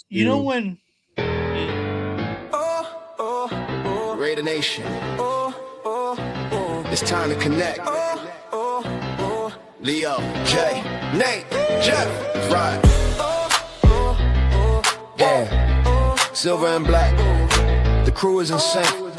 You know when Raider Nation. It's time to connect. Leo, Jay, Nate, Jeff, right. Yeah, silver and black. The crew is insane.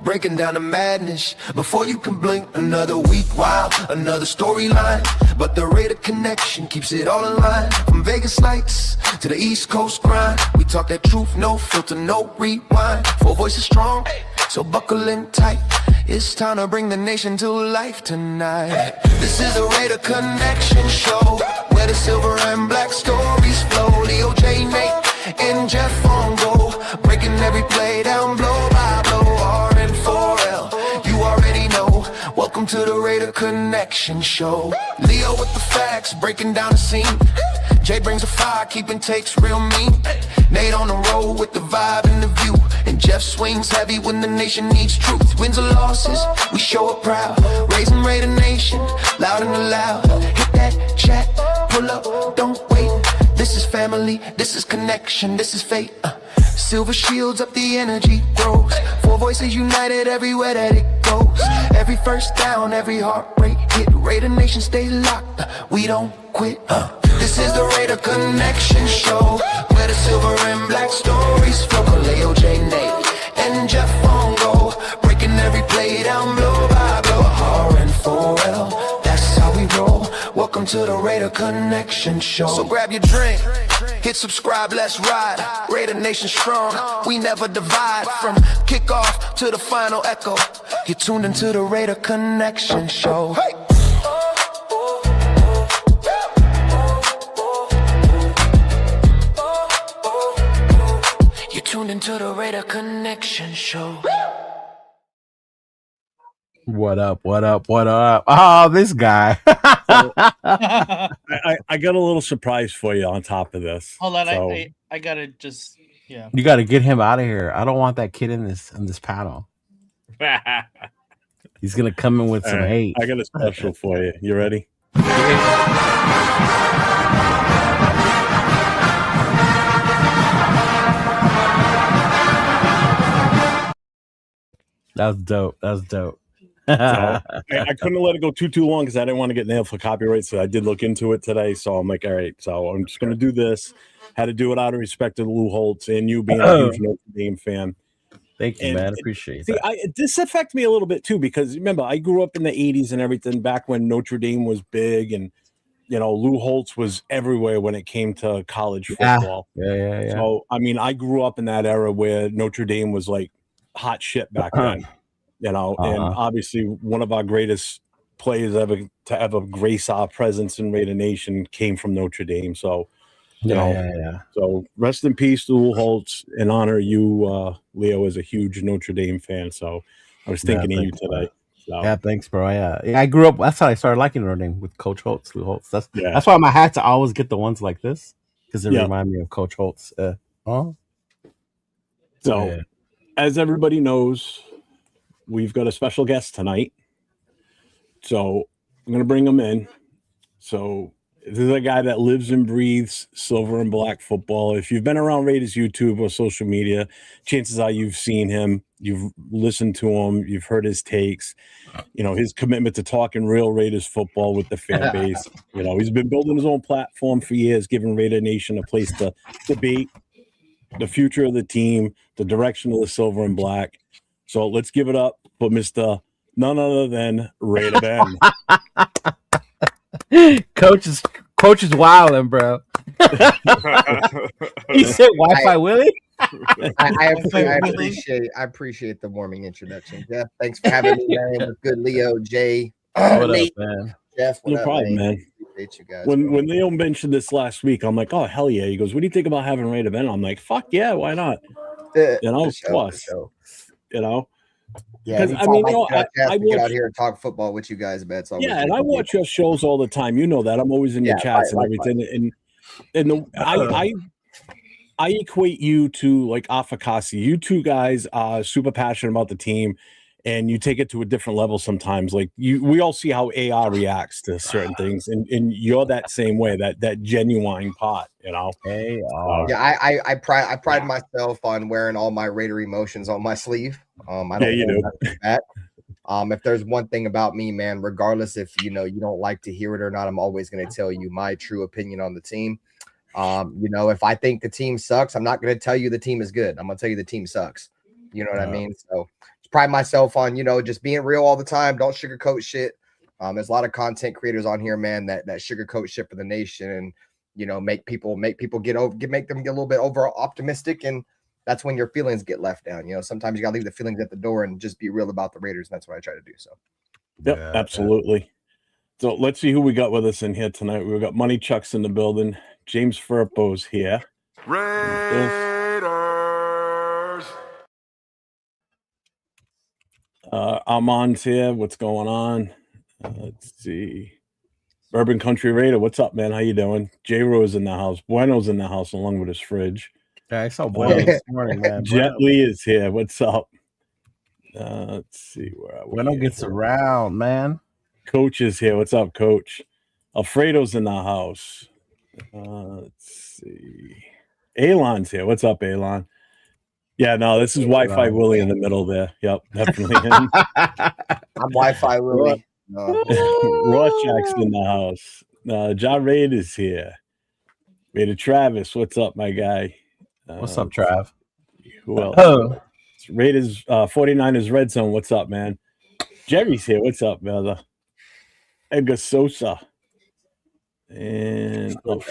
Breaking down the madness before you can blink. Another week, wow, another storyline. But the Raider connection keeps it all in line. From Vegas lights to the East Coast grind, we talk that truth, no filter, no rewind. Four voices strong, so buckle in tight. It's time to bring the nation to life tonight. This is the Raider Connection Show, where the silver and black stories flow. Leo, J, Nate, and Jeff on go, breaking every play down blow by blow. R and 4L, you already know. Welcome to the Raider Connection Show. Leo with the facts, breaking down the scene. Jay brings the fire, keeping takes real mean. Nate on the road with the vibe and the view. And Jeff swings heavy when the nation needs truth. Wins or losses, we show up proud. Raising Raider Nation, loud and loud. Hit that chat, pull up, don't wait. This is family, this is connection, this is fate. Silver shields up, the energy grows. Four voices united everywhere that it goes. Every first down, every heartbreak hit. Raider Nation stays locked, we don't quit. This is the Raider Connection Show, where the silver and black stories flow. Leo, J, Nate, and Jeff on go, breaking every play down blow by blow. R and 4L, that's how we roll. Welcome to the Raider Connection Show. So grab your drink, hit subscribe, let's ride. Raider Nation strong, we never divide. From kickoff to the final echo, you're tuned into the Raider Connection Show. Hey! You're tuned into the Raider Connection Show. What up? What up? What up? Oh, this guy. I got a little surprise for you on top of this. hold on, So, I gotta just You got to get him out of here. I don't want that kid in this panel. He's gonna come in with some hate. I got a special for you. You ready? That's dope. That's dope. So, I couldn't let it go too long because I didn't want to get nailed for copyright. So I did look into it today. So I'm like, all right. So I'm just going to do this. Had to do it out of respect to Lou Holtz and you being a huge Notre Dame fan. Thank you, And man. Appreciate See, that. this affected me a little bit too because remember I grew up in the '80s and everything back when Notre Dame was big and Lou Holtz was everywhere when it came to college football. Yeah. So I mean, I grew up in that era where Notre Dame was like hot shit back then. And obviously one of our greatest players to ever grace our presence in Raider Nation came from Notre Dame. So, So rest in peace to Lou Holtz and honor you, Leo, as a huge Notre Dame fan. So I was thinking of you today. So. Yeah, thanks, bro. Yeah, I grew up. That's how I started liking Notre Dame with Coach Holtz, Lou Holtz. That's why my hats always get the ones like this because they remind me of Coach Holtz. As everybody knows, we've got a special guest tonight. So I'm going to bring him in. So this is a guy that lives and breathes silver and black football. If you've been around Raiders YouTube or social media, chances are you've seen him, you've listened to him, you've heard his takes, his commitment to talking real Raiders football with the fan base. He's been building his own platform for years, giving Raider Nation a place to debate the future of the team, the direction of the silver and black. So let's give it up for Mr. none other than Raider Ben. Coach is wildin', bro. He said Wi-Fi Willie. I appreciate the warming introduction. Jeff, thanks for having me, man. With good Leo, Jay, Nate, up, man? Jeff. No problem, man. Appreciate you guys. When Leo mentioned this last week, I'm like, oh hell yeah. He goes, what do you think about having Raider Ben? I'm like, fuck yeah, why not? Plus. Yeah, because I mean, I get out here and talk football with you guys, man. And I watch your shows all the time. You know that I'm always in your chats and everything. I equate you to like Afakasi. You two guys are super passionate about the team. and you take it to a different level sometimes. Like we all see how AR reacts to certain things, and you're that same way, that genuine part, you know. Yeah, I pride myself on wearing all my Raider emotions on my sleeve. I don't you hold do. back. If there's one thing about me, man, regardless if you don't like to hear it or not, I'm always going to tell you my true opinion on the team. If I think the team sucks, I'm not going to tell you the team is good. I'm going to tell you the team sucks. You know what I mean? So pride myself on, just being real all the time. Don't sugarcoat shit. There's a lot of content creators on here, man, that sugarcoat shit for the nation and, make them get a little bit over optimistic. And that's when your feelings get left down. Sometimes you got to leave the feelings at the door and just be real about the Raiders. And that's what I try to do. So, yep, absolutely. So let's see who we got with us in here tonight. We've got Money Chuck's in the building. James Firpo's here. Raiders. Armand's here. What's going on? Let's see. Urban Country Raider, what's up, man? How you doing? J-Ro's in the house. Bueno's in the house along with his fridge. Yeah, I saw Bueno this morning, man. Jet Li is here. What's up? Let's see where Bueno gets around, man. Coach is here. What's up, Coach? Alfredo's in the house. Let's see. Alon's here. What's up, Alon? Yeah, no, this is Wi-Fi Willie in the middle there. Yep, definitely him. I'm Wi-Fi Willie. Rorschach's in the house. Ja Raid is here. Raider Travis, what's up, my guy? What's up, Trav? Who else? Raiders 49ers Red Zone, what's up, man? Jerry's here. What's up, brother? Edgar Sosa. And all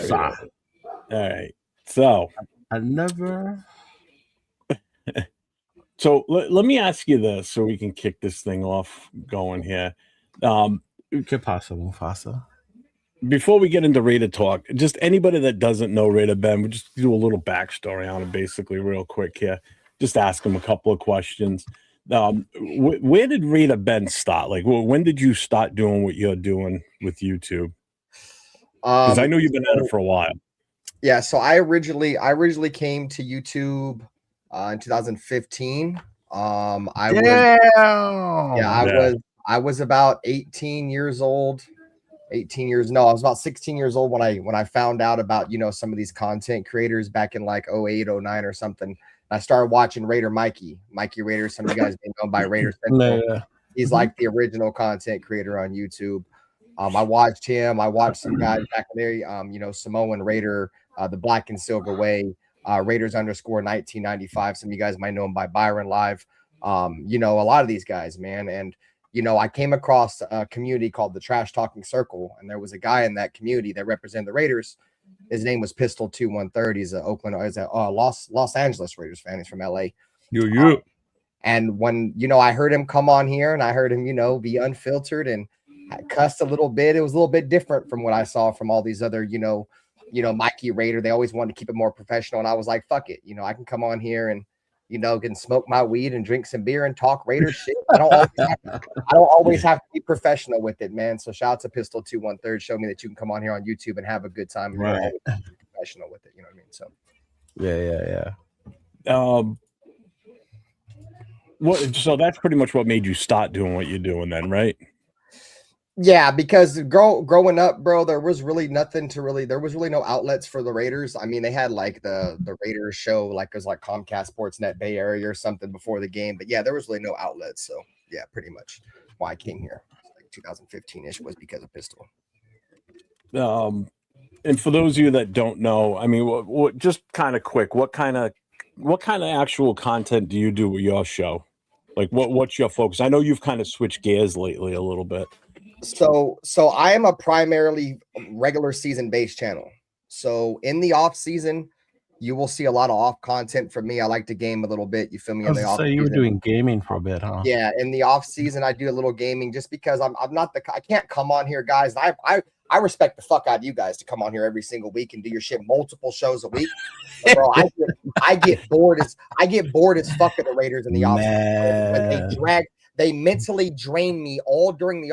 right. So I never. So let me ask you this so we can kick this thing off going here. Que pasa, Mufasa? Before we get into Raider talk, just anybody that doesn't know Raider Ben, we just do a little backstory on him basically real quick here. Just ask him a couple of questions. Where did Raider Ben start? Like, when did you start doing what you're doing with YouTube? Because I know you've been at it for a while. Yeah, so I originally came to YouTube in 2015. I was about 18 years old. I was about 16 years old when I found out about, some of these content creators back in like 08, 09 or something. I started watching Raider Mikey Raider. Some of you guys may know by Raider Central. Yeah. He's like the original content creator on YouTube. I watched him. I watched some guys back there, Samoan Raider, the Black and Silver Way, Raiders _1995. Some of you guys might know him by Byron Live. A lot of these guys, man. And, I came across a community called the Trash Talking Circle, and there was a guy in that community that represented the Raiders. His name was Pistol 2130. He's a Los Angeles Raiders fan. He's from LA. And when, I heard him come on here and I heard him, be unfiltered and cussed a little bit. It was a little bit different from what I saw from all these other, Mikey Raider. They always wanted to keep it more professional. And I was like, fuck it. I can come on here and, can smoke my weed and drink some beer and talk Raider shit. I don't always have to be professional with it, man. So shout out to Pistol 2130. Show me that you can come on here on YouTube and have a good time and right. Be professional with it. You know what I mean? So yeah. So that's pretty much what made you start doing what you're doing then, right? Yeah, because growing up, bro, there was really no outlets for the Raiders. I mean, they had like the Raiders show, like it was like Comcast Sportsnet Bay Area or something before the game. But yeah, there was really no outlets. So yeah, pretty much why I came here, like 2015-ish, was because of Pistol. And for those of you that don't know, I mean, what just kind of quick, what kind of actual content do you do with your show? Like, what's your focus? I know you've kind of switched gears lately a little bit. So I am a primarily regular season based channel. So in the off season, you will see a lot of off content from me. I like to game a little bit. You feel me? So you were doing gaming for a bit, huh? Yeah. In the off season, I do a little gaming just because I can't come on here, guys. I respect the fuck out of you guys to come on here every single week and do your shit multiple shows a week. But bro, I get bored as fuck of the Raiders in the off season. They mentally drain me all during the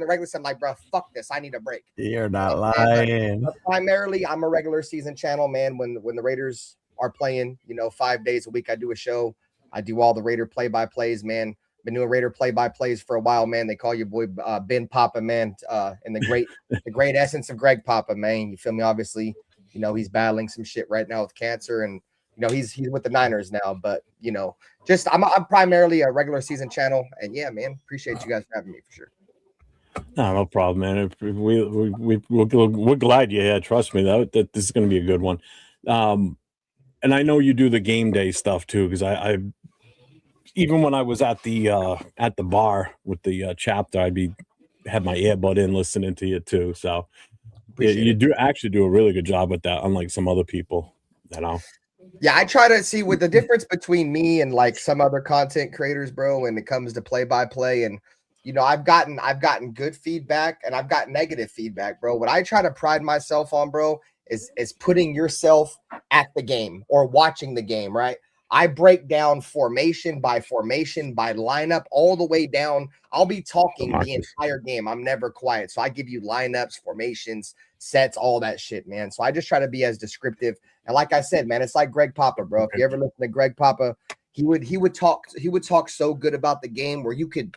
regular season. I'm like, bro, fuck this. I need a break. You're not lying. But primarily, I'm a regular season channel, man. When the Raiders are playing, 5 days a week, I do a show. I do all the Raider play-by-plays, man. Been doing Raider play-by-plays for a while, man. They call you boy Ben Papa, man, and the great essence of Greg Papa, man. You feel me? Obviously, you know, he's battling some shit right now with cancer, and you know, he's with the Niners now. But you know, just I'm primarily a regular season channel, and yeah, man, appreciate you guys for having me for sure. No problem, man. We're glad you're here. Trust me, that this is going to be a good one. And I know you do the game day stuff too, because I even when I was at the bar with the chapter, had my earbud in listening to you too. So you do actually do a really good job with that, unlike some other people, you know. Yeah, I try to see what the difference between me and like some other content creators, bro, when it comes to play-by-play. And you know, I've gotten good feedback and I've got negative feedback, bro. What I try to pride myself on, bro, is putting yourself at the game or watching the game, right? I break down formation by lineup all the way down. I'll be talking the entire game. I'm never quiet. So I give you lineups, formations, sets, all that shit, man. So I just try to be as descriptive. And like I said, man, it's like Greg Papa, bro. If you ever listen to Greg Papa, he would talk so good about the game where you could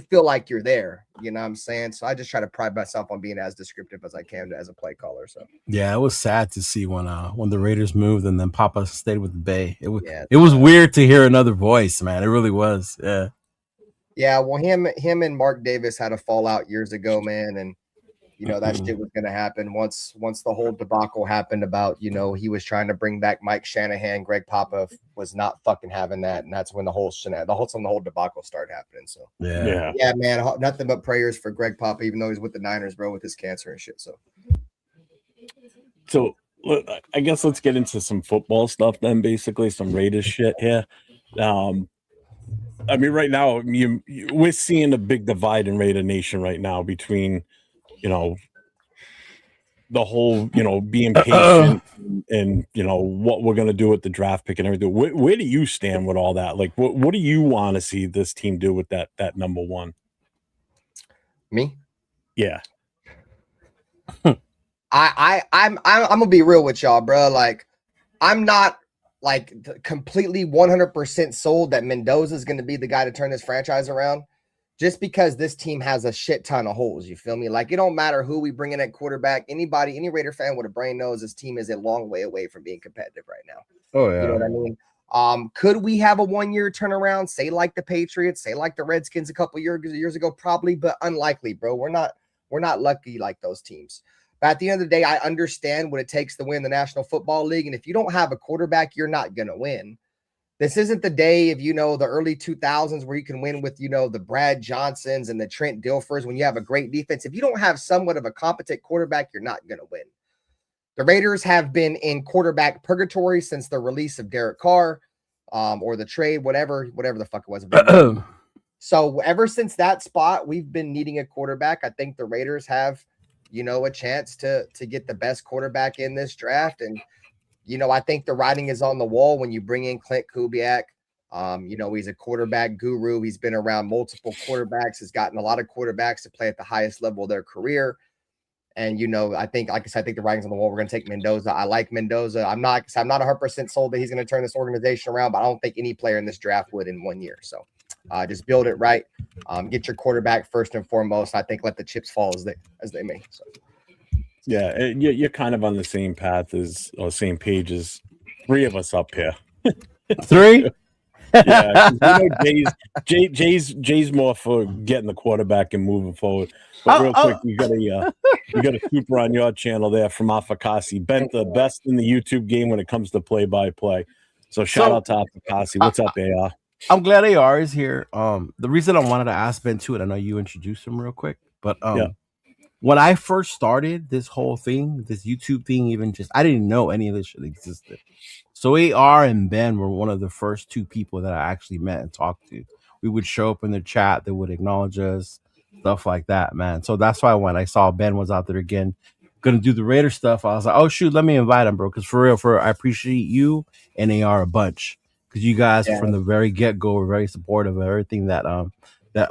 feel like you're there. You know what I'm saying? So I just try to pride myself on being as descriptive as I can as a play caller. So yeah, it was sad to see when the Raiders moved and then Papa stayed with the Bay. It was weird to hear another voice, man. It really was. Yeah. Yeah, well, him and Mark Davis had a fallout years ago, man, and you know that shit was gonna happen once the whole debacle happened about, you know, he was trying to bring back Mike Shanahan. Greg Papa was not fucking having that, and that's when the whole debacle started happening. So yeah, man, nothing but prayers for Greg Papa, even though he's with the Niners, bro, with his cancer and shit. So I guess let's get into some football stuff then, basically some Raiders shit here. I mean, right now we're seeing a big divide in Raider Nation right now between, you know, the whole, you know, being patient and, you know, what we're going to do with the draft pick and everything. Where do you stand with all that? Like, what do you want to see this team do with that number one? Me? Yeah. I'm gonna be real with y'all, bro. Like, I'm not like completely 100% sold that Mendoza is going to be the guy to turn this franchise around. Just because this team has a shit ton of holes, you feel me? Like, it don't matter who we bring in at quarterback. Any Raider fan with a brain knows this team is a long way away from being competitive right now. Oh, yeah. You know what I mean? Could we have a 1 year turnaround, say like the Patriots, say like the Redskins a couple years ago? Probably, but unlikely, bro. We're not lucky like those teams. But at the end of the day, I understand what it takes to win the National Football League. And if you don't have a quarterback, you're not going to win. This isn't the day of, you know, the early 2000s where you can win with, you know, the Brad Johnsons and the Trent Dilfers when you have a great defense. If you don't have somewhat of a competent quarterback, you're not going to win. The Raiders have been in quarterback purgatory since the release of Derek Carr or the trade, whatever the fuck it was. So ever since that spot, we've been needing a quarterback. I think the Raiders have, you know, a chance to get the best quarterback in this draft. And, you know, I think the writing is on the wall when you bring in Clint Kubiak. You know, he's a quarterback guru. He's been around multiple quarterbacks, has gotten a lot of quarterbacks to play at the highest level of their career. And, you know, I think, like I said, I think the writing's on the wall. We're going to take Mendoza. I like Mendoza. I'm not 100% sold that he's going to turn this organization around, but I don't think any player in this draft would in 1 year. So just build it right. Get your quarterback first and foremost. I think let the chips fall as they may. So. Yeah, you're kind of on the same path or same page as three of us up here. Three? Yeah, you know, Jay's more for getting the quarterback and moving forward. But real quick, you got a super on your channel there from Afakasi. Bent the best in the YouTube game when it comes to play-by-play. So shout out to Afakasi. What's up, AR? I'm glad AR is here. The reason I wanted to ask Ben too, and I know you introduced him real quick, but when I first started this whole thing, this YouTube thing, even just I didn't know any of this shit existed. So AR and Ben were one of the first two people that I actually met and talked to. We would show up in the chat, they would acknowledge us, stuff like that, man. So that's why when I saw Ben was out there again, gonna do the Raider stuff, I was like, oh shoot, let me invite him, bro. Because for real, I appreciate you and AR a bunch. Because you guys from the very get-go were very supportive of everything that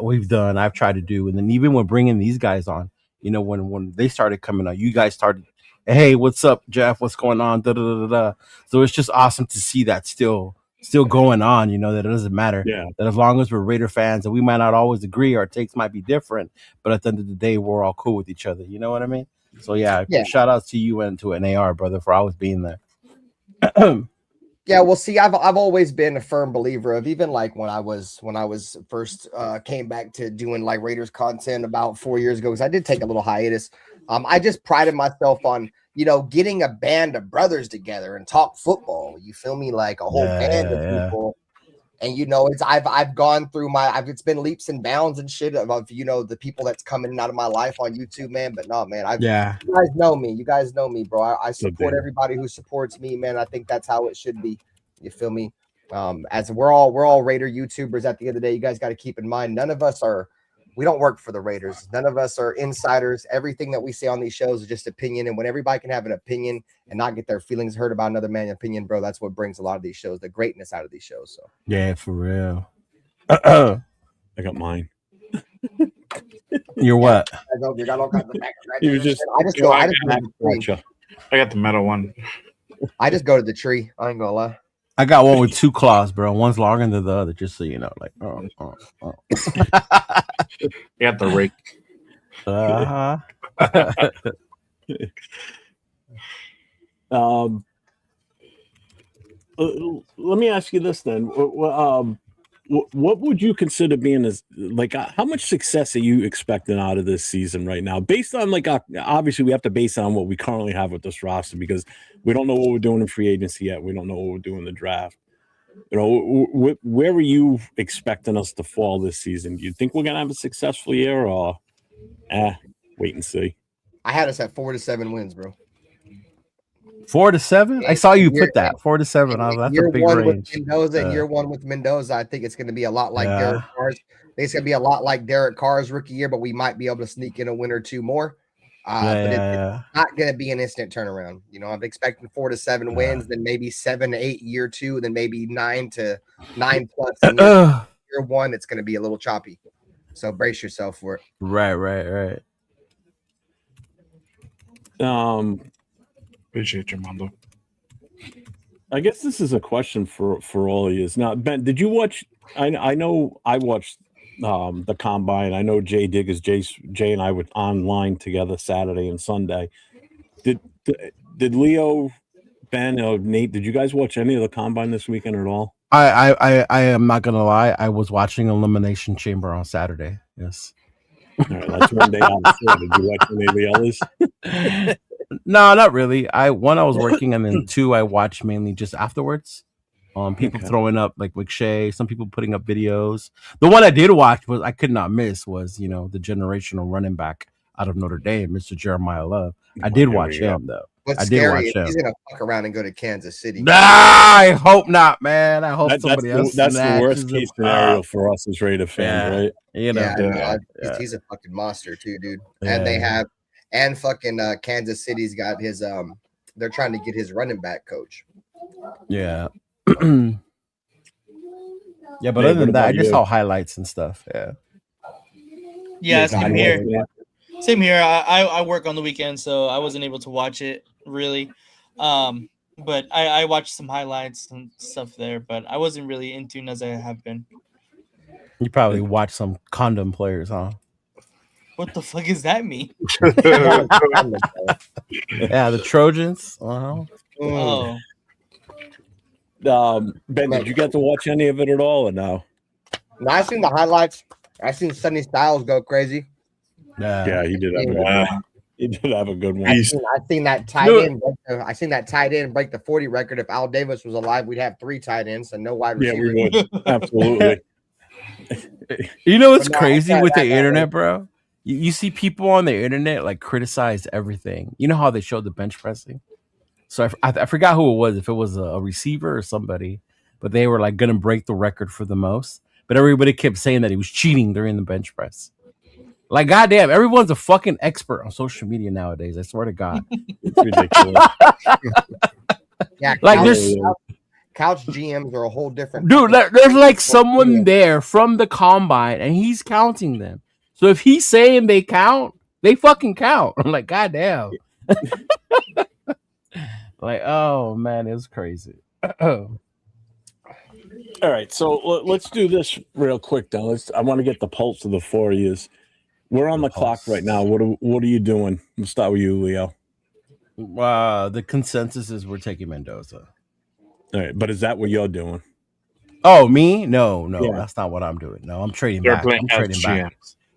we've done, I've tried to do. And then even when bringing these guys on, you know, when they started coming out, you guys started, hey, what's up, Jeff? What's going on? Da, da, da, da, da. So it's just awesome to see that still still going on, that it doesn't matter. Yeah. That as long as we're Raider fans, and we might not always agree, our takes might be different, but at the end of the day, we're all cool with each other. You know what I mean? So yeah. Shout out to you and to an AR brother for always being there. Yeah, well, see, I've always been a firm believer of, even like when I was first came back to doing like Raiders content about 4 years ago, because I did take a little hiatus. I just prided myself on, getting a band of brothers together and talk football. You feel me? Like a whole band of people. And it's I've gone through it's been leaps and bounds and shit of the people that's coming out of my life on YouTube, man. But no, man, you guys know me. You guys know me, bro. I support everybody who supports me, man. I think that's how it should be. You feel me? As we're all Raider YouTubers at the end of the day, you guys got to keep in mind, we don't work for the Raiders. None of us are insiders. Everything that we say on these shows is just opinion. And when everybody can have an opinion and not get their feelings hurt about another man's opinion, bro, that's what brings a lot of these shows, the greatness out of these shows. So yeah, for real. I got mine. You're what? I got the metal one. I just go to the tree. I ain't gonna lie. I got one with two claws, bro. One's longer than the other, just so you know. Like, You got the rake. Let me ask you this then. What would you consider being how much success are you expecting out of this season right now? Based on obviously we have to base it on what we currently have with this roster, because we don't know what we're doing in free agency yet. We don't know what we're doing in the draft. Where are you expecting us to fall this season? Do you think we're gonna have a successful year, or wait and see? I had us at 4 to 7 wins, bro. 4 to 7? I saw you put that 4 to 7. That's a big range. Year one with Mendoza, I think it's going to be a lot like Derek Carr's. It's going to be a lot like Derek Carr's rookie year, but we might be able to sneak in a win or two more. But it's not going to be an instant turnaround. I'm expecting 4 to 7 wins, then maybe 7 to 8 year two, then maybe 9 to 9 plus in year one. It's going to be a little choppy. So brace yourself for it. Right. Appreciate you, Mondo. I guess this is a question for all of you. Now, Ben, did you watch? I know I watched the combine. I know Jay and I were online together Saturday and Sunday. Did Leo, Ben, or Nate? Did you guys watch any of the combine this weekend at all? I am not gonna lie. I was watching Elimination Chamber on Saturday. Yes. All right, that's one day out of 4. Did you watch any of the others? No, not really. I was working, and then 2 I watched mainly just afterwards. People throwing up like with Shay, some people putting up videos. The one I did watch I could not miss was the generational running back out of Notre Dame, Mr. Jeremiah Love. I did watch him though. What's scary is he's gonna fuck around and go to Kansas City. I hope not, man. I hope somebody else. That's the worst case scenario for us as Raider fans, right? He's a fucking monster too, dude. And they have. And fucking Kansas City's got his they're trying to get his running back coach. Yeah. But other than that, I just saw highlights and stuff. Yeah, same here. Same here. I work on the weekend, so I wasn't able to watch it really. But I watched some highlights and stuff there, but I wasn't really in tune as I have been. You probably watched some condom players, huh? What the fuck does that mean? Yeah, the Trojans. Oh. Ben, did you get to watch any of it at all, or no? No, I seen the highlights. I seen Sonny Styles go crazy. Yeah, he did have a good one. I seen that tight end. I seen that tight end break the 40 record. If Al Davis was alive, we'd have 3 tight ends and no wide receiver. Yeah, we would. Absolutely. You know what's crazy with the internet, bro? You see people on the internet like criticize everything. You know how they showed the bench pressing? So I forgot who it was, if it was a receiver or somebody, but they were like going to break the record for the most. But everybody kept saying that he was cheating during the bench press. Like, goddamn, everyone's a fucking expert on social media nowadays. I swear to God. It's ridiculous. Yeah, like there's couch GMs are a whole different dude. There's like someone there from the combine, and he's counting them. So if he's saying they count, they fucking count. I'm like, goddamn. Like, oh man, it's crazy. All right, so let's do this real quick, though. I want to get the pulse of the 4 years. We're on the clock right now. What are you doing? We'll start with you, Leo. The consensus is we're taking Mendoza. All right, but is that what you're doing? Oh, me? No, Yeah. that's not what I'm doing. No, I'm trading You're back. playing I'm trading back.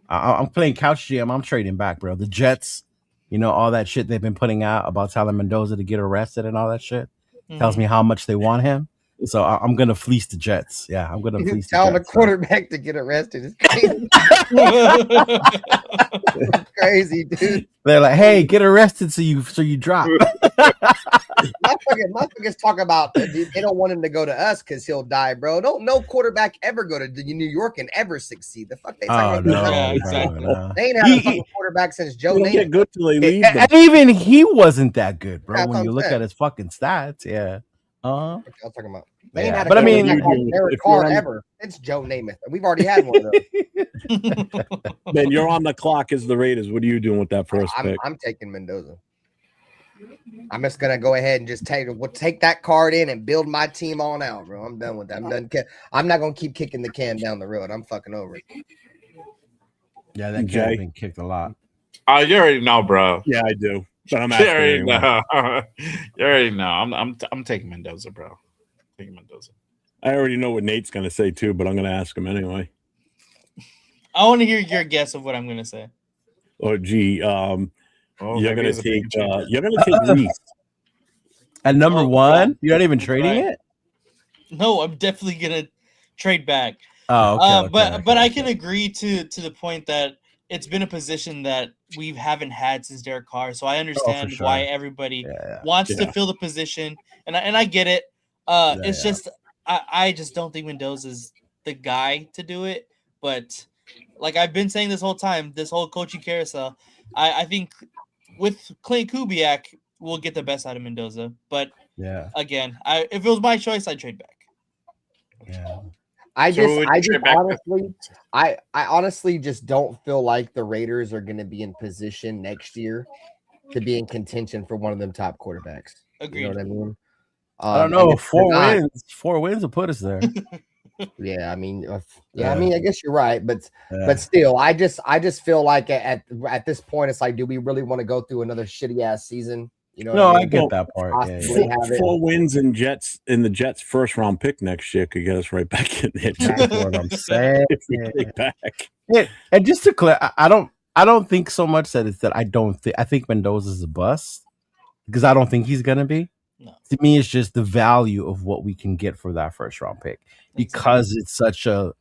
I'm playing couch GM. I'm trading back, bro. The Jets, all that shit they've been putting out about telling Mendoza to get arrested and all that shit tells me how much they want him. So I'm gonna fleece the Jets. Yeah, I'm gonna fleece the Jets. Telling the quarterback to get arrested is crazy. It's crazy, dude. They're like, "Hey, get arrested so you drop." Motherfuckers talk about they don't want him to go to us because he'll die, bro. No quarterback ever go to New York and ever succeed. The fuck they talking about? Yeah, exactly. They ain't had a fucking quarterback since Joe They get Namath. good till they leave them. And even he wasn't that good, bro. That's When what you I'm look saying. at his fucking stats, yeah. What y'all talking about? They Yeah, ain't had a but I mean- quarterback like Derek If you're Carr on- ever. It's Joe Namath. We've already had one of those. Man, you're on the clock as the Raiders. What are you doing with that first pick? I'm taking Mendoza. I'm just gonna go ahead and just take that card in and build my team on out, bro. I'm done with that. I'm done. I'm not gonna keep kicking the can down the road. I'm fucking over it. Yeah, that Jay? guy's been kicked a lot. You already know, bro. Yeah, I do. But I'm You asking already anyway. know. You already know. I'm taking Mendoza, bro. Taking Mendoza. I already know what Nate's gonna say too, but I'm gonna ask him anyway. I want to hear your guess of what I'm gonna say. Oh, gee, Oh, you're maybe gonna it's a take big change. Reese. At number Oh, one, you're not even trading right. it. No, I'm definitely gonna trade back. Oh, okay. But I can agree to the point that it's been a position that we haven't had since Derek Carr, so I understand sure. why everybody Yeah. wants to Yeah. fill the position, and I get it. It's just I just don't think Mendoza's the guy to do it. But like I've been saying this whole time, this whole coaching carousel, I think with Clint Kubiak, we'll get the best out of Mendoza. But Yeah. again, if it was my choice, I'd trade back. Yeah. I So just trade back honestly, I honestly just don't feel like the Raiders are going to be in position next year to be in contention for one of them top quarterbacks. Agreed. You know what I mean? I don't know. and if they're not- Four wins will put us there. Yeah, I mean, I Yeah. mean, I guess you're right, but Yeah. still, I just feel like at this point, it's like, do we really want to go through another shitty ass season? You know? No, what I mean? get that part. Yeah, Possibly yeah. have it. 4 wins in the Jets first round pick next year could get us right back in there. That's what I'm saying. If we take back. Yeah, and just to clear, I don't think so much that it's that I don't think I think Mendoza's a bust because I don't think he's gonna be. No. To me, it's just the value of what we can get for that first round pick because it's such a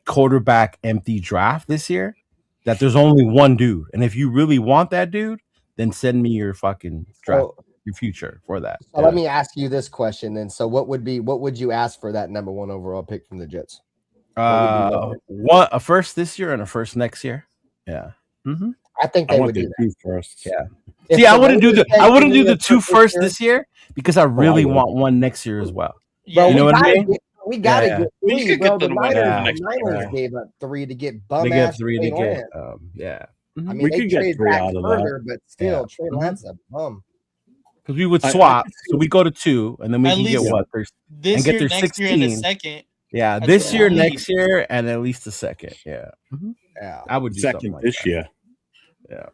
quarterback empty draft this year that there's only one dude, and if you really want that dude, then send me your fucking draft, your future for that. So let me ask you this question then. So what would you ask for that number 1 overall pick from the Jets? A first this year and a first next year. Yeah. Mm-hmm. I think I they want would do the that. 2 first. Yeah. If See, I the wouldn't do Raiders I wouldn't take do the 2 first this year because I really would. want one next year as well. Bro, You know what I mean? We gotta Yeah. get We 3, could bro. get The the winner Niners, next year. gave up 3 to get They bum get ass 3 to Trey get. Lance. Yeah. I mean, We they could get traded 3 back out of further, but still, Yeah. Trey Lance a bum. Because we would I swap, could see so we go to 2, and then we At can get least- what? There's This And get year, their next year, and the 16. second. yeah, That's this at year, least. next year, and at least the second. Yeah. Yeah. I would do something Second like this that. year. Yeah.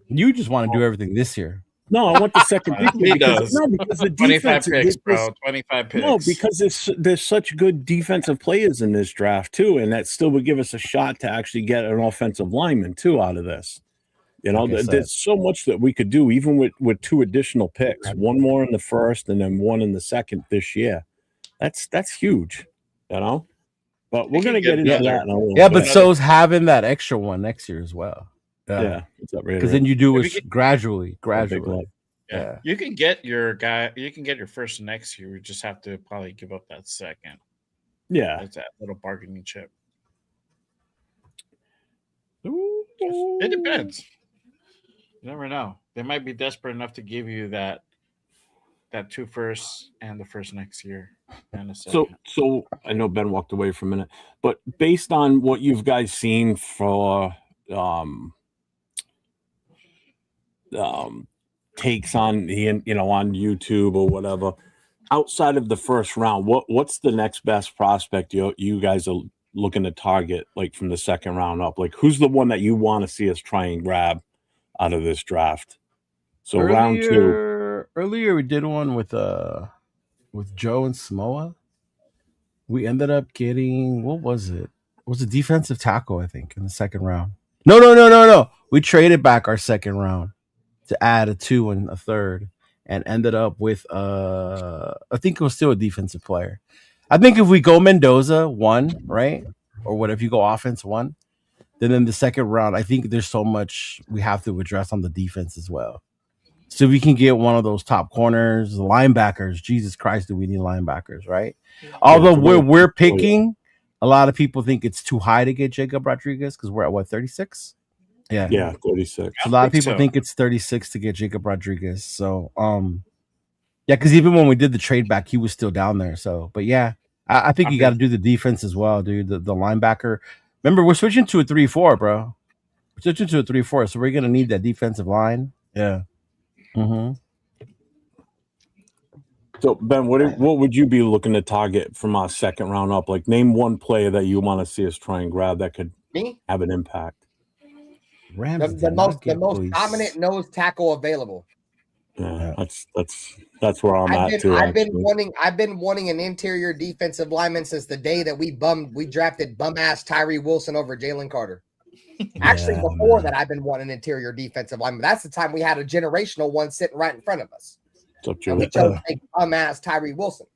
You just want to do everything this year. No, I want the second pick. He does. Because the 25 defense picks, bro. 25 picks. No, because there's such good defensive players in this draft too, and that still would give us a shot to actually get an offensive lineman too out of this. You know, Like I said. there's so much that we could do, even with 2 additional picks, 1 more in the first and then 1 in the second this year. That's huge, you know. But we're We gonna could get get into another- that in a little Yeah, bit. but so's having that extra one next year as well. yeah, what's up, Raider? Because then you do If it you get- gradually. love. Yeah. You can get your guy. You can get your first next year. You just have to probably give up that second. Yeah. That's that little bargaining chip. It depends. You never know. They might be desperate enough to give you that 2 firsts and the first next year and a second. So I know Ben walked away for a minute, but based on what you've guys seen for takes on on YouTube or whatever, outside of the first round, what's the next best prospect you guys are looking to target, like from the second round up? Like, who's the one that you want to see us try and grab out of this draft? So round 2. Earlier we did one with Joe and Samoa. We ended up getting, what was it? It was a defensive tackle, I think, in the second round. No. We traded back our second round to add a 2 and a third, and ended up with I think it was still a defensive player. I think if we go Mendoza 1, right? Or what if you go offense 1, then in the second round, I think there's so much we have to address on the defense as well. So we can get one of those top corners, linebackers. Jesus Christ, do we need linebackers, right? Although we're picking, a lot of people think it's too high to get Jacob Rodriguez because we're at what, 36? Yeah, 36. So a lot of people think it's 36 to get Jacob Rodriguez. So yeah, because even when we did the trade back, he was still down there. So, but yeah, I think you got to do the defense as well, dude. The linebacker. Remember, we're switching to a 3-4, bro. We're switching to a 3-4, so we're gonna need that defensive line. Yeah. Mm-hmm. So Ben, what would you be looking to target from our second round up? Like, name one player that you want to see us try and grab that could have an impact. The most dominant nose tackle available. Yeah, that's where I'm at too. I've been wanting an interior defensive lineman since the day that we drafted bum ass Tyree Wilson over Jalen Carter. Actually, before that, I've been wanting an interior defensive lineman. That's the time we had a generational one sitting right in front of us. And we chose to take bum ass Tyree Wilson.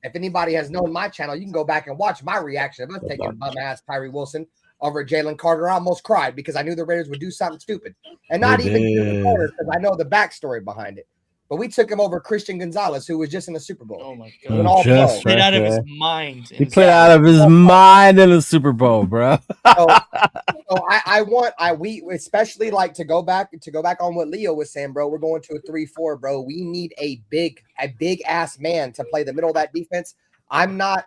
If anybody has known my channel, you can go back and watch my reaction of us taking bum ass Tyree Wilson over Jalen Carter. I almost cried because I knew the Raiders would do something stupid. And not even Jalen Carter, because I know the backstory behind it. But we took him over Christian Gonzalez, who was just in the Super Bowl. Oh my god! He played out of his mind. He played out of his mind in the Super Bowl, bro. We especially like to go back on what Leo was saying, bro. We're going to a 3-4, bro. We need a big ass man to play the middle of that defense. I'm not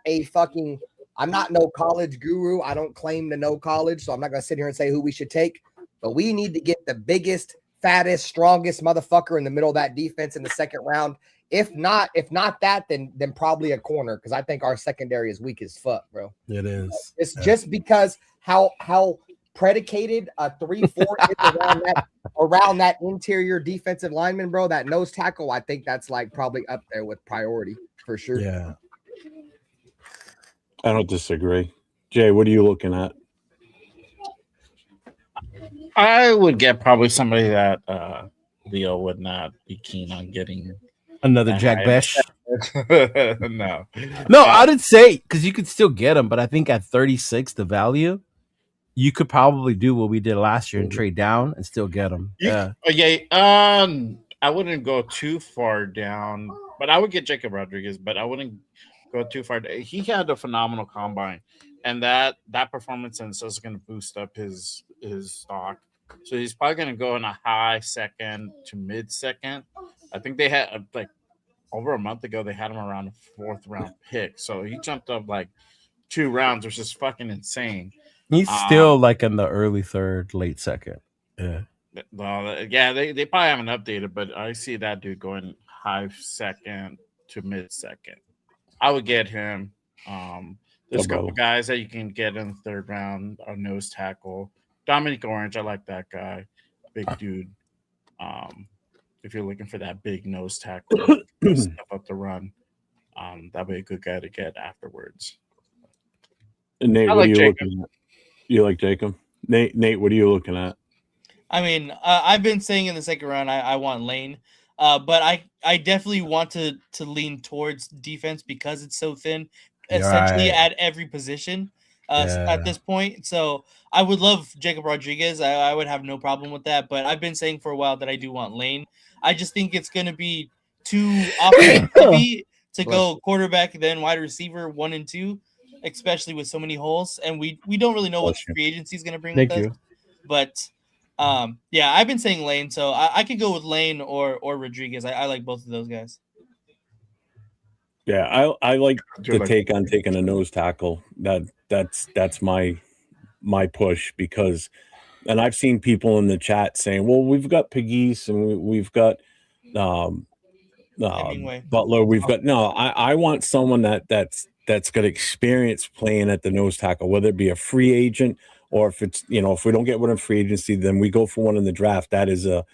no college guru. I don't claim to know college, so I'm not gonna sit here and say who we should take. But we need to get the biggest, fattest, strongest motherfucker in the middle of that defense in the second round. If not that, then probably a corner, because I think our secondary is weak as fuck, bro. It is. It's just because how predicated a 3-4 is around that interior defensive lineman, bro. That nose tackle, I think that's like probably up there with priority for sure. Yeah. I don't disagree. Jay, what are you looking at? I would get probably somebody that Leo would not be keen on getting. Another Jack Besh? No, I didn't say, because you could still get him, but I think at 36, the value, you could probably do what we did last year and trade down and still get him. I wouldn't go too far down, but I would get Jacob Rodriguez, but I wouldn't go too far. He had a phenomenal combine, and that performance and so is going to boost up his stock. So he's probably going to go in a high second to mid second. I think they had like over a month ago they had him around a 4th round pick. So he jumped up like 2 rounds, which is fucking insane. He's still like in the early 3rd, late 2nd. Yeah. Yeah, they probably haven't updated, but I see that dude going high second to mid second. I would get him. There's a couple guys that you can get in the 3rd round. A nose tackle. Dominic Orange, I like that guy. Big dude. If you're looking for that big nose tackle, step up the run, that'd be a good guy to get afterwards. And Nate, what are you looking at? You like Jacob? Nate, what are you looking at? I mean, I've been saying in the second round I want Lane, but I definitely want to lean towards defense because it's so thin, essentially at every position at this point. So I would love Jacob Rodriguez. I would have no problem with that. But I've been saying for a while that I do want Lane. I just think it's going to be too offensive to go quarterback, then wide receiver 1 and 2, especially with so many holes. And we don't really know what free agency is going to bring with us. But yeah, I've been saying Lane, so I could go with Lane or Rodriguez. I like both of those guys. Yeah, I like the take on taking a nose tackle. That's my push, because, and I've seen people in the chat saying, well, we've got Pegues and we've got Hemingway. Butler. We've got I want someone that's got experience playing at the nose tackle, whether it be a free agent or if it's if we don't get one in free agency, then we go for one in the draft. That is a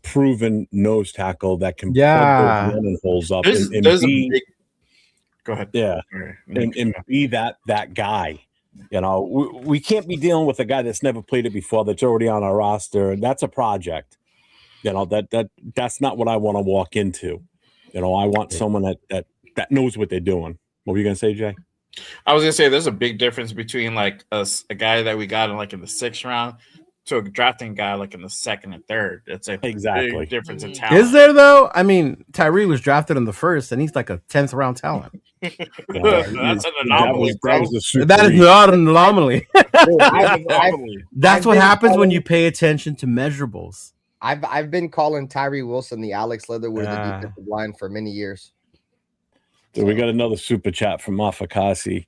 proven nose tackle that can plug those running holes up There's a big. Go ahead. Yeah, and be that guy. We can't be dealing with a guy that's never played it before, that's already on our roster. That's a project. That's not what I want to walk into. I want someone that knows what they're doing. What were you gonna say, Jay? I was gonna say there's a big difference between like a guy that we got in like in the 6th round to a drafting guy like in the 2nd and 3rd. It's a big difference in talent. Is there though? I mean, Tyree was drafted in the 1st, and he's like a 10th round talent. That's an anomaly, bro. That is not an anomaly. That's what happens when you pay attention to measurables. I've been calling Tyree Wilson the Alex Leatherwood of the defensive line for many years. So we got another super chat from Mafakasi.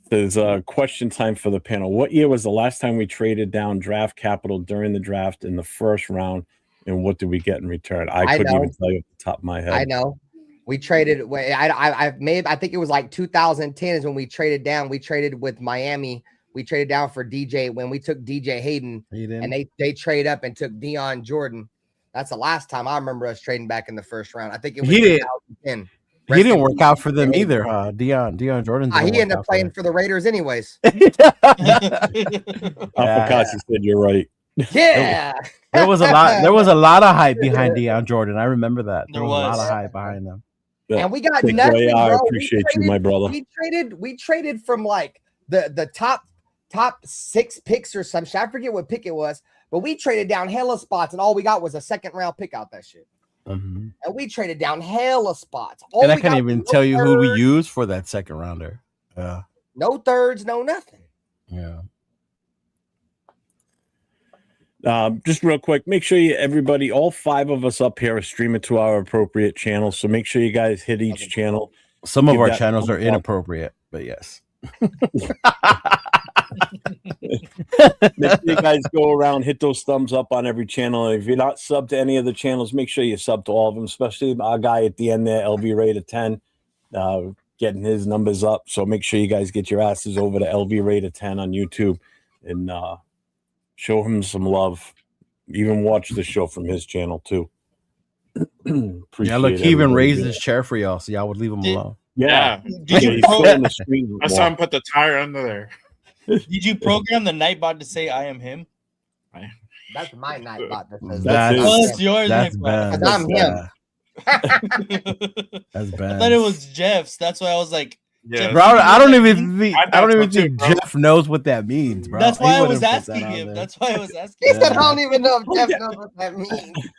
There's a question time for the panel. What year was the last time we traded down draft capital during the draft in the 1st round, and what did we get in return? I couldn't even tell you off the top of my head. I know. We traded. I think it was like 2010 is when we traded down. We traded with Miami. We traded down for DJ when we took DJ Hayden, and they trade up and took Deion Jordan. That's the last time I remember us trading back in the 1st round. I think it was 2010. He didn't work out for them either, huh? Deion Jordan. He ended up playing for the Raiders anyways. Apicasi said you're right. Yeah. There was a lot of hype behind Deion Jordan. I remember that. There was a lot of hype behind him. And we got nothing. I appreciate you, my brother. We traded from like the top 6 picks or some shit. I forget what pick it was, but we traded down hella spots, and all we got was a 2nd round pick out that shit. Mm-hmm. And we traded down hella spots. And I can't even tell you who we used for that 2nd rounder. No thirds, no nothing. Yeah. Just real quick, make sure everybody, all 5 of us up here are streaming to our appropriate channels. So make sure you guys hit each channel. Some of our channels are inappropriate, but yes. Make sure you guys go around, hit those thumbs up on every channel. If you're not subbed to any of the channels, make sure you sub to all of them, especially our guy at the end there, LV Raider 10, getting his numbers up. So make sure you guys get your asses over to LV Raider 10 on YouTube and show him some love. Even watch the show from his channel too. Yeah, look, he even raised his chair for y'all, so y'all would leave him alone. Yeah. He's on the screen. I saw him put the tire under there. Did you program the Nightbot to say I am him? That's my Nightbot. That's yours. That's Ben. I'm him. That's Ben. I thought it was Jeff's. That's why I was like, yeah. Bro, I don't even think Jeff knows what that means, bro. That's why I was asking him. That's why I was asking him. He said, I don't even know if Jeff knows what that means.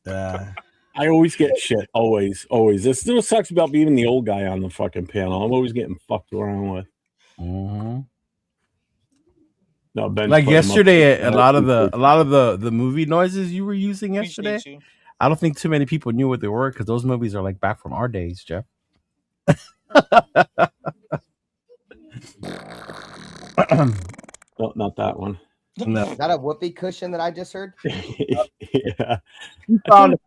Yeah. I always get shit. Always. It still sucks about being the old guy on the fucking panel. I'm always getting fucked around with. Mm-hmm. No, Ben. Like yesterday, a lot of the movie noises you were using yesterday. I don't think too many people knew what they were because those movies are like back from our days, Jeff. No, not that one. No. Is that a whoopee cushion that I just heard? Yeah. You found it.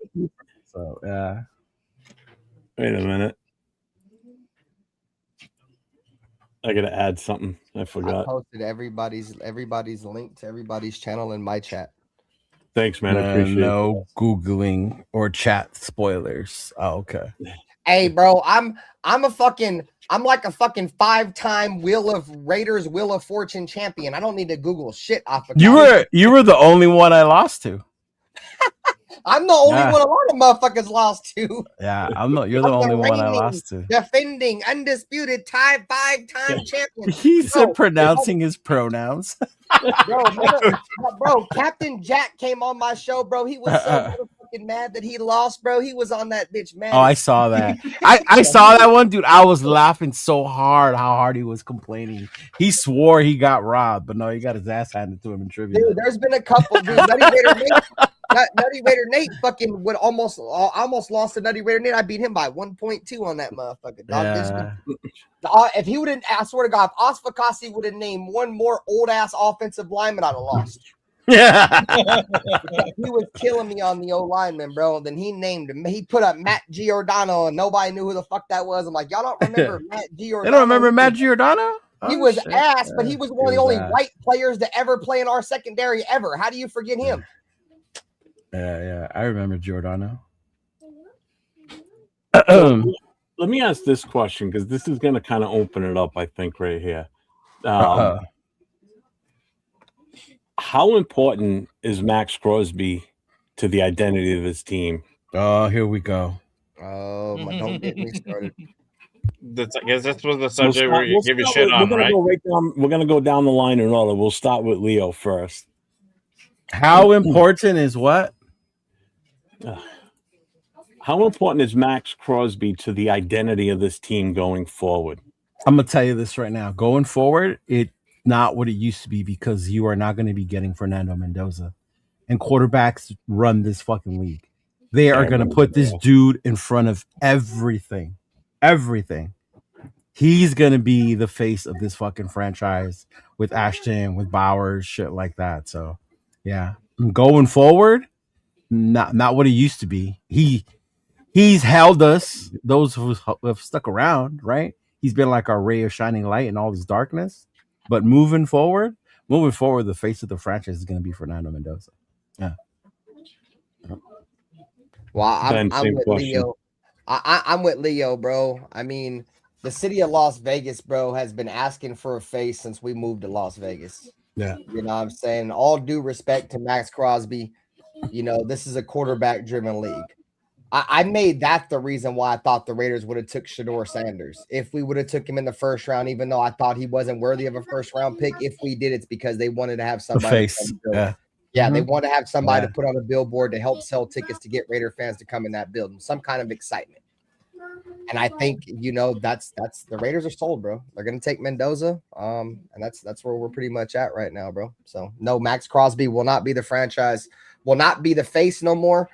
So yeah. Wait a minute. I gotta add something. I forgot. I posted everybody's link to everybody's channel in my chat. Thanks, man. I appreciate it. No Googling or chat spoilers. Oh, okay. Hey, bro, I'm like a fucking 5-time Wheel of Fortune champion. I don't need to Google shit off of You were the only one I lost to. I'm the only one a lot of motherfuckers lost to. Yeah, you're the only one I lost to. Defending undisputed 5-time champion. He said pronouncing his pronouns. Bro, Captain Jack came on my show, bro. He was so fucking mad that he lost, bro. He was on that bitch mad. Oh, I saw that. I saw that one, dude. I was laughing so hard how hard he was complaining. He swore he got robbed, but no, he got his ass handed to him in trivia. Dude, there's been a couple. Dude, Nutty Raider Nate fucking would almost lost to Nutty Raider Nate. I beat him by 1.2 on that motherfucker. Dog. Yeah. If he wouldn't, I swear to God, if Osfakasi would have named one more old ass offensive lineman, I'd have lost. Yeah. He was killing me on the O lineman, bro. Then he named him. He put up Matt Giordano, and nobody knew who the fuck that was. I'm like, y'all don't remember Matt Giordano? You don't remember Matt Giordano? He was ass, but he was one of the only white players to ever play in our secondary ever. How do you forget him? Yeah, I remember Giordano. So, let me ask this question because this is going to kind of open it up, I think, right here. How important is Maxx Crosby to the identity of his team? Oh, here we go. Oh, don't get me started. I guess this was the subject where you give a shit on, right? We're going to go down the line in order. We'll start with Leo first. How important is what? How important is Maxx Crosby to the identity of this team going forward? I'm going to tell you this right now. Going forward, it's not what it used to be because you are not going to be getting Fernando Mendoza. And quarterbacks run this fucking league. They are going to put this dude in front of everything. Everything. He's going to be the face of this fucking franchise with Ashton, with Bowers, shit like that. So, yeah. Going forward, not what he used to be. He's held us, those who have stuck around, right? He's been like our ray of shining light in all this darkness. But moving forward, the face of the franchise is going to be Fernando Mendoza. Yeah. Well, I'm with Leo. I'm with Leo, bro. I mean, the city of Las Vegas, bro, has been asking for a face since we moved to Las Vegas. Yeah. You know what I'm saying? All due respect to Maxx Crosby, you know, this is a quarterback-driven league. I made that the reason why I thought the Raiders would have took Shedeur Sanders. If we would have took him in the first round, even though I thought he wasn't worthy of a first-round pick, if we did, it's because they wanted to have somebody. They want to have somebody to put on a billboard to help sell tickets to get Raider fans to come in that building. Some kind of excitement. And I think, you know, that's the Raiders are sold, bro. They're going to take Mendoza. And that's where we're pretty much at right now, bro. So no, Maxx Crosby will not be the franchise, will not be the face no more,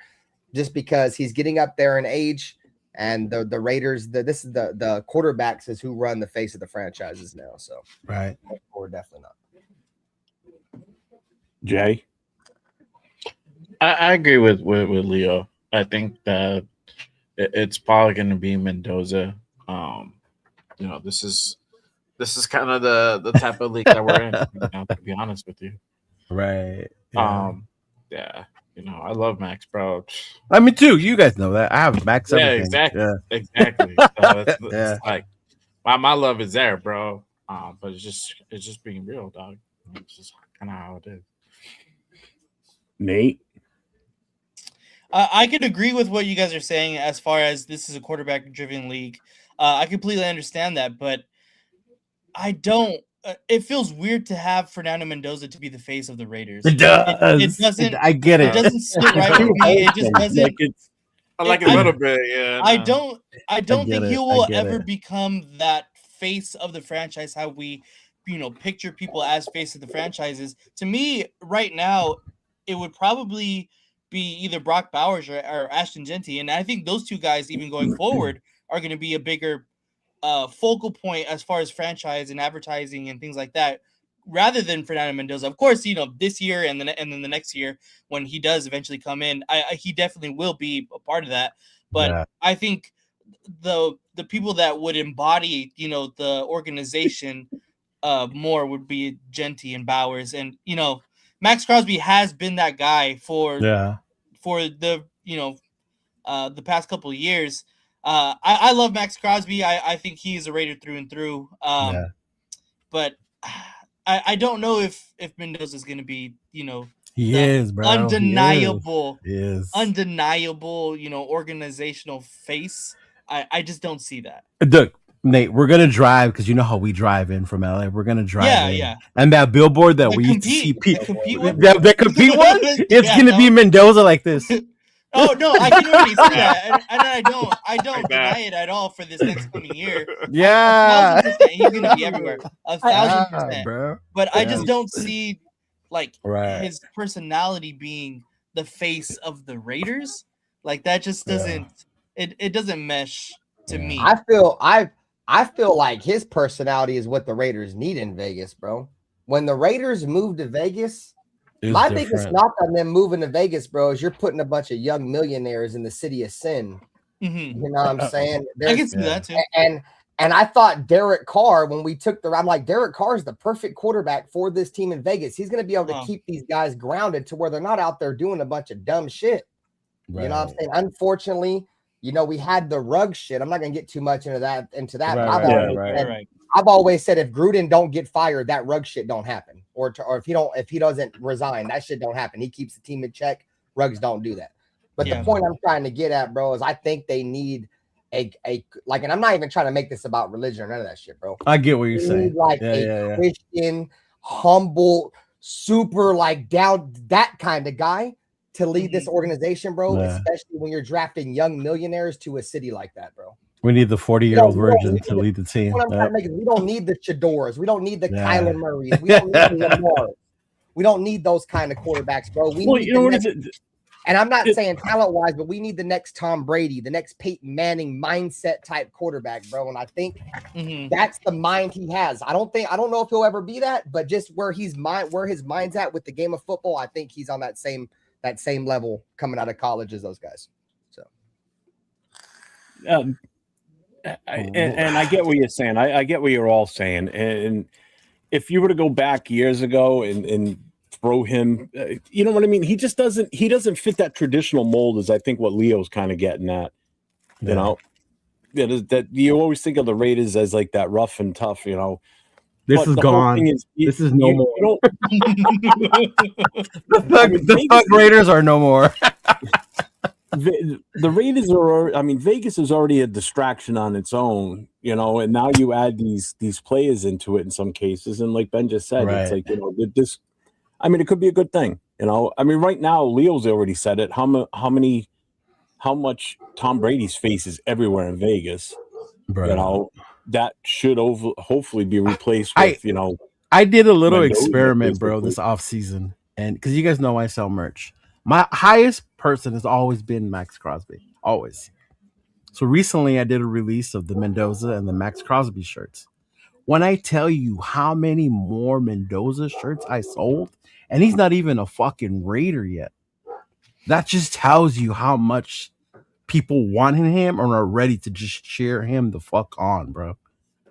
just because he's getting up there in age. And the Raiders, this is the quarterbacks is who run the face of the franchises now. So right. Or definitely not. Jay? I agree with Leo. I think that it's probably going to be Mendoza. You know, this is kind of the type of league that we're in. You know, to be honest with you, right? Yeah. You know, I love Max, bro. I mean, too. You guys know that I have Max. Yeah, everything. Exactly. It's like my love is there, bro. But it's just being real, dog. It's just kind of how it is. Nate? I could agree with what you guys are saying as far as this is a quarterback-driven league. I completely understand that, but I don't. It feels weird to have Fernando Mendoza to be the face of the Raiders. It does. It doesn't. I get it. It doesn't sit right with me. It just doesn't. I like it a little bit. Yeah. I don't think he will ever become that face of the franchise. How we, picture people as face of the franchises. To me, right now, it would probably be either Brock Bowers or Ashton Genty, and I think those two guys, even going forward, are going to be a bigger focal point as far as franchise and advertising and things like that, rather than Fernando Mendoza. Of course, this year and then the next year when he does eventually come in, he definitely will be a part of that. But I think the people that would embody, the organization more would be Genty and Bowers, and Maxx Crosby has been that guy for the the past couple of years. I love Maxx Crosby. I think he's a Raider through and through. But I don't know if Mendoza is going to be, he is, bro. Undeniable, he is. Undeniable, organizational face. I just don't see that. Look, Nate, we're gonna drive because you know how we drive in from LA. We're gonna drive in. Yeah. And that billboard that we used to see the compete one, it's gonna be Mendoza like this. Oh no, I can already see that, and I don't deny it at all for this next coming year. Yeah, 1,000%, he's gonna be everywhere, 1,000%. Bro. But I just don't see his personality being the face of the Raiders. Like that just doesn't it doesn't mesh to me. I feel like his personality is what the Raiders need in Vegas, bro. When the Raiders moved to Vegas, My biggest knock on them moving to Vegas, bro, is you're putting a bunch of young millionaires in the city of sin. Mm-hmm. You know what I'm saying? I can see that too. And I thought Derek Carr, when we took I'm like, Derek Carr is the perfect quarterback for this team in Vegas. He's going to be able to keep these guys grounded to where they're not out there doing a bunch of dumb shit. Right. You know what I'm saying? Unfortunately, you know, we had the rug shit. I'm not going to get too much into that. But I've always said if Gruden don't get fired, that rug shit don't happen. Or if he doesn't resign, that shit don't happen. He keeps the team in check. Rugs don't do that. But the point I'm trying to get at, bro, is I think they need a and I'm not even trying to make this about religion or none of that shit, bro. I get what you're saying. Like a Christian, humble, super down that kind of guy to lead this organization, bro. Especially when you're drafting young millionaires to a city like that, bro. We need the 40-year-old virgin to lead the team. We don't need the Shadoras. We don't need the Kyler Murrays. We don't need the Lamars. We don't need those kind of quarterbacks, bro. And I'm not saying talent-wise, but we need the next Tom Brady, the next Peyton Manning mindset type quarterback, bro. And I think that's the mind he has. I don't know if he'll ever be that, but just where his mind's at with the game of football, I think he's on that same level coming out of college as those guys. So, and I get what you're saying. I get what you're all saying. And if you were to go back years ago and throw him, you know what I mean? He just doesn't fit that traditional mold, is I think what Leo's kind of getting at. You know, that you always think of the Raiders as like that rough and tough, you know. This is gone. This is no more. The Thug Raiders are no more. The Raiders are. I mean, Vegas is already a distraction on its own, you know. And now you add these players into it in some cases, and like Ben just said, it's like, you know, this. I mean, it could be a good thing, you know. I mean, right now, Leo's already said it. How much Tom Brady's face is everywhere in Vegas, you know. That should hopefully be replaced with, you know. I did a little experiment, bro, this offseason. And because you guys know I sell merch. My highest person has always been Maxx Crosby. Always. So recently I did a release of the Mendoza and the Maxx Crosby shirts. When I tell you how many more Mendoza shirts I sold, and he's not even a fucking Raider yet, that just tells you how much people wanted him and are ready to just cheer him the fuck on, bro.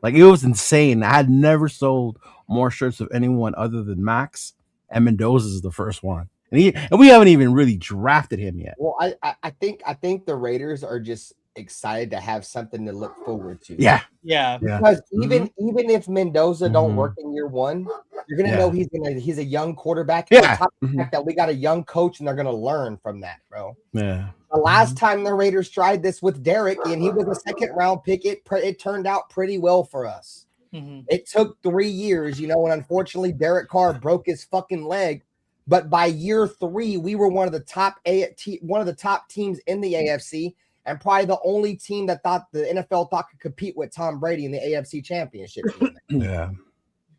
Like, it was insane. I had never sold more shirts of anyone other than Max, and Mendoza is the first one. And we haven't even really drafted him yet. Well, I think the Raiders are just excited to have something to look forward to. Yeah. Because even if Mendoza don't work in year one, you're gonna know he's a young quarterback. Yeah. On top of the fact that we got a young coach and they're gonna learn from that, bro. Yeah. The last time the Raiders tried this with Derek, and he was a second round pick, it turned out pretty well for us. It took 3 years, you know, and unfortunately Derek Carr broke his fucking leg. But by year 3, we were one of the top teams in the AFC, and probably the only team that thought the NFL thought could compete with Tom Brady in the AFC Championship. Yeah.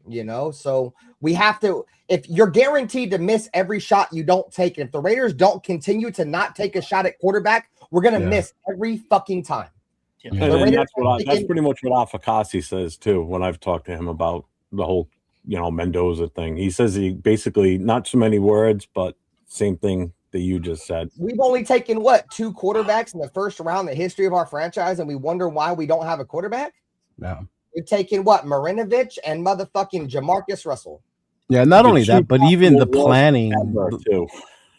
You know, so we have to, if you're guaranteed to miss every shot you don't take, and if the Raiders don't continue to not take a shot at quarterback, we're going to miss every fucking time. Yeah. And that's pretty much what Afakasi says too, when I've talked to him about the whole, you know, Mendoza thing. He says he basically, not so many words, but same thing that you just said. We've only taken 2 quarterbacks in the first round in the history of our franchise, and we wonder why we don't have a quarterback? No. We've taken Marinovich and motherfucking Jamarcus Russell. Yeah, not only that, but even the planning,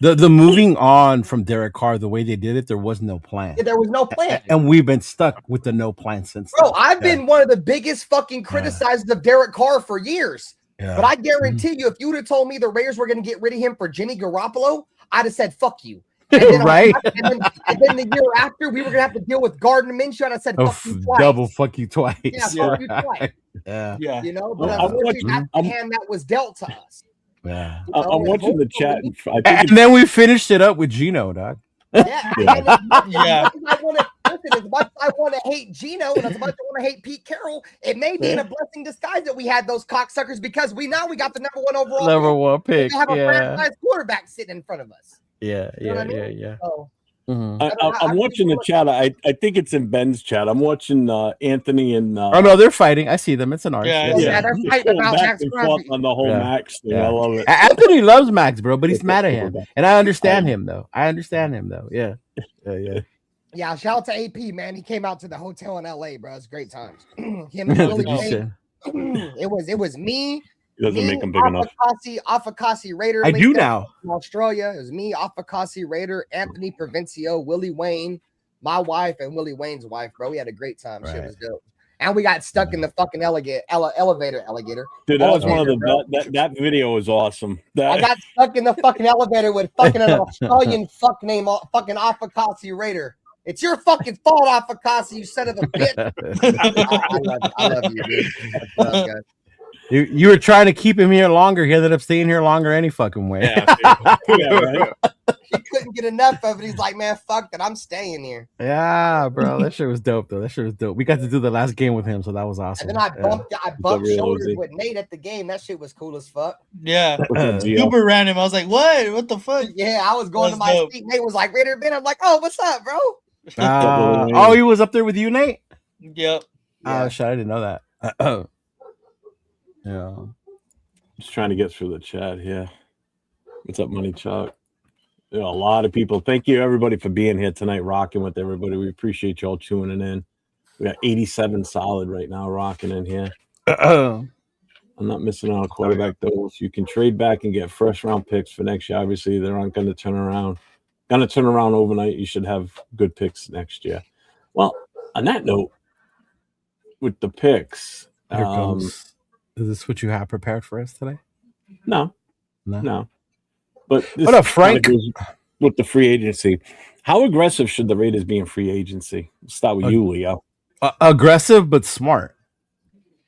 the moving on from Derek Carr, the way they did it, there was no plan. Yeah, there was no plan. And we've been stuck with the no plan since. Bro, I've been one of the biggest fucking criticizers of Derek Carr for years. Yeah. But I guarantee you, if you would have told me the Raiders were going to get rid of him for Jimmy Garoppolo, I'd have said, fuck you. And then right? And then the year after, we were going to have to deal with Gardner Minshew, and I said, fuck you twice. Double fuck you twice. Yeah, fuck you twice. Yeah. You know, but unfortunately, that's the hand that was dealt to us. Yeah. You know, I'm watching the chat. And then we finished it up with Gino, dog. Yeah. As much as I want to hate Gino and as much as I want to hate Pete Carroll, it may be in a blessing disguise that we had those cocksuckers, because we got the number 1 overall pick. We have a franchise quarterback sitting in front of us. Yeah. You know what I mean? Yeah. So, Mm-hmm. I'm watching the chat. I think it's in Ben's chat. I'm watching Anthony and. Oh no, they're fighting. I see them. It's an arse. Yeah, they're Just fighting going about back Maxx and Crosby. forth on the whole Max thing. Yeah. I love it. Anthony loves Max, bro, but he's mad at him, Back. and I understand him though. Yeah. Yeah, shout out to AP, man. He came out to the hotel in LA, bro. It's great times. Him and Willie Wayne. It was me. He doesn't make him big enough. Afakasi Raider. I do now. From Australia. It was me, Afakasi Raider, Anthony Provencio, Willie Wayne, my wife, and Willie Wayne's wife, bro. We had a great time. Shit was dope. And we got stuck in the fucking elevator. Dude, that was one of the that video was awesome. I got stuck in the fucking elevator with fucking an Australian fuck name, fucking Afakasi Raider. It's your fucking fault, Afakasi, you son of a bitch. I love you, dude. That's what guys. You were trying to keep him here longer. He ended up staying here longer any fucking way. Right. He couldn't get enough of it. He's like, man, fuck that. I'm staying here. Yeah, bro. That shit was dope, though. We got to do the last game with him, so that was awesome. And then I bumped shoulders with Nate at the game. That shit was cool as fuck. Yeah. Super random. I was like, what the fuck? Yeah, I was going to my seat. Nate was like, Raider Ben. I'm like, oh, what's up, bro? Oh, he was up there with you, Nate? Yep. Oh, shit. I didn't know that. Yeah. Just trying to get through the chat here. What's up, Money Chuck? A lot of people. Thank you, everybody, for being here tonight, rocking with everybody. We appreciate y'all tuning in. We got 87 solid right now, rocking in here. I'm not missing out on quarterback, though. You can trade back and get first-round picks for next year. Obviously, they're not going to turn around. Going to turn around overnight. You should have good picks next year. Well, on that note, with the picks, here comes. Is this what you have prepared for us today? No. But what up, Frank? With the free agency, how aggressive should the Raiders be in free agency? Let's start with you, Leo. Aggressive but smart.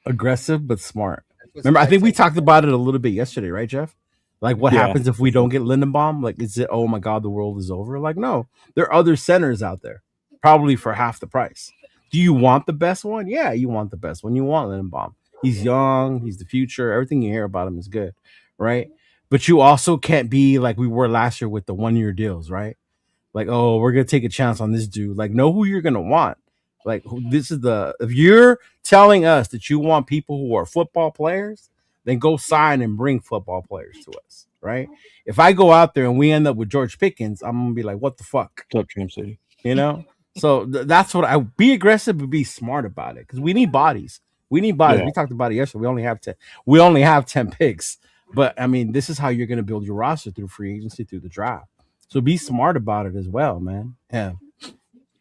Remember, I think we talked about it a little bit yesterday, right, Jeff? Like, what happens if we don't get Lindenbaum? Like, is it, oh my God, the world is over? Like, no, there are other centers out there, probably for half the price. Do you want the best one? Yeah, you want the best one. You want Lindenbaum. He's young. He's the future. Everything you hear about him is good, right? But you also can't be like we were last year with the 1-year deals, right? Like, oh, we're going to take a chance on this dude. Like, know who you're going to want. Like, if you're telling us that you want people who are football players, then go sign and bring football players to us, right? If I go out there and we end up with George Pickens, I'm going to be like, what the fuck? What's up, Tram City? You know? So that's what be aggressive, but be smart about it because we need bodies. We talked about it yesterday. We only have 10 picks. But I mean, this is how you're going to build your roster through free agency, through the draft. So be smart about it as well, man. Yeah.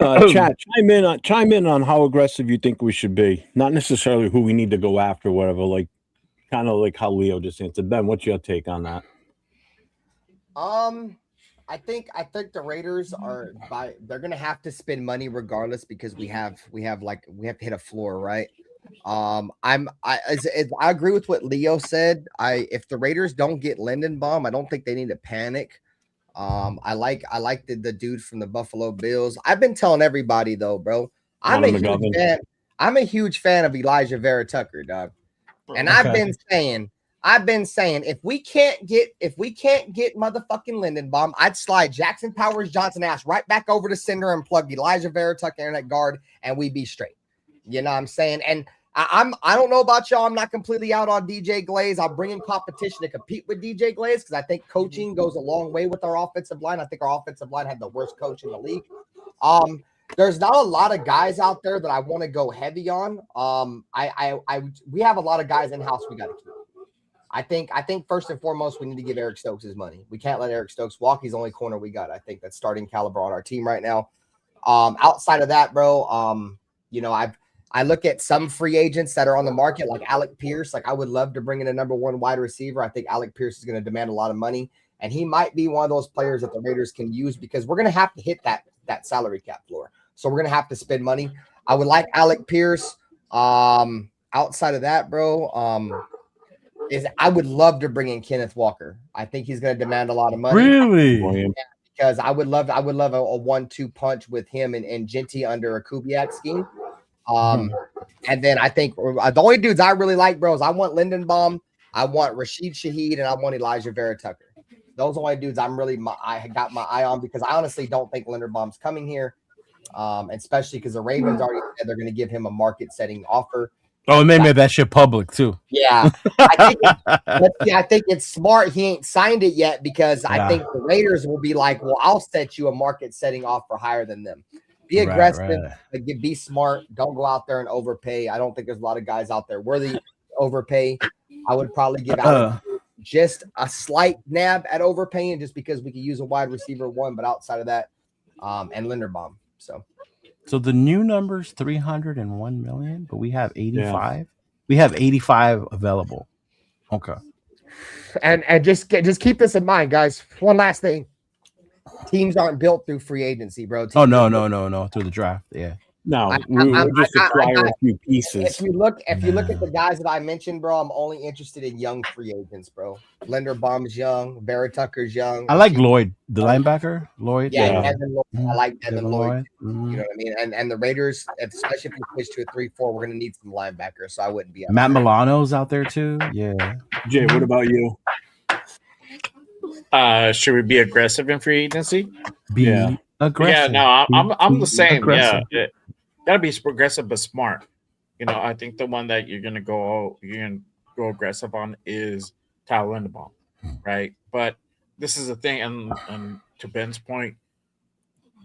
Chat, chime in on how aggressive you think we should be. Not necessarily who we need to go after, whatever. Like, kind of like how Leo just answered. Ben, what's your take on that? I think the Raiders they're going to have to spend money regardless because we have to hit a floor, right? I agree with what Leo said. If the Raiders don't get Lindenbaum, I don't think they need to panic. I like the dude from the Buffalo Bills. I've been telling everybody though, bro. I'm a huge fan of Elijah Vera Tucker, dog. And I've been saying if we can't get motherfucking Lindenbaum, I'd slide Jackson Powers Johnson ass right back over to center and plug Elijah Vera Tucker in at guard, and we'd be straight. You know what I'm saying? And I don't know about y'all. I'm not completely out on DJ Glaze. I'll bring in competition to compete with DJ Glaze because I think coaching goes a long way with our offensive line. I think our offensive line had the worst coach in the league. There's not a lot of guys out there that I want to go heavy on. We have a lot of guys in house we got to keep. I think first and foremost we need to give Eric Stokes his money. We can't let Eric Stokes walk. He's the only corner we got. I think that's starting caliber on our team right now. Outside of that, bro, I look at some free agents that are on the market, like Alec Pierce. Like, I would love to bring in a number one wide receiver. I think Alec Pierce is going to demand a lot of money, and he might be one of those players that the Raiders can use because we're going to have to hit that salary cap floor. So we're going to have to spend money. I would like Alec Pierce. Outside of that, bro, I would love to bring in Kenneth Walker. I think he's going to demand a lot of money. Really? Yeah, because I would love a 1-2 punch with him and Genty under a Kubiak scheme. And then I think the only dudes I really like, bro, is I want Lindenbaum, I want Rashid Shaheed, and I want Elijah Vera Tucker. those are only dudes I got my eye on because I honestly don't think Linderbaum's coming here, especially because the Ravens already said they're going to give him a market-setting offer. Oh, and they made that shit public too. Yeah, I think it's smart. He ain't signed it yet because I think the Raiders will be like, "Well, I'll set you a market-setting offer higher than them." Be aggressive, be smart. Don't go out there and overpay. I don't think there's a lot of guys out there worthy to overpay. I would probably give out just a slight nab at overpaying just because we could use a wide receiver one, but outside of that, and Linderbaum. So the new number's 301 million, but we have 85. Yeah. We have 85 available. Okay. And just keep this in mind, guys. One last thing. Teams aren't built through free agency, bro. No. Through the draft. Yeah. No, we just acquire a few pieces. If you look at the guys that I mentioned, bro, I'm only interested in young free agents, bro. Linderbaum's young, Barrett Tucker's young. I like Lloyd, the linebacker. Lloyd. Yeah. Devin Lloyd. I like Devin Lloyd. You know what I mean? And the Raiders, especially if we switch to a 3-4, we're gonna need some linebackers. So I wouldn't be Matt Milano's out there too. Yeah. Jay, what about you? Should we be aggressive in free agency? Aggressive. Yeah, no, I'm the same. Aggressive. Yeah. Gotta be progressive but smart. I think the one that you're gonna go aggressive on is Tyler Linderbaum, right? But this is the thing, and to Ben's point,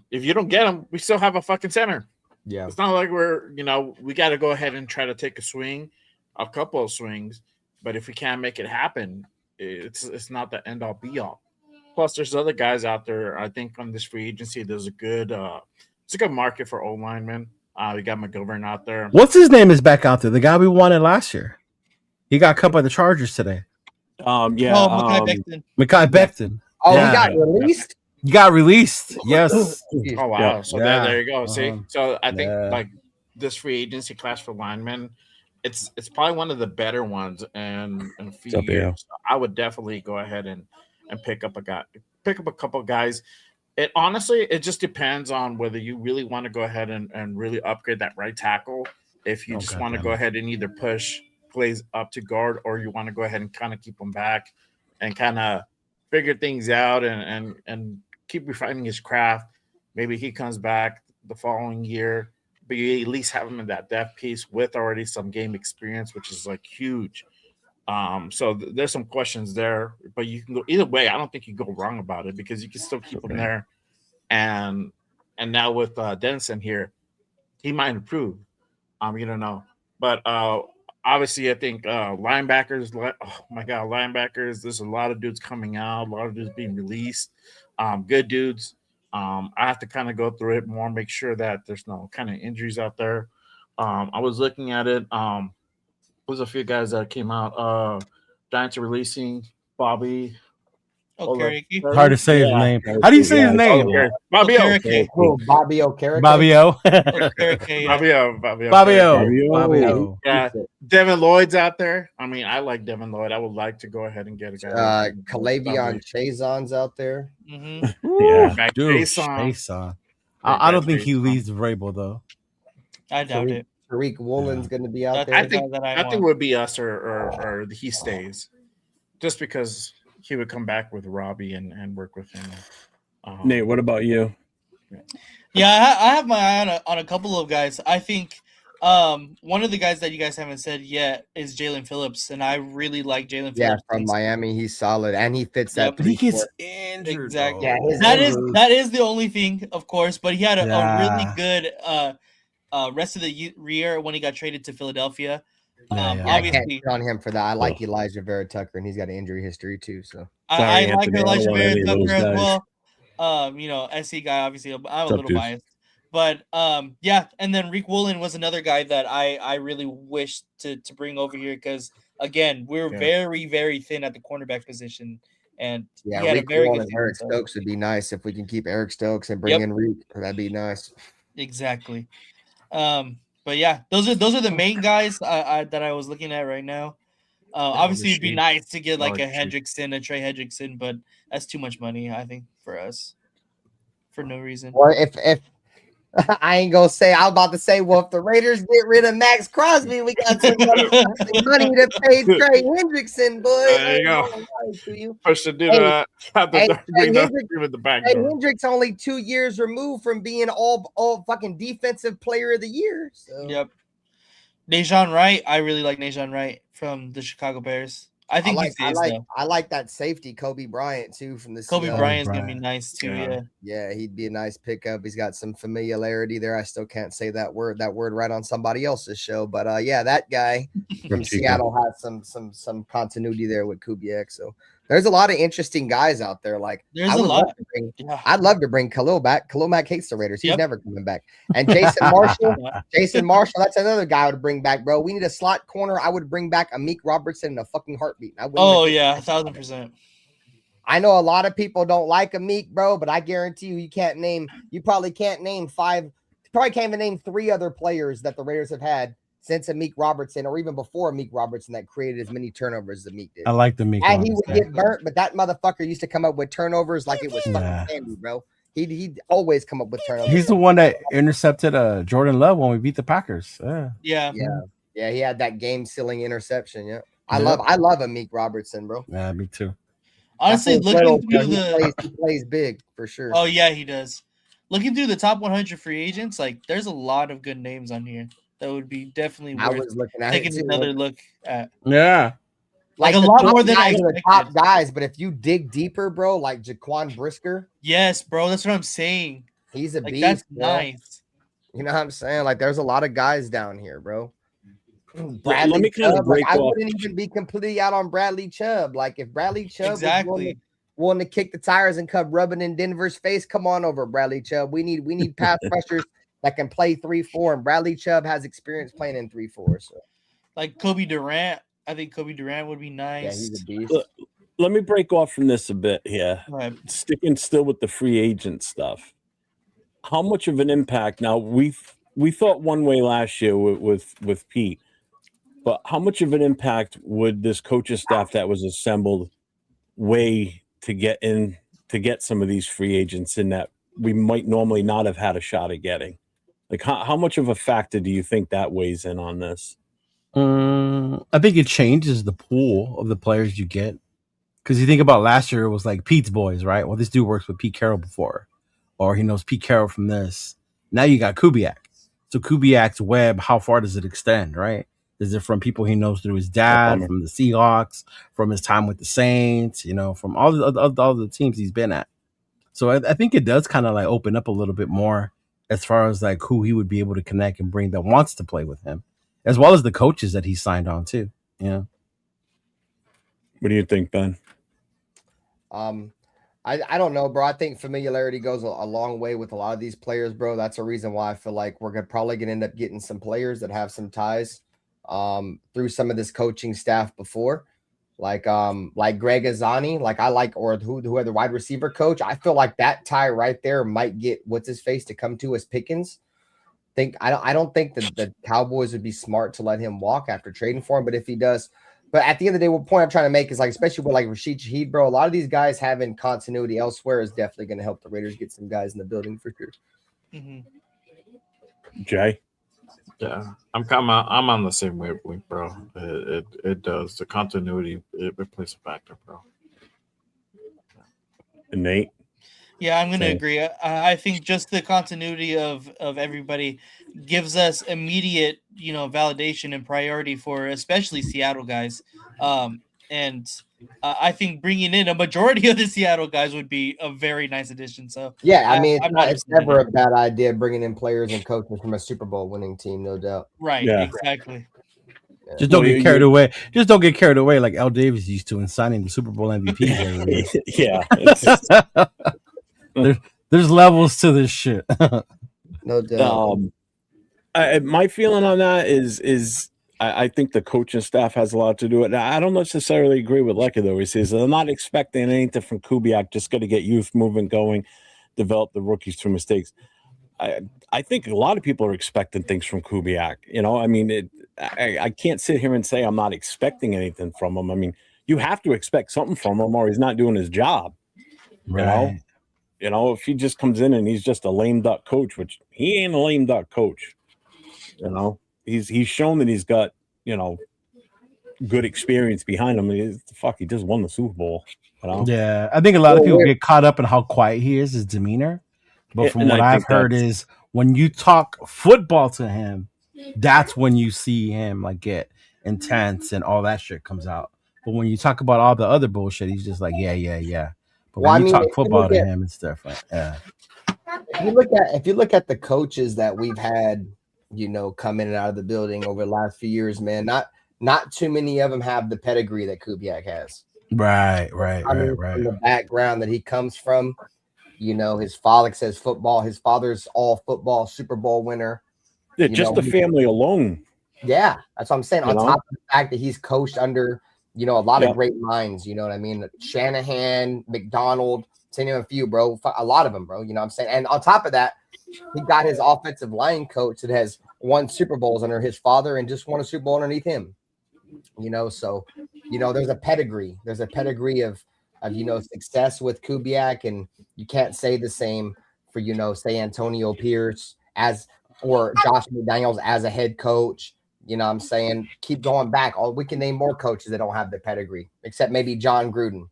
if you don't get him, we still have a fucking center. Yeah, it's not like we got to go ahead and try to take a couple of swings, but if we can't make it happen, it's not the end all be all. Plus, there's other guys out there. I think on this free agency, there's a good market for O linemen. We got McGovern out there. What's his name is back out there? The guy we wanted last year. He got cut by the Chargers today. Mekhi Becton. Oh, he got released? He got released. Yes. Oh, wow. Yeah. So there you go. See? So I think like this free agency class for linemen, it's probably one of the better ones in a few years. So I would definitely go ahead and pick up a couple of guys. It honestly just depends on whether you really want to go ahead and really upgrade that right tackle. If you just want to go ahead and either push plays up to guard, or you want to go ahead and kind of keep them back and kind of figure things out and keep refining his craft. Maybe he comes back the following year, but you at least have him in that depth piece with already some game experience, which is like huge. So there's some questions there, but you can go either way. I don't think you go wrong about it because you can still keep him there. And now with Denson here, he might improve. You don't know, but obviously I think linebackers. Oh my God, linebackers! There's a lot of dudes coming out, a lot of dudes being released. Good dudes. I have to kind of go through it more, make sure that there's no kind of injuries out there. I was looking at it. There's a few guys that came out. Giants are releasing Bobby. Okereke. Hard to say his name. How do you say his name? Bobby Okereke. Bobby Okereke. Bobby O. Yeah, Devin Lloyd's out there. I mean, I like Devin Lloyd. I would like to go ahead and get a guy. Calavion Chazon's out there. Yeah, Chazon. I don't think he leaves Vrabel though. I doubt it. Tariq Woolen's going to be out there. I think it would be us or he stays, just because he would come back with Robbie and work with him. Nate, what about you? Yeah, I have my eye on a couple of guys. I think one of the guys that you guys haven't said yet is Jalen Phillips, and I really like Jalen Phillips. Yeah, from Miami, he's solid, and he fits that. But he gets injured. Exactly. Yeah, that is the only thing, of course. But he had a really good rest of the year when he got traded to Philadelphia. Obviously, I can't count on him for that. I like Elijah Vera Tucker, and he's got an injury history too. So I like Elijah Vera Tucker as well. SC guy. Obviously, I'm a little biased, but yeah. And then Rick Woolen was another guy that I really wish to bring over here because again, we're very, very thin at the cornerback position. And yeah, Rick Woolen and Eric Stokes would be nice if we can keep Eric Stokes and bring in Rick. That'd be nice. Exactly. But yeah, those are the main guys that I was looking at right now. Obviously, it'd be nice to get like a Hendrickson, a Trey Hendrickson, but that's too much money, I think, for us, for no reason. Or if I ain't gonna say. I was about to say, well, if the Raiders get rid of Max Crosby, we got some money to pay Trey Hendrickson, boy. There you go. Push the dude out the with the back door. Hendrick's only 2 years removed from being all fucking defensive player of the year. So. Yep. Nahshon Wright, I really like Nahshon Wright from the Chicago Bears. I think I like that safety, Kobe Bryant, too, from the Kobe Bryant's gonna be nice too. Yeah, he'd be a nice pickup. He's got some familiarity there. I still can't say that word right on somebody else's show, but yeah, that guy from Seattle has some continuity there with Kubiak. So there's a lot of interesting guys out there. Like there's a lot. I'd love to bring Khalil back. Khalil Mack hates the Raiders. He's never coming back. And Jason Marshall, that's another guy I would bring back, bro. We need a slot corner. I would bring back Amik Robertson in a fucking heartbeat. 1,000%. I know a lot of people don't like Amik, bro, but I guarantee you probably can't even name 3 other players that the Raiders have had since Amik Robertson, or even before Amik Robertson, that created as many turnovers as Amik did. I like the Amik. And he would get burnt, but that motherfucker used to come up with turnovers like it was fucking candy, bro. He'd always come up with turnovers. He's the one that intercepted Jordan Love when we beat the Packers. Yeah. He had that game-sealing interception. Yeah, I love Amik Robertson, bro. Yeah, me too. Honestly, looking through he plays big for sure. Oh yeah, he does. Looking through the top 100 free agents, like there's a lot of good names on here that would be definitely worth taking another look at. Yeah. Like a lot more than the top guys, but if you dig deeper, bro, like Jaquan Brisker. Yes, bro, that's what I'm saying. He's a beast. That's bro. nice. You know what I'm saying? Like there's a lot of guys down here, bro. Let me kind of break I wouldn't even be completely out on Bradley Chubb. Like if Bradley Chubb was willing to kick the tires and come rubbing in Denver's face, come on over, Bradley Chubb. We need pass rushers that can play 3-4, and Bradley Chubb has experience playing in 3-4. So, like Kobe Durant, I think Kobe Durant would be nice. Yeah, he's a beast. Let me break off from this a bit here. Right. Sticking still with the free agent stuff. How much of an impact? Now we thought one way last year with Pete, but how much of an impact would this coaching staff that was assembled weigh to get some of these free agents in that we might normally not have had a shot at getting? Like how much of a factor do you think that weighs in on this? I think it changes the pool of the players you get. Because you think about last year, it was like Pete's boys, right? Well, this dude works with Pete Carroll before, or he knows Pete Carroll from this. Now you got Kubiak. So Kubiak's web, how far does it extend, right? Is it from people he knows through his dad, from the Seahawks, from his time with the Saints, from all the teams he's been at? So I think it does kind of like open up a little bit more as far as like who he would be able to connect and bring that wants to play with him, as well as the coaches that he signed on too. Yeah. What do you think, Ben? I don't know, bro. I think familiarity goes a long way with a lot of these players, bro. That's a reason why I feel like we're probably gonna end up getting some players that have some ties through some of this coaching staff before. Like Greg Azani, or who the wide receiver coach. I feel like that tie right there might get what's his face to come to us Pickens. I don't think that the Cowboys would be smart to let him walk after trading for him, but if he does. But at the end of the day, what point I'm trying to make is like, especially with like Rashid Shaheed, bro, a lot of these guys having continuity elsewhere is definitely going to help the Raiders get some guys in the building for sure. Mm-hmm. Jay? Yeah, I'm on the same wavelength, bro. It does. The continuity, it plays a factor, bro. And Nate? Yeah, I'm going to agree. I think just the continuity of everybody gives us immediate, validation and priority for especially Seattle guys. And I think bringing in a majority of the Seattle guys would be a very nice addition. So yeah, I mean, it's never a bad idea bringing in players and coaches from a Super Bowl winning team, no doubt. Right, yeah. Exactly. Yeah. Just don't get carried away. Just don't get carried away like L. Davis used to in signing the Super Bowl MVP. Yeah. There's levels to this shit. No doubt. My feeling on that is I think the coaching staff has a lot to do with it. I don't necessarily agree with Lecker, though. He says they're not expecting anything from Kubiak, just got to get youth moving, going, develop the rookies through mistakes. I think a lot of people are expecting things from Kubiak. I mean, I can't sit here and say I'm not expecting anything from him. I mean, you have to expect something from him or he's not doing his job. Right. You know, if he just comes in and he's just a lame duck coach, which he ain't a lame duck coach. You know, he's shown that he's got, you know, good experience behind him. He just won the Super Bowl. You know? Yeah, I think a lot of people get caught up in how quiet he is, his demeanor. But from what I've heard is when you talk football to him, that's when you see him like get intense and all that shit comes out. But when you talk about all the other bullshit, he's just like, yeah. But when you talk football to him, it's different. Yeah. If you look at the coaches that we've had, you know, come in and out of the building over the last few years, man, not too many of them have the pedigree that Kubiak has. Right. From the background that he comes from, you know, his father says football. His father's all football, Super Bowl winner. Yeah, just the family alone. Yeah, that's what I'm saying. On top of the fact that he's coached under, you know, a lot of great minds. You know what I mean? Shanahan, McDonald, to name a few, bro. A lot of them, bro. You know what I'm saying? And on top of that, he got his offensive line coach that has won Super Bowls under his father and just won a Super Bowl underneath him. You know, so, you know, there's a pedigree. There's a pedigree of you know, success with Kubiak, and you can't say the same for, you know, say Antonio Pierce or Josh McDaniels as a head coach. You know what I'm saying? Keep going back. We can name more coaches that don't have the pedigree, except maybe John Gruden,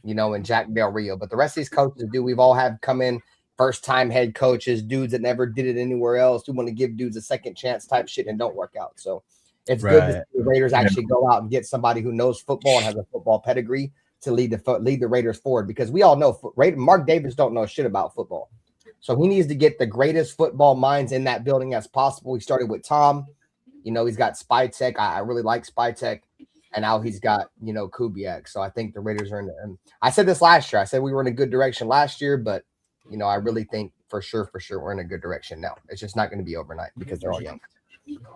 you know, and Jack Del Rio. But the rest of these coaches we've all had come in first-time head coaches, dudes that never did it anywhere else, who want to give dudes a second chance type shit and don't work out. So it's good to see the Raiders actually go out and get somebody who knows football and has a football pedigree to lead the Raiders forward, because we all know Mark Davis don't know shit about football. So he needs to get the greatest football minds in that building as possible. He started with Tom. You know, he's got Spytek. I really like Spytek. And now he's got, you know, Kubiak. So I think the Raiders are in I said this last year. I said we were in a good direction last year, but, you know, I really think for sure we're in a good direction now. It's just not going to be overnight because they're all young.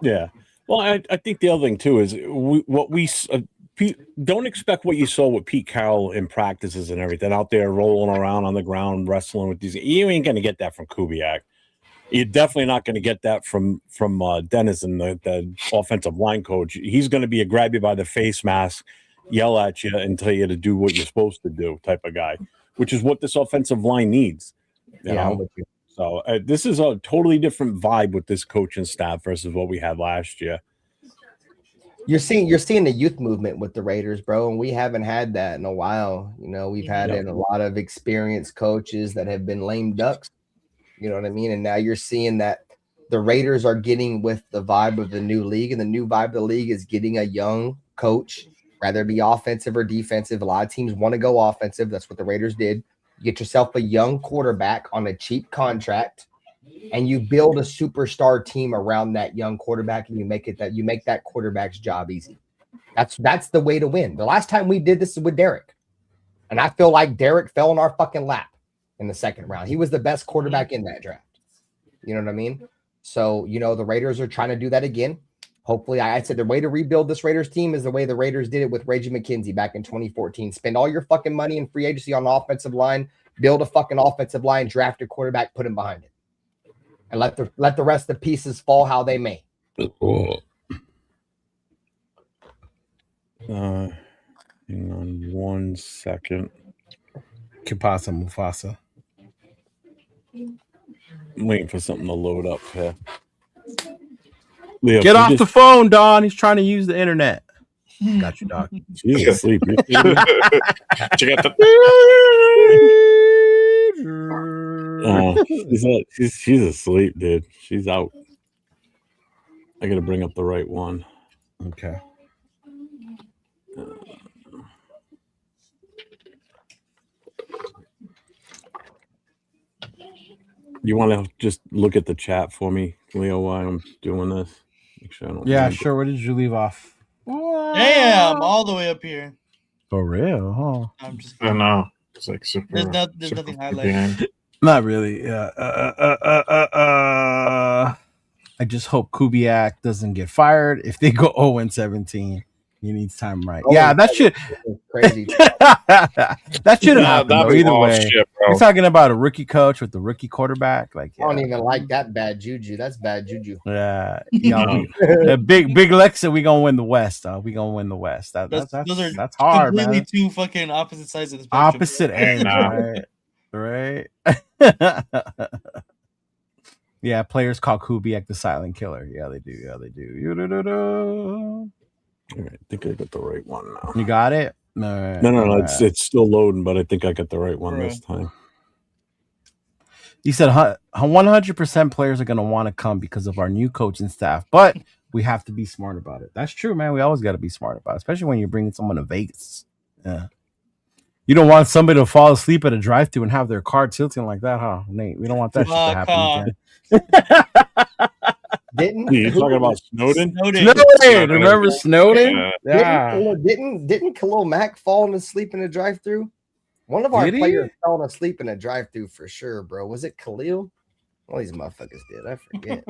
Yeah. Well, I think the other thing, too, is don't expect what you saw with Pete Carroll in practices and everything out there rolling around on the ground, wrestling with these. You ain't going to get that from Kubiak. You're definitely not going to get that from Dennison, the offensive line coach. He's going to be a grab you by the face mask, yell at you, and tell you to do what you're supposed to do type of guy, which is what this offensive line needs. You know? So this is a totally different vibe with this coaching staff versus what we had last year. You're seeing the youth movement with the Raiders, bro, and we haven't had that in a while. You know, we've had a lot of experienced coaches that have been lame ducks. You know what I mean? And now you're seeing that the Raiders are getting with the vibe of the new league, and the new vibe of the league is getting a young coach, whether it be offensive or defensive. A lot of teams want to go offensive. That's what the Raiders did. You get yourself a young quarterback on a cheap contract, and you build a superstar team around that young quarterback, and you make that quarterback's job easy. That's the way to win. The last time we did this with Derek, and I feel like Derek fell in our fucking lap in the second round. He was the best quarterback in that draft. You know what I mean? So, you know, the Raiders are trying to do that again. Hopefully, I said the way to rebuild this Raiders team is the way the Raiders did it with Reggie McKenzie back in 2014. Spend all your fucking money in free agency on the offensive line, build a fucking offensive line, draft a quarterback, put him behind it. And let the rest of the pieces fall how they may. Hang on 1 second. Kipasa Mufasa. I'm waiting for something to load up here. Leo, get off the phone, Don. He's trying to use the internet. Got you, dog. She's asleep. Check out the. She's asleep, dude. She's out. I gotta bring up the right one. Okay. You want to just look at the chat for me, Leo, while I'm doing this? Make sure I don't remember. Sure. Where did you leave off? Damn, all the way up here. For real, huh? I'm just I know. It's like super. There's nothing highlighted. Not really. I just hope Kubiak doesn't get fired. If they go 0-17, he needs time right. That should crazy. that shouldn't happen though, either way. Shit, we're talking about a rookie coach with the rookie quarterback. Like, I don't even like that bad juju. That's bad juju. Yeah, big Lexa, we gonna win the West. We gonna win the West. That's hard, completely man. Two fucking opposite sides of the spectrum. Opposite ends, right? Right? Yeah, players call Kubiak the silent killer. Yeah, they do. Yeah, they do. All right, I think I got the right one now. You got it? All right, No. It's still loading, but I think I got the right one this time. He said 100% players are going to want to come because of our new coaching staff, but we have to be smart about it. That's true, man. We always got to be smart about it, especially when you're bringing someone to Vegas. Yeah. You don't want somebody to fall asleep at a drive-thru and have their car tilting like that, huh, Nate? We don't want that shit to happen again. You're talking about Snowden? Snowden. Remember Snowden? Yeah. Didn't Khalil Mack fall asleep in a drive-thru? One of our players fell asleep in a drive-thru for sure, bro. Was it Khalil? All these motherfuckers did. I forget.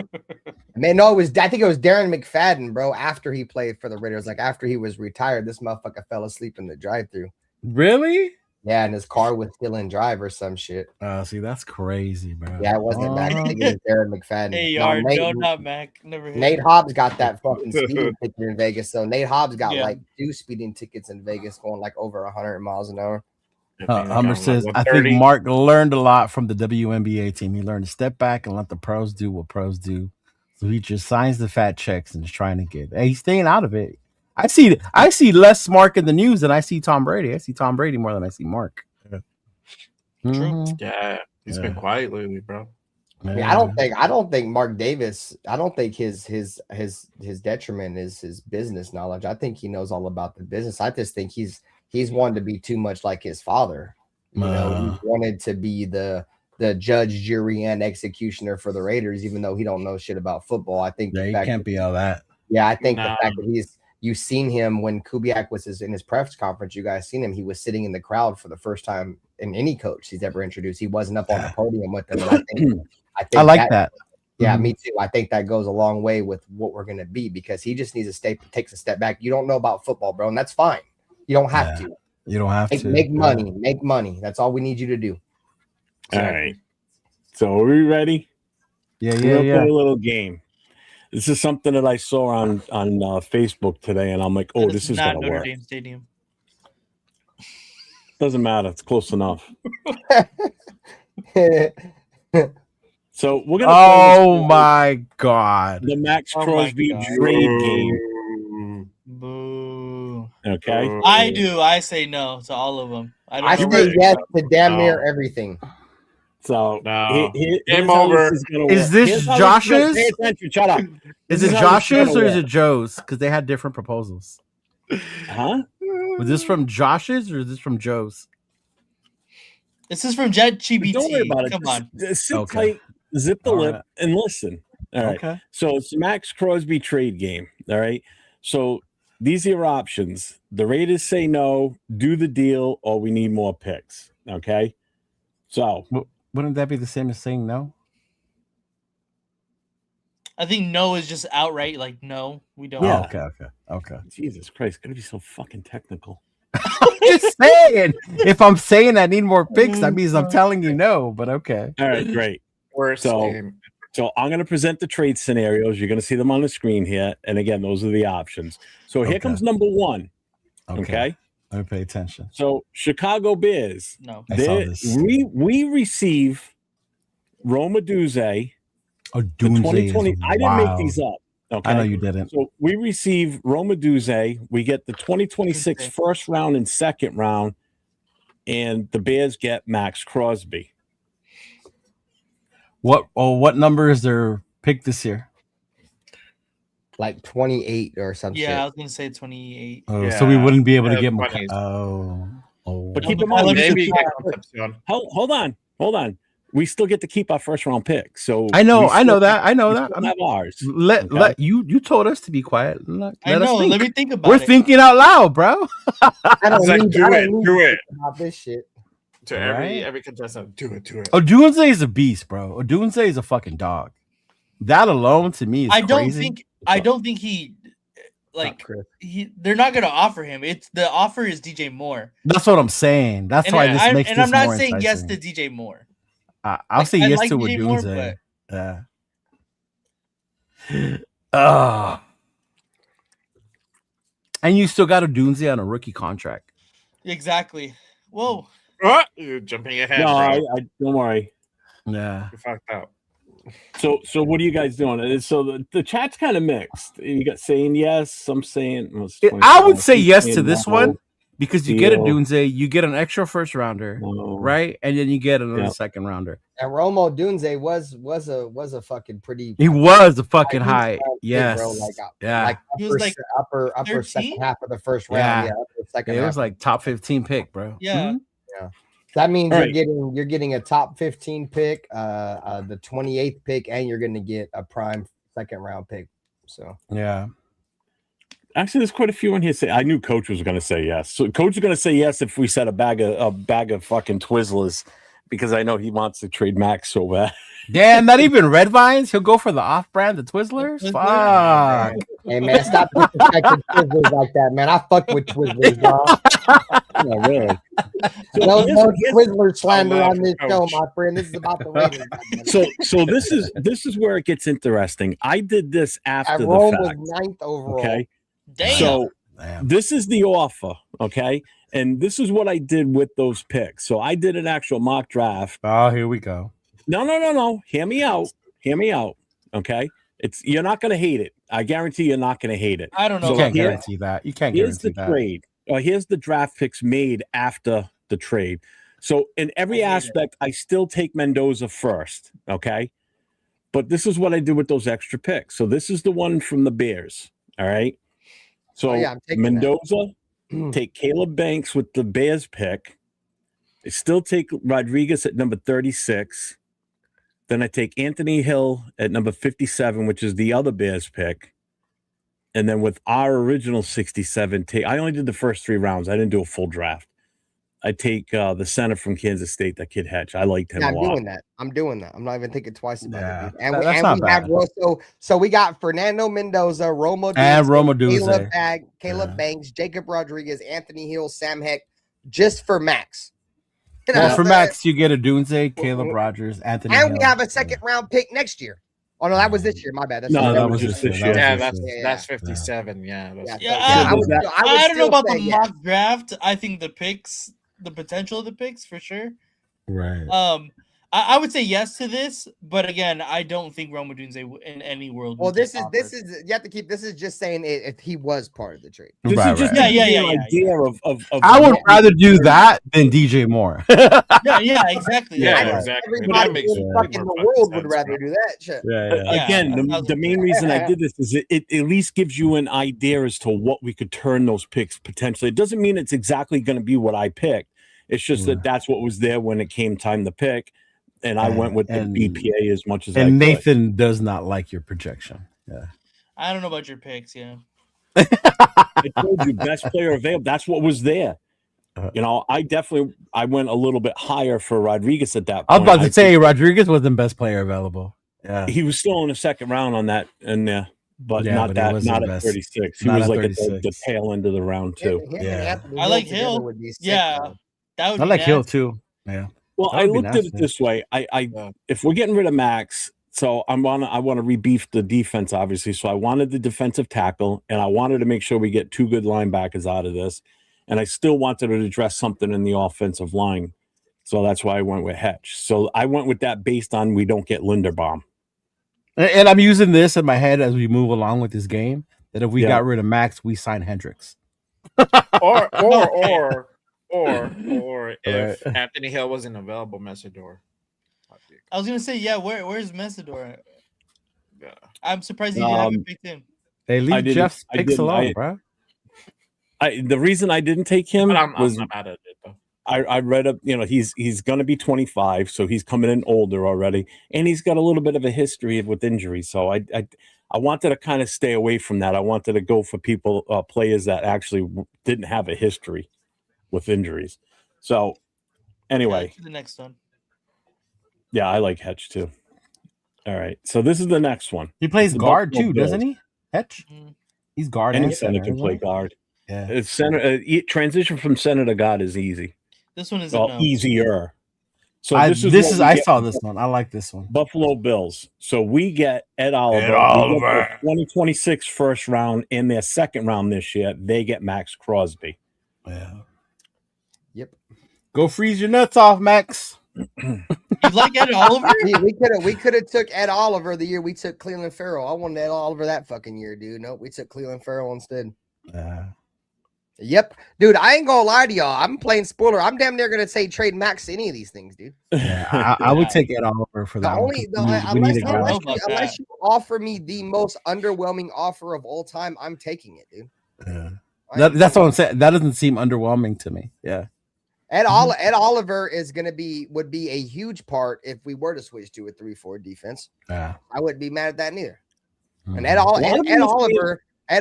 Man, no, I think it was Darren McFadden, bro. After he played for the Raiders, like after he was retired, this motherfucker fell asleep in the drive-thru. Really? Yeah, and his car was still in drive or some shit. See, that's crazy, bro. Yeah, it wasn't Mac. I think it was Darren McFadden. Hey, not Mac. Never. Nate Hobbs got that fucking speeding ticket in Vegas. So Nate Hobbs got like 2 speeding tickets in Vegas, going like over 100 miles an hour. Hummer says, I think Mark learned a lot from the WNBA team. He learned to step back and let the pros do what pros do. So he just signs the fat checks and is trying to get. Hey, he's staying out of it. I see less Mark in the news than I see Tom Brady. I see Tom Brady more than I see Mark. True. Yeah, he's been quiet lately, bro. Yeah, I don't think Mark Davis. I don't think his detriment is his business knowledge. I think he knows all about the business. I just think he's wanted to be too much like his father. You know, he wanted to be the judge, jury, and executioner for the Raiders, even though he don't know shit about football. I think he can't be all that. Yeah, I think the fact that you've seen him when Kubiak was in his press conference, you guys seen him. He was sitting in the crowd for the first time in any coach he's ever introduced. He wasn't up on the podium with them. And I like that. Yeah, me too. I think that goes a long way with what we're going to be, because he just needs to takes a step back. You don't know about football, bro, and that's fine. You don't have to. You don't have to. Make money. Make money. That's all we need you to do. All right. So are we ready? Yeah. Play a little game. This is something that I saw on Facebook today, and I'm like, oh, this is going to work. Dame Stadium. Doesn't matter. It's close enough. So we're gonna. Oh my God! The Maxx Crosby trade game. Boo. Okay. I do. I say no to all of them. I say yes to damn near everything. So game over. Is this Josh's? Pay attention. Shut up. Is it Josh's or is it Joe's? Because they had different proposals. Huh? Was this from Josh's or is this from Joe's? This is from JetGPT. Don't worry about it. Come on. Sit tight, zip the lip, and listen. All right. Okay. So it's the Maxx Crosby trade game. All right. So these are your options. The Raiders say no, do the deal, or we need more picks. Okay. So wouldn't that be the same as saying no? I think no is just outright like no, we don't. Yeah. Okay. Jesus Christ, it's gonna be so fucking technical. I'm just saying. If I'm saying I need more picks, that means I'm telling you no. But okay. All right, great. So I'm gonna present the trade scenarios. You're gonna see them on the screen here, and again, those are the options. So here comes number one. Okay. Let me pay attention. So Chicago Bears. No, I saw this. We receive Roma Duze. Oh, Dunze. I didn't make these up. Okay. I know you didn't. So we receive Roma Duze. We get the 2026 first round and second round, and the Bears get Maxx Crosby. What number is their pick this year? Like 28 or something. Yeah, I was gonna say 28. Oh, so we wouldn't be able to get more. But keep in mind, hold on. We still get to keep our first round pick. So I know that. We have ours. Let you told us to be quiet. Let me think about it. We're thinking out loud, bro. I don't do it. About this shit. To every contestant, do it. Odunze is a beast, bro. Odunze is a fucking dog. That alone to me is crazy. I don't think he they're not gonna offer him. The offer is DJ Moore. That's what I'm saying. That's why this makes this more I'm not saying enticing. yes to DJ Moore. I'll say yes to Odunze. Yeah. And you still got Odunze on a rookie contract. Exactly. Whoa. You're jumping ahead, No, bro. I don't worry. Yeah. You're fucked up. So what are you guys doing? So the chat's kind of mixed. You got saying yes, some saying. Well, I would say yes to this one because you get a Deal. Dunze, you get an extra first rounder, No. right? And then you get another second rounder. And Romo Dunze was a fucking pretty. He was a fucking high. Kid, Yes. bro. Like He was like upper 13? second half of the first round. Yeah, upper second It half. was like top 15 pick, bro. Yeah. That means All you're getting a top 15 pick, the 28th pick, and you're going to get a prime second round pick. So Yeah. Actually, there's quite a few in here. I knew Coach was going to say yes. So Coach is going to say yes if we said a bag of fucking Twizzlers, because I know he wants to trade Max so bad. Damn, not even Red Vines. He'll go for the off-brand, the Twizzlers. Fuck. hey man, stop disrespecting Twizzlers like that, man. I fuck with Twizzlers, dog. Yeah, really. No Twizzler slander on this show, my friend. This is about the Raiders. So this is where it gets interesting. I did this after Rome the fact. was 9th overall. Okay. Damn. So this is the offer. Okay. And this is what I did with those picks. So I did an actual mock draft. Oh, here we go. No. Hear me out. Okay. You're not going to hate it. I guarantee you're not going to hate it. I don't know. You about can't that. guarantee that. You can't Here's guarantee the that. trade. Here's the draft picks made after the trade. So in every aspect, I still take Mendoza first. Okay. But this is what I did with those extra picks. So this is the one from the Bears. All right. So I'm taking Mendoza, take Caleb Banks with the Bears pick. I still take Rodriguez at number 36. Then I take Anthony Hill at number 57, which is the other Bears pick. And then with our original 67, I only did the first 3 rounds. I didn't do a full draft. I take the center from Kansas State, that kid Hedge. I liked him a lot. I'm doing that. I'm not even thinking twice about it. Yeah. And That's not bad. So we got Fernando Mendoza, Romo Dunze, Caleb Banks, Jacob Rodriguez, Anthony Hill, Sam Heck, just for Max. You know Well, what for I'm Max, you get a Dunze, Caleb Rogers, Anthony And Hill. we have a second round pick next year. Oh no, that was this year. My bad. That's No, that was just this year. year. Yeah, That was just that's 57. Yeah. I would don't know still about say the yes. mock draft. I think the picks, the potential of the picks for sure. Right. I would say yes to this, but again, I don't think Roma Dunze in any world. Well, would this get is offered. you have to keep. This is just saying if he was part of the trade. This Right, is just right. to give you an idea of I would what rather we do could that than DJ Moore. Yeah, exactly. Yeah, I know exactly. Everybody That makes in way fucking more the fucking world would sense, rather bro. do that shit. Yeah, Again, the 1,000%. main reason I did this is it at least gives you an idea as to what we could turn those picks potentially. It doesn't mean it's exactly going to be what I picked. It's just that that's what was there when it came time to pick. And I went with the BPA as much as I could. And Nathan does not like your projection. Yeah. I don't know about your picks. Yeah. I told you, best player available. That's what was there. You know, I went a little bit higher for Rodriguez at that point. I was about to say Rodriguez was the best player available. Yeah. He was still in the second round on that, and but Yeah, not but that, he wasn't not at best. 36. He Not was at like at 36. the tail end of the round too. I like Hill. Yeah, that would. I be like Hill nasty. too. Yeah. Well, That I would be looked at it nasty. this way. If we're getting rid of Max, so I want to rebeef the defense, obviously. So I wanted the defensive tackle, and I wanted to make sure we get 2 good linebackers out of this, and I still wanted to address something in the offensive line. So that's why I went with Hedge. So I went with that based on we don't get Linderbaum. And I'm using this in my head as we move along with this game. That if we got rid of Max, we sign Hendricks. Or if Anthony Hill wasn't available, Messidor. I was gonna say, yeah. Where's Messidor? Yeah. I'm surprised he didn't pick him. They leave Jeff's picks alone, bro. The reason I didn't take him But I'm was not mad at it though. I read up, he's going to be 25, so he's coming in older already, and he's got a little bit of a history with injuries. So I wanted to kind of stay away from that. I wanted to go for players that actually didn't have a history with injuries. So anyway, To the next one. yeah, I like Hedge too. All right, so this is the next one. He plays The guard Buffalo too, Bills. doesn't he? Hetch? He's guard Any and center center. can play guard. Yeah. It's center. Transition from center to guard is easy. This one is easier. So I saw this this one. I like this one. Buffalo Bills. So we get Ed Oliver. We get their 2026 first round in their second round this year. They get Maxx Crosby. Yeah. Yep. Go freeze your nuts off, Max. You like Ed Oliver? We could have took Ed Oliver the year we took Cleveland Farrell. I wanted Ed Oliver that fucking year, dude. Nope, we took Cleveland Farrell instead. Yep, dude. I ain't gonna lie to y'all. I'm playing spoiler. I'm damn near gonna say trade Max to any of these things, dude. Yeah, I would take Ed Oliver for that. Unless you offer me the most underwhelming offer of all time, I'm taking it, dude. Yeah. That's what I'm saying. That doesn't seem underwhelming to me. Yeah. Ed Oliver would be a huge part if we were to switch to a 3-4 defense. Yeah. I wouldn't be mad at that neither. And Ed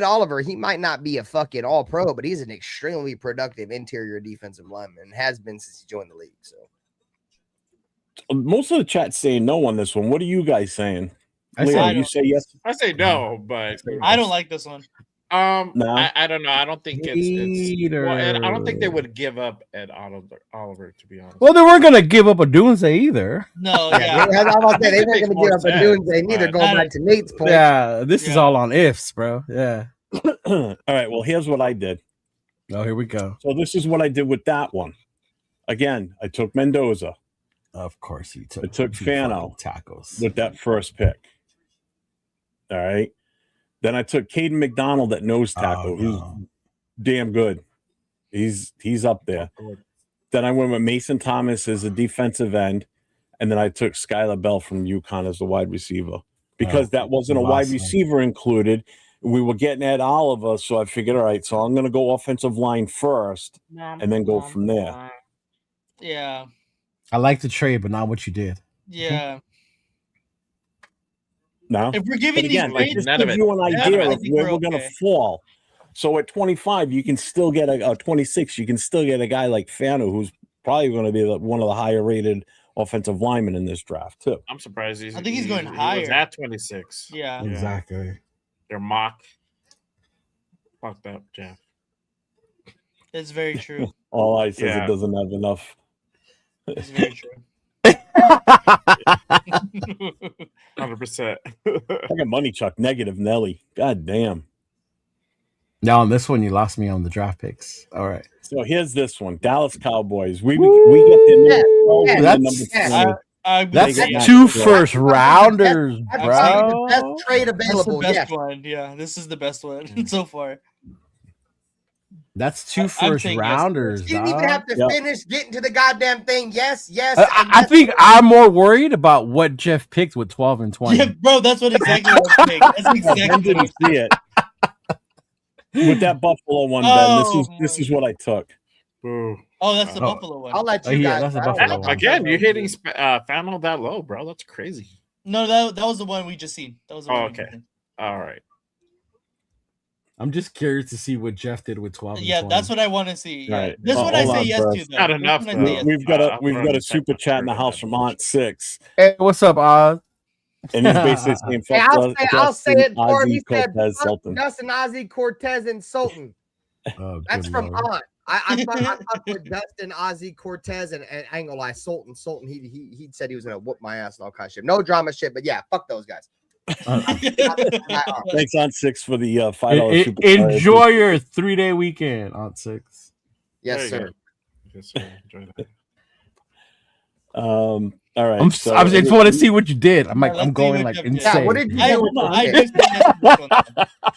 Oliver, he might not be a fucking all pro, but he's an extremely productive interior defensive lineman and has been since he joined the league. So most of the chat's saying no on this one. What are you guys saying? Leo, you say yes? I say no, but I don't like this one. No. I don't know. I don't think it's well, and I don't think they would give up Ed Oliver, to be honest. Well, they weren't gonna give up a Doomsday either. No, yeah. they weren't going to give up a Doomsday neither. Going back to Nate's point. Yeah, this is all on ifs, bro. Yeah. All right. Well, here's what I did. Oh, here we go. So this is what I did with that one. Again, I took Mendoza. Of course, you took. I took Fano tackles with that first pick. All right. Then I took Caden McDonald at nose tackle. He's damn good. He's up there. Then I went with Mason Thomas as a defensive end, and then I took Skylar Bell from UConn as the wide receiver because that wasn't a wide receiver included. We were getting Ed Oliver, so I figured, all right, so I'm going to go offensive line first, and then go from there. Yeah. I like the trade, but not what you did. Yeah. No, if we're giving these trades, just give you an idea of where we're going to fall. So at 25, you can still get a 26. You can still get a guy like Fanu, who's probably going to be one of the higher rated offensive linemen in this draft too. I'm surprised I think he's going higher. He was at 26. Yeah, exactly. They're mock. Fucked up, Jeff. It's very true. All I says it doesn't have enough. It's very true. 100%. I got money, Chuck. Negative Nelly. God damn. Now on this one, you lost me on the draft picks. All right. So here's this one: Dallas Cowboys. We get the number 20. That's 2 first rounders, bro. The best trade available. That's the best one. Yeah, this is the best one so far. That's 2 first rounders. You didn't even have to finish getting to the goddamn thing. Yes. I think I'm more worried about what Jeff picked with 12 and 20. Yeah, bro, that's what exactly what I picked. That's exactly I didn't see it. With that Buffalo one, Ben, this is what I took. Boo. Oh, that's the Buffalo one. I'll let you guys. That's the Buffalo one. Again, you're hitting Fano that low, bro. That's crazy. No, that was the one we just seen. That was the one. Okay. All right. I'm just curious to see what Jeff did with 12. Yeah, that's what I want to see. Yeah. Right. This one I say yes to. Though. Not enough. We've got a super chat in the house from Aunt 6. Hey, what's up, Oz? And he's basically saying, I'll say it for him. He said Dustin, Ozzy, Cortez, and Sultan. That's from Aunt. I fucked with Dustin, Ozzy, Cortez, and I ain't gonna lie, Sultan. He said he was gonna whoop my ass and all kind of shit. No drama shit, but yeah, fuck those guys. Thanks, Aunt 6, for the $5 super. Enjoy your 3-day weekend, Aunt 6. Yes, sir. Yes, sir. Enjoy that. All right. I just want to see what you did. I'm going like insane. Yeah, what did you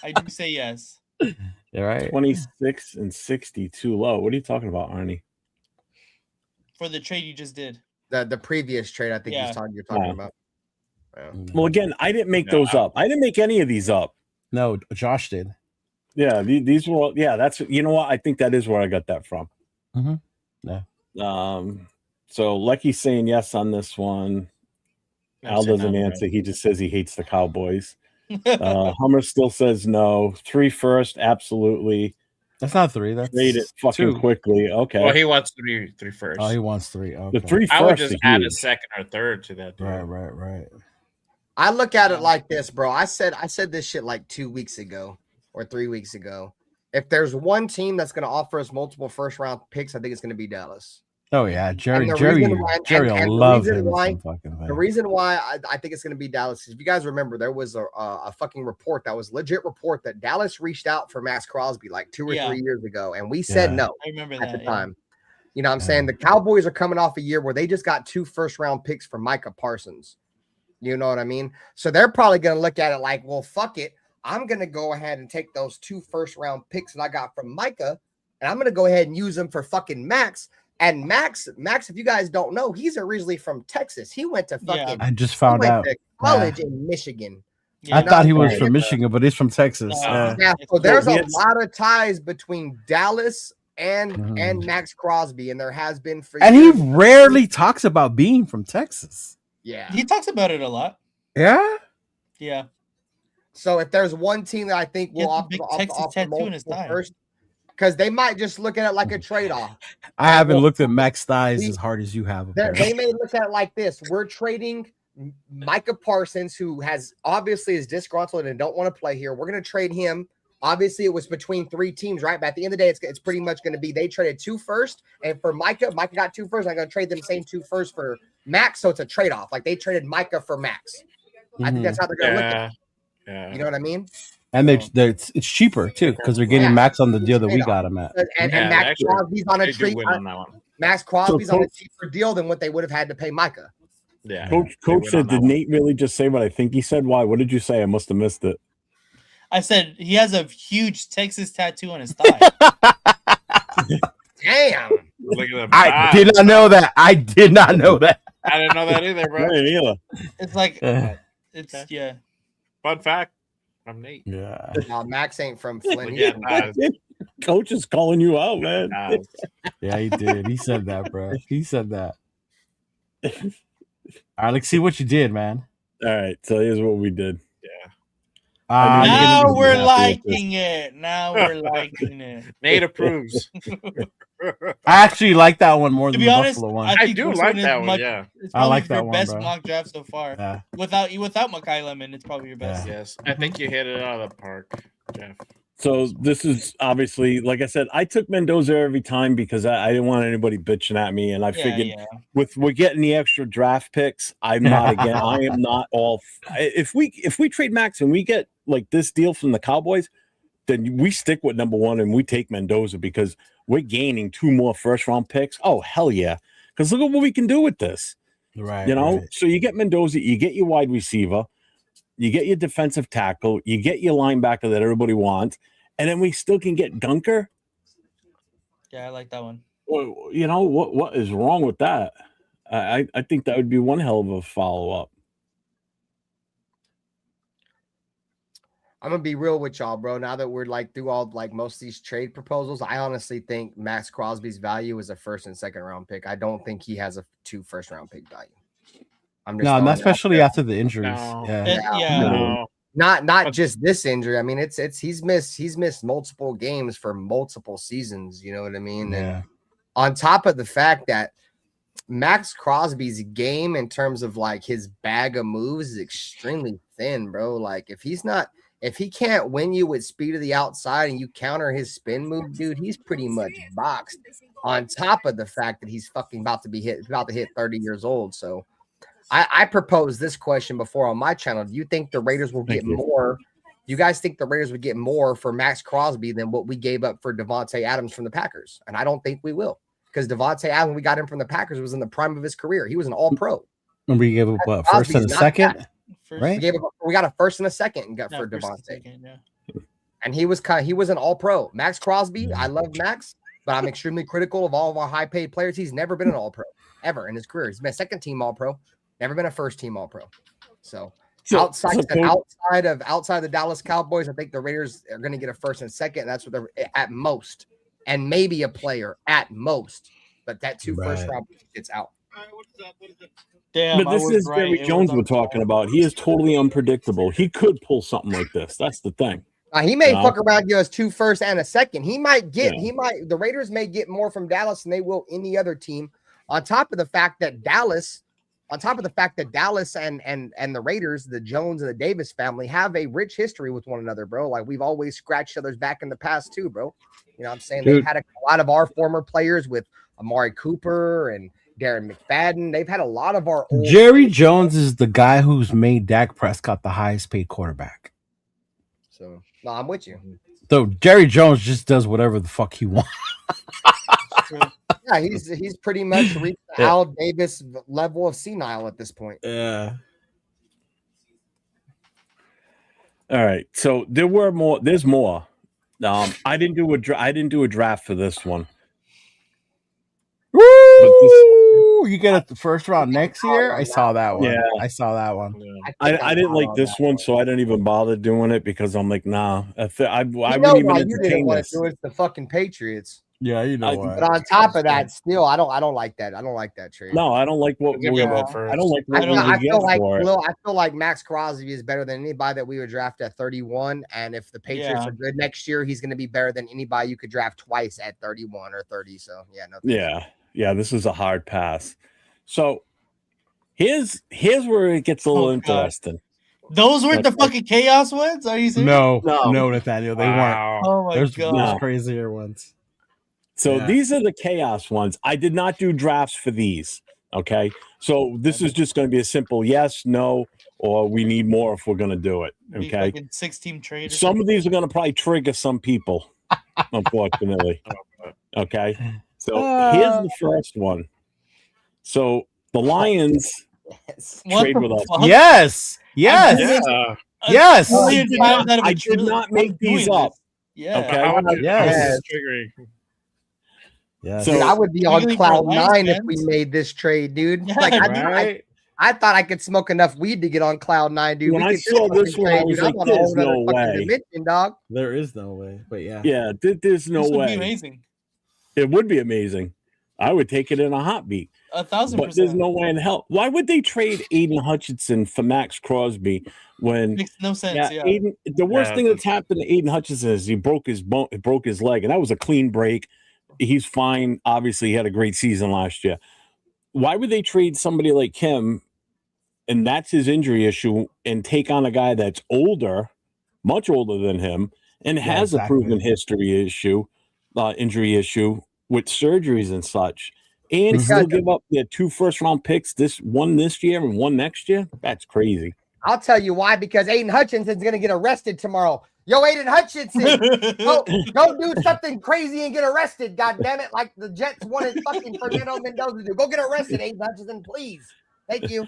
I do say yes. All right. 26 and 60 too low. What are you talking about, Arnie? For the trade you just did. The previous trade, I think you're talking about. Yeah. Well, again, I didn't make those up. I didn't make any of these up. No, Josh did. Yeah, these were. Yeah, that's. You know what? I think that is where I got that from. Mm-hmm. Yeah. So Lecky's saying yes on this one. Al doesn't answer. He just says he hates the Cowboys. Hummer still says no. 3 first, absolutely. That's not 3. That's trade it fucking 2. quickly. Okay. Well, he wants 3 first. Oh, he wants 3. Okay. The 3 first. I would just add a second or third to that. Right. I look at it like this, bro. I said this shit like 2 weeks ago or 3 weeks ago. If there's one team that's going to offer us multiple first round picks, I think it's going to be Dallas. Oh yeah, Jerry will love him. The reason why I think it's going to be Dallas is, if you guys remember, there was a fucking report that was legit report that Dallas reached out for Maxx Crosby like 2 or 3 years ago, and we said no. I remember at the time. You know what I'm saying? The Cowboys are coming off a year where they just got 2 first-round picks for Micah Parsons. You know what I mean? So they're probably going to look at it like, well, fuck it. I'm going to go ahead and take those 2 first-round picks that I got from Micah, and I'm going to go ahead and use them for fucking Max. And Max, if you guys don't know, he's originally from Texas. He went to fucking I just found out college in Michigan. I thought he was from Michigan, but he's from Texas. So there's a lot of ties between Dallas and Maxx Crosby, and there has been for years. He rarely talks about being from Texas. Yeah, he talks about it a lot. Yeah. So if there's one team that I think will offer tattoo in his thigh first, because they might just look at it like a trade-off. I haven't looked at Max thighs as hard as you have. They may look at it like this: we're trading Micah Parsons, who obviously is disgruntled and don't want to play here. We're going to trade him. Obviously, it was between 3 teams, right? But at the end of the day, it's pretty much going to be they traded 2 first, and for Micah got 2 first. I'm going to trade them same 2 first for Max, so it's a trade-off. Like they traded Micah for Max. I think that's how they're going to look at it. Yeah. You know what I mean? And it's cheaper too because they're getting Max on the deal that we got him at. And Max Crosby's on a treat. Max Crosby's on a cheaper deal than what they would have had to pay Micah. Yeah. Coach said, did Nate really just say what I think he said? Why? What did you say? I must have missed it. I said he has a huge Texas tattoo on his thigh. Damn. Look at I did not know that. I did not know that. I didn't know that either, bro. It's like Fun fact from Nate. Yeah. Max ain't from Flint. Coach is calling you out, man. Yeah, he did. He said that, bro. He said that. All right, let's see what you did, man. All right, so here's what we did. Now we're liking it. Now we're liking it. Nate approves. I actually like that one more than the honest, Buffalo one. I do like that one. It's probably I like that your one, best bro. mock draft so far. Yeah. Without Mekhi Lemon, it's probably your best. Yes, I think you hit it out of the park, Jeff. So this is obviously, like I said, I took Mendoza every time because I didn't want anybody bitching at me, and I figured we're getting the extra draft picks. I'm not again. I am not all. If we trade Max and we get like this deal from the Cowboys, then we stick with number 1 and we take Mendoza because we're gaining 2 more first-round picks. Oh, hell yeah. Because look at what we can do with this. Right. You know, so you get Mendoza, you get your wide receiver, you get your defensive tackle, you get your linebacker that everybody wants, and then we still can get Gunker. Yeah, I like that one. Well, you know, what is wrong with that? I think that would be one hell of a follow-up. I'm gonna be real with y'all, bro. Now that we're like through all like most of these trade proposals, I honestly think Maxx Crosby's value is a 1st and 2nd round pick. I don't think he has a 2 first-round pick value. I'm just not especially after the injuries. No. Not just this injury. I mean, he's missed multiple games for multiple seasons. You know what I mean? Yeah. And on top of the fact that Maxx Crosby's game in terms of like his bag of moves is extremely thin, bro. Like if he can't win you with speed of the outside and you counter his spin move, dude, he's pretty much boxed. On top of the fact that he's fucking about to hit 30 years old. So I proposed this question before on my channel. Do you think the Raiders will get more? Do you guys think the Raiders would get more for Maxx Crosby than what we gave up for Devontae Adams from the Packers? And I don't think we will, because Devontae Adams, when we got him from the Packers, was in the prime of his career. He was an all-pro. And we gave up what, 1st and a 2nd? Right? We got a 1st and a 2nd and got for Devontae. And he was an all-pro. Maxx Crosby, I love Max, but I'm extremely critical of all of our high-paid players. He's never been an all-pro ever in his career. He's been a 2nd-team all-pro, never been a 1st-team all-pro. So outside of the Dallas Cowboys, I think the Raiders are going to get a 1st and 2nd. That's what they're at most, and maybe a player at most. But that 2 first-round picks, it's out. Damn, but this is Jerry Jones we're talking about. He is totally unpredictable. He could pull something like this. That's the thing. He may fuck around, give us 2 firsts and a 2nd. The Raiders may get more from Dallas than they will any other team. On top of the fact that Dallas and the Raiders, the Jones and the Davis family, have a rich history with one another, bro. Like we've always scratched each other's back in the past too, bro. You know what I'm saying? Dude. They've had a lot of our former players with Amari Cooper and Darren McFadden. They've had a lot of our old Jerry Jones is the guy who's made Dak Prescott the highest paid quarterback. So no, I'm with you. So Jerry Jones just does whatever the fuck he wants. Yeah, he's pretty much reached the Al Davis level of senile at this point. Yeah. All right. So there were more. There's more. I didn't do a draft for this one. Woo! You get it the first round next year? I saw that one. Yeah. I saw that one. I didn't like this one, so I didn't even bother doing it because I'm like, nah. I wouldn't even entertain this. It's the fucking Patriots. Yeah, you know what. But on top of that, still, I don't like that. I don't like that trade. No, I don't like what we vote first. I don't like what I feel like Maxx Crosby is better than anybody that we would draft at 31. And if the Patriots are good next year, he's going to be better than anybody you could draft twice at 31 or 30. So yeah, this is a hard pass. So here's where it gets a little interesting. Those weren't the fucking chaos ones? Are you serious? No, Nathaniel, they weren't. Oh my god, there's crazier ones. So these are the chaos ones. I did not do drafts for these. Okay. So this is just going to be a simple yes, no, or we need more if we're going to do it. Okay. 6-team trade. Some of these are going to probably trigger some people, unfortunately. Okay. So here's the first one. So the Lions trade with us. Yes. Yes. Yes. I did not make these up. Yeah. Okay. Yes. Yeah, so dude, I would be on cloud 9 if we made this trade, dude. Yeah, like I thought I could smoke enough weed to get on cloud 9, dude. When I saw this one, I was like, "There's no way, dimension, dog." There is no way, but yeah, there's no way. Would be amazing. It would be amazing. I would take it in a heartbeat. 1,000%. But there's no way in hell. Why would they trade Aiden Hutchinson for Maxx Crosby when makes no sense? Yeah. Aiden, the worst thing that's happened to Aiden Hutchinson is he broke his leg, and that was a clean break. He's fine. Obviously, he had a great season last year. Why would they trade somebody like him, and that's his injury issue, and take on a guy that's older, much older than him, and has a proven injury issue with surgeries and such, and still give up their 2 first-round picks, one this year and one next year? That's crazy. I'll tell you why, because Aiden Hutchinson's going to get arrested tomorrow. Yo, Aiden Hutchinson, go do something crazy and get arrested, God damn it, like the Jets wanted fucking Fernando Mendoza to do. Go get arrested, Aiden Hutchinson, please. Thank you.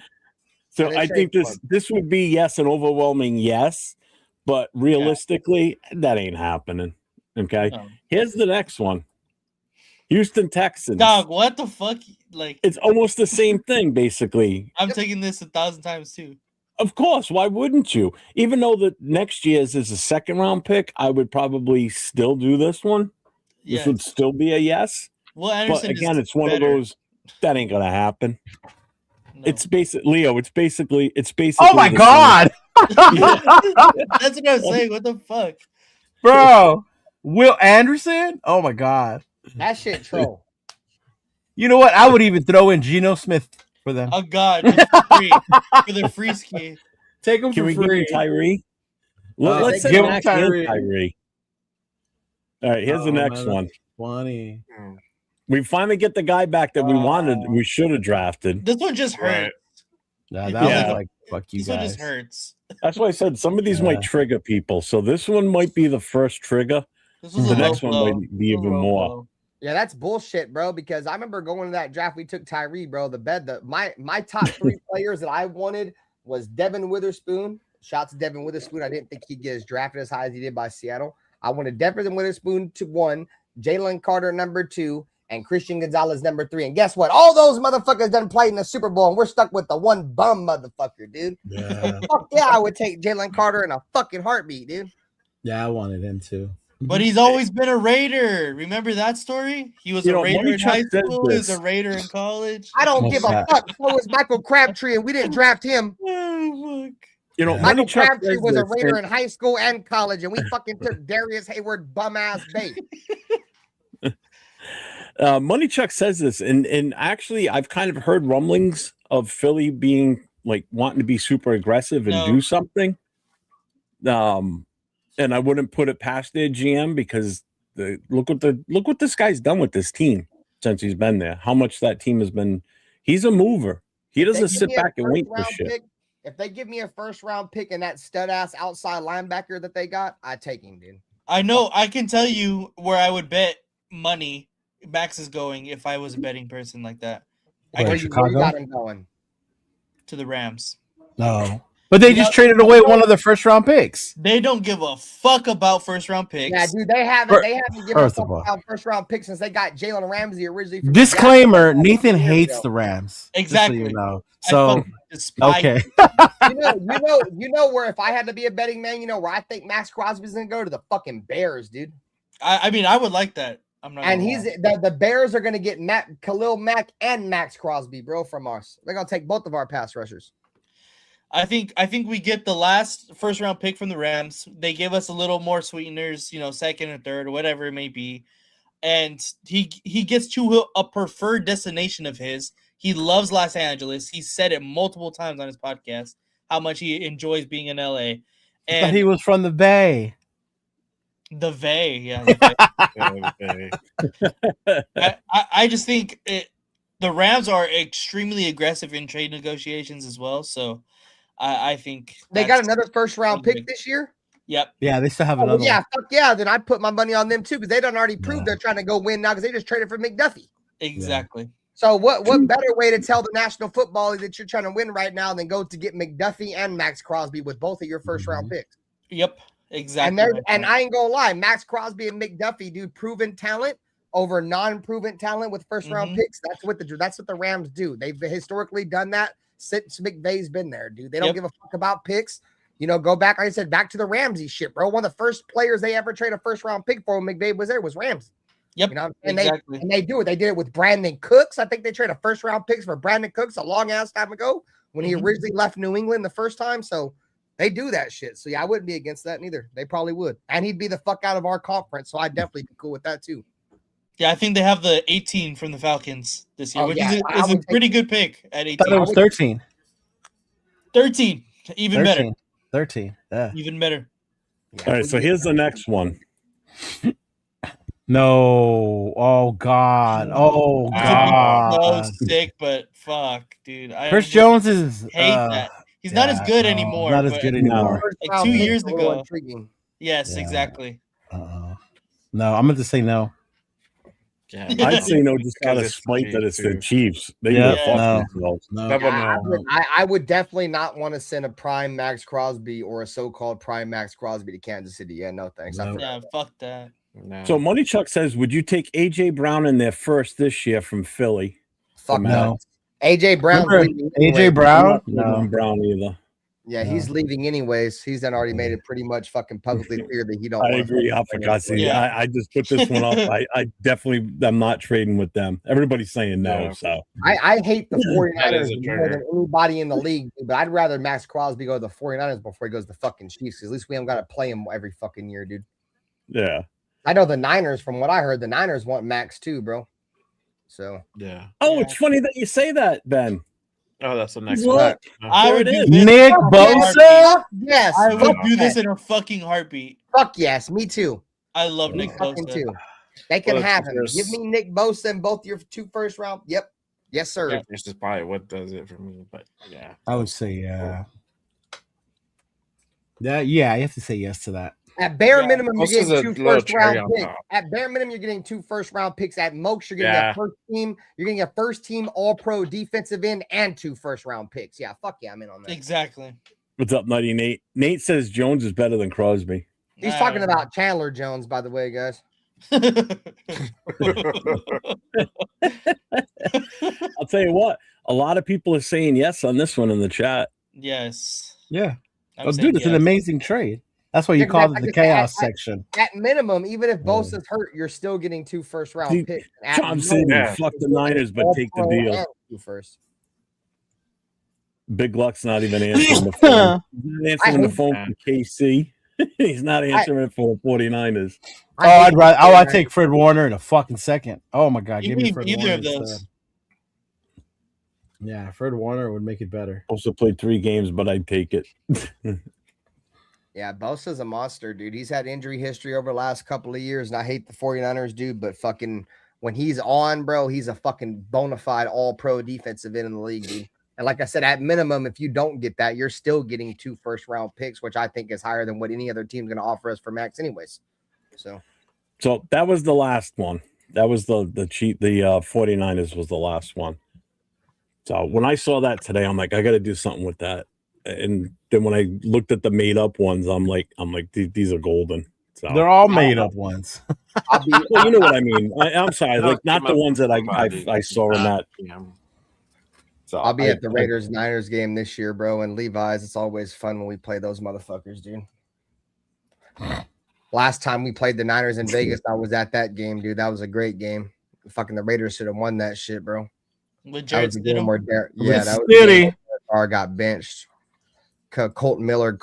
So I think this would be yes, an overwhelming yes, but realistically, that ain't happening. Okay. No. Here's the next one. Houston Texans. Dog, what the fuck? Like, it's almost the same thing, basically. I'm taking this 1,000 times too. Of course, why wouldn't you? Even though the next year's is a 2nd-round pick, I would probably still do this one. Yes. This would still be a yes. Well, Anderson, but again, it's one of those that ain't gonna happen. No. It's basically Leo. It's basically. Oh my god! That's what I was saying. What the fuck, bro? Will Anderson? Oh my god, that shit troll. You know what? I would even throw in Geno Smith for them. Oh god, free. For the free ski. Take him for free. Give Tyree? Let's give him Tyree. All right, here's the next one. Funny. We finally get the guy back that we wanted. We should have drafted. This one just hurts. Nah, that was like fuck you this guys. One just hurts. That's why I said some of these might trigger people. So this one might be the first trigger. The next one might be even more. Yeah, that's bullshit, bro. Because I remember going to that draft. We took Tyree, bro. My top 3 players that I wanted was Devin Witherspoon. Shouts to Devin Witherspoon. I didn't think he'd get as drafted as high as he did by Seattle. I wanted Devin Witherspoon to 1, Jalen Carter number 2, and Christian Gonzalez number 3. And guess what? All those motherfuckers done played in the Super Bowl, and we're stuck with the one bum motherfucker, dude. Yeah, fuck yeah, I would take Jalen Carter in a fucking heartbeat, dude. Yeah, I wanted him too. But he's always been a Raider. Remember that story? He was a Raider in high school. He was a Raider in college. I don't give a fuck. So was Michael Crabtree, and we didn't draft him. Oh, fuck. Michael Crabtree was a Raider in high school and college, and we fucking took Darius Hayward bum-ass bait. Money Chuck says this, and actually, I've kind of heard rumblings of Philly being like wanting to be super aggressive and do something. And I wouldn't put it past their GM because look what this guy's done with this team since he's been there. How much that team has been. He's a mover. He doesn't sit back and wait for shit. If they give me a 1st-round pick and that stud-ass outside linebacker that they got, I take him, dude. I know. I can tell you where I would bet money Max is going if I was a betting person like that. Where, Where you got him going? To the Rams. No. But they just traded away one of their first round picks. They don't give a fuck about first round picks. Yeah, dude, they haven't given a fuck about first round picks since they got Jalen Ramsey originally. From Disclaimer: Nathan hates the Rams. Exactly. So you know. So okay. you know where if I had to be a betting man, you know where I think Maxx Crosby's gonna go to the fucking Bears, dude. I mean, I would like that. I'm not. And the Bears are gonna get Khalil Mack and Maxx Crosby, bro, from us. They're gonna take both of our pass rushers. I think we get the last first round pick from the Rams. They give us a little more sweeteners, you know, second or third or whatever it may be. And he gets to a preferred destination of his. He loves Los Angeles. He said it multiple times on his podcast how much he enjoys being in LA. And he was from the Bay. The Bay, yeah. The Bay. I just think the Rams are extremely aggressive in trade negotiations as well. So I think they got another first round pick this year. Yep. Yeah, they still have another. Yeah, fuck yeah. Then I put my money on them too because they done already proved they're trying to go win now because they just traded for McDuffie. Exactly. Yeah. So what better way to tell the National Football League that you're trying to win right now than go to get McDuffie and Maxx Crosby with both of your first round picks? Yep. Exactly. And I ain't gonna lie, Maxx Crosby and McDuffie, dude, proven talent over non-proven talent with first round picks. That's what the Rams do. They've historically done that since McVay's been there, dude. They don't give a fuck about picks. You know, go back, like I said, back to the Ramsey shit, bro. One of the first players they ever traded a first round pick for when McVay was there was Ramsey. Yep. You know, and they do it. They did it with Brandon Cooks. I think they traded a first round picks for Brandon Cooks a long ass time ago when he originally left New England the first time. So they do that shit. So yeah, I wouldn't be against that neither. They probably would. And he'd be the fuck out of our conference. So I'd definitely be cool with that too. Yeah, I think they have the 18 from the Falcons this year, which is a pretty good pick at 18. I thought it was 13. 13. Even 13. better. 13. Yeah. Even better. Yeah. All right, so here's the next one. No. Oh God. Oh God. So sick, but fuck, dude. Chris Jones is hate that. He's not as good anymore. Not as good anymore. Like 2 years ago. Yes, exactly. No, I'm going to say no. Yeah, I'd say no, just out of spite that it's the Chiefs. They I would definitely not want to send a prime Maxx Crosby or a so-called prime Maxx Crosby to Kansas City. Yeah, no thanks. Yeah, fuck that. No. So Money Chuck says, would you take AJ Brown in their first this year from Philly? Fuck no. AJ Brown. AJ Brown? No, Brown either. Yeah, he's leaving anyways. He's done already made it pretty much fucking publicly clear that he don't. I agree. I forgot. I just put this one off. I definitely am not trading with them. Everybody's saying no. So I hate the 49ers more than anybody in the league, but I'd rather Maxx Crosby go to the 49ers before he goes to the fucking Chiefs. At least we haven't got to play him every fucking year, dude. Yeah. I know the Niners, from what I heard, the Niners want Max too, bro. So yeah. Oh, it's funny that you say that, Ben. Oh, that's the next one. I would do Nick Bosa. Yes, I would do this in a fucking heartbeat. Fuck yes, me too. I love Nick Bosa too. They can have him. Give me Nick Bosa and both your 2 first round. Yep. Yes, sir. This is probably what does it for me, but yeah. I would say yeah. Yeah, you have to say yes to that. At bare minimum, you're getting 2 first round picks. At bare minimum, you're getting 2 first round picks. At most, you're getting a first team. You're getting a first team All Pro defensive end and 2 first round picks. Yeah, fuck yeah, I'm in on that. Exactly. What's up, Nutty Nate? Nate says Jones is better than Crosby. He's talking about Chandler Jones, by the way, guys. I'll tell you what. A lot of people are saying yes on this one in the chat. Yes. Yeah. Dude, it's an amazing trade. That's why you call it the chaos section. At minimum, even if Bosa's hurt, you're still getting 2 first round picks. I'm saying fuck the Niners, but take the deal. 2 first. Big Luck's not even answering the phone. He's not answering the phone from KC. He's not answering it for the 49ers. I'd take Fred Warner in a fucking second. Oh my God, give me Fred either Warner of those. instead. Yeah, Fred Warner would make it better. Also played 3 games, but I'd take it. Yeah, Bosa's a monster, dude. He's had injury history over the last couple of years, and I hate the 49ers, dude, but fucking when he's on, bro, he's a fucking bona fide all-pro defensive end in the league, dude. And like I said, at minimum, if you don't get that, you're still getting 2 first-round picks, which I think is higher than what any other team's going to offer us for Max anyways. So that was the last one. That was the cheat. The 49ers was the last one. So when I saw that today, I'm like, I got to do something with that. And then when I looked at the made up ones, I'm like, these are golden. So They're all made up ones. well, you know what I mean. I'm sorry, like not the ones that I saw in that. So I'll be at the Raiders Niners game this year, bro. And Levi's, it's always fun when we play those motherfuckers, dude. Last time we played the Niners in Vegas, I was at that game, dude. That was a great game. Fucking the Raiders should have won that shit, bro. With That was the game where that was City. Carr got benched. Colton Miller.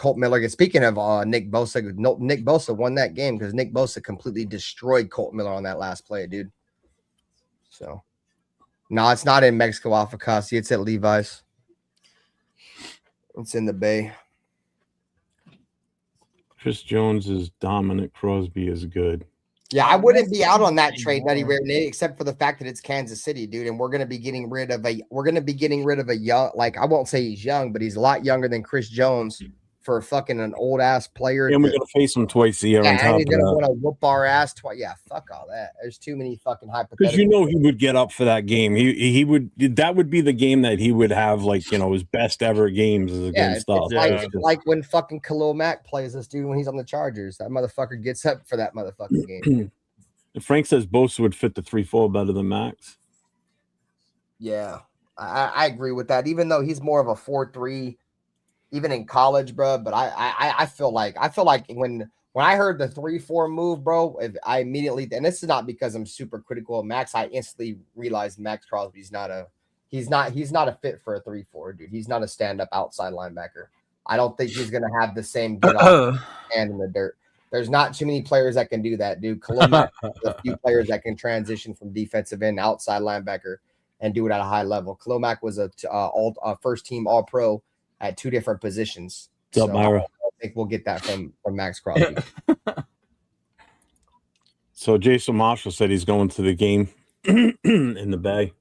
Speaking of Nick Bosa won that game because Nick Bosa completely destroyed Colton Miller on that last play, dude. So, no, it's not in Mexico, Alpha Kasi. It's at Levi's. It's in the Bay. Chris Jones is dominant. Crosby is good. Yeah, I wouldn't be out on that trade, Nutty Rare Nate, except for the fact that it's Kansas City, dude, and we're gonna be getting rid of a young, like I won't say he's young, but he's a lot younger than Chris Jones for fucking an old ass player. And we're gonna face him twice a year. Yeah, on top and he's of gonna that. want to whoop our ass twice. Yeah, fuck all that. There's too many fucking hypotheticals. Because you know he would get up for that game. He would. That would be the game that he would have, like, you know, his best ever games is against us. It's like when fucking Khalil Mack plays this dude when he's on the Chargers. That motherfucker gets up for that motherfucking game. Frank says Bosa would fit the 3-4 better than Max. Yeah, I agree with that. Even though he's more of a 4-3, even in college, bro. But I feel like when I heard the 3-4 move, bro, I immediately, and this is not because I'm super critical of Max, I instantly realized Maxx Crosby's not a fit for a 3-4, dude. He's not a stand-up outside linebacker. I don't think he's gonna have the same good hand in the dirt. There's not too many players that can do that, dude. Khalil Mack has a few players that can transition from defensive end, outside linebacker, and do it at a high level. Khalil Mack was a first team All Pro at 2 different positions. So I think we'll get that from Maxx Crosby. So Jason Marshall said he's going to the game in the Bay,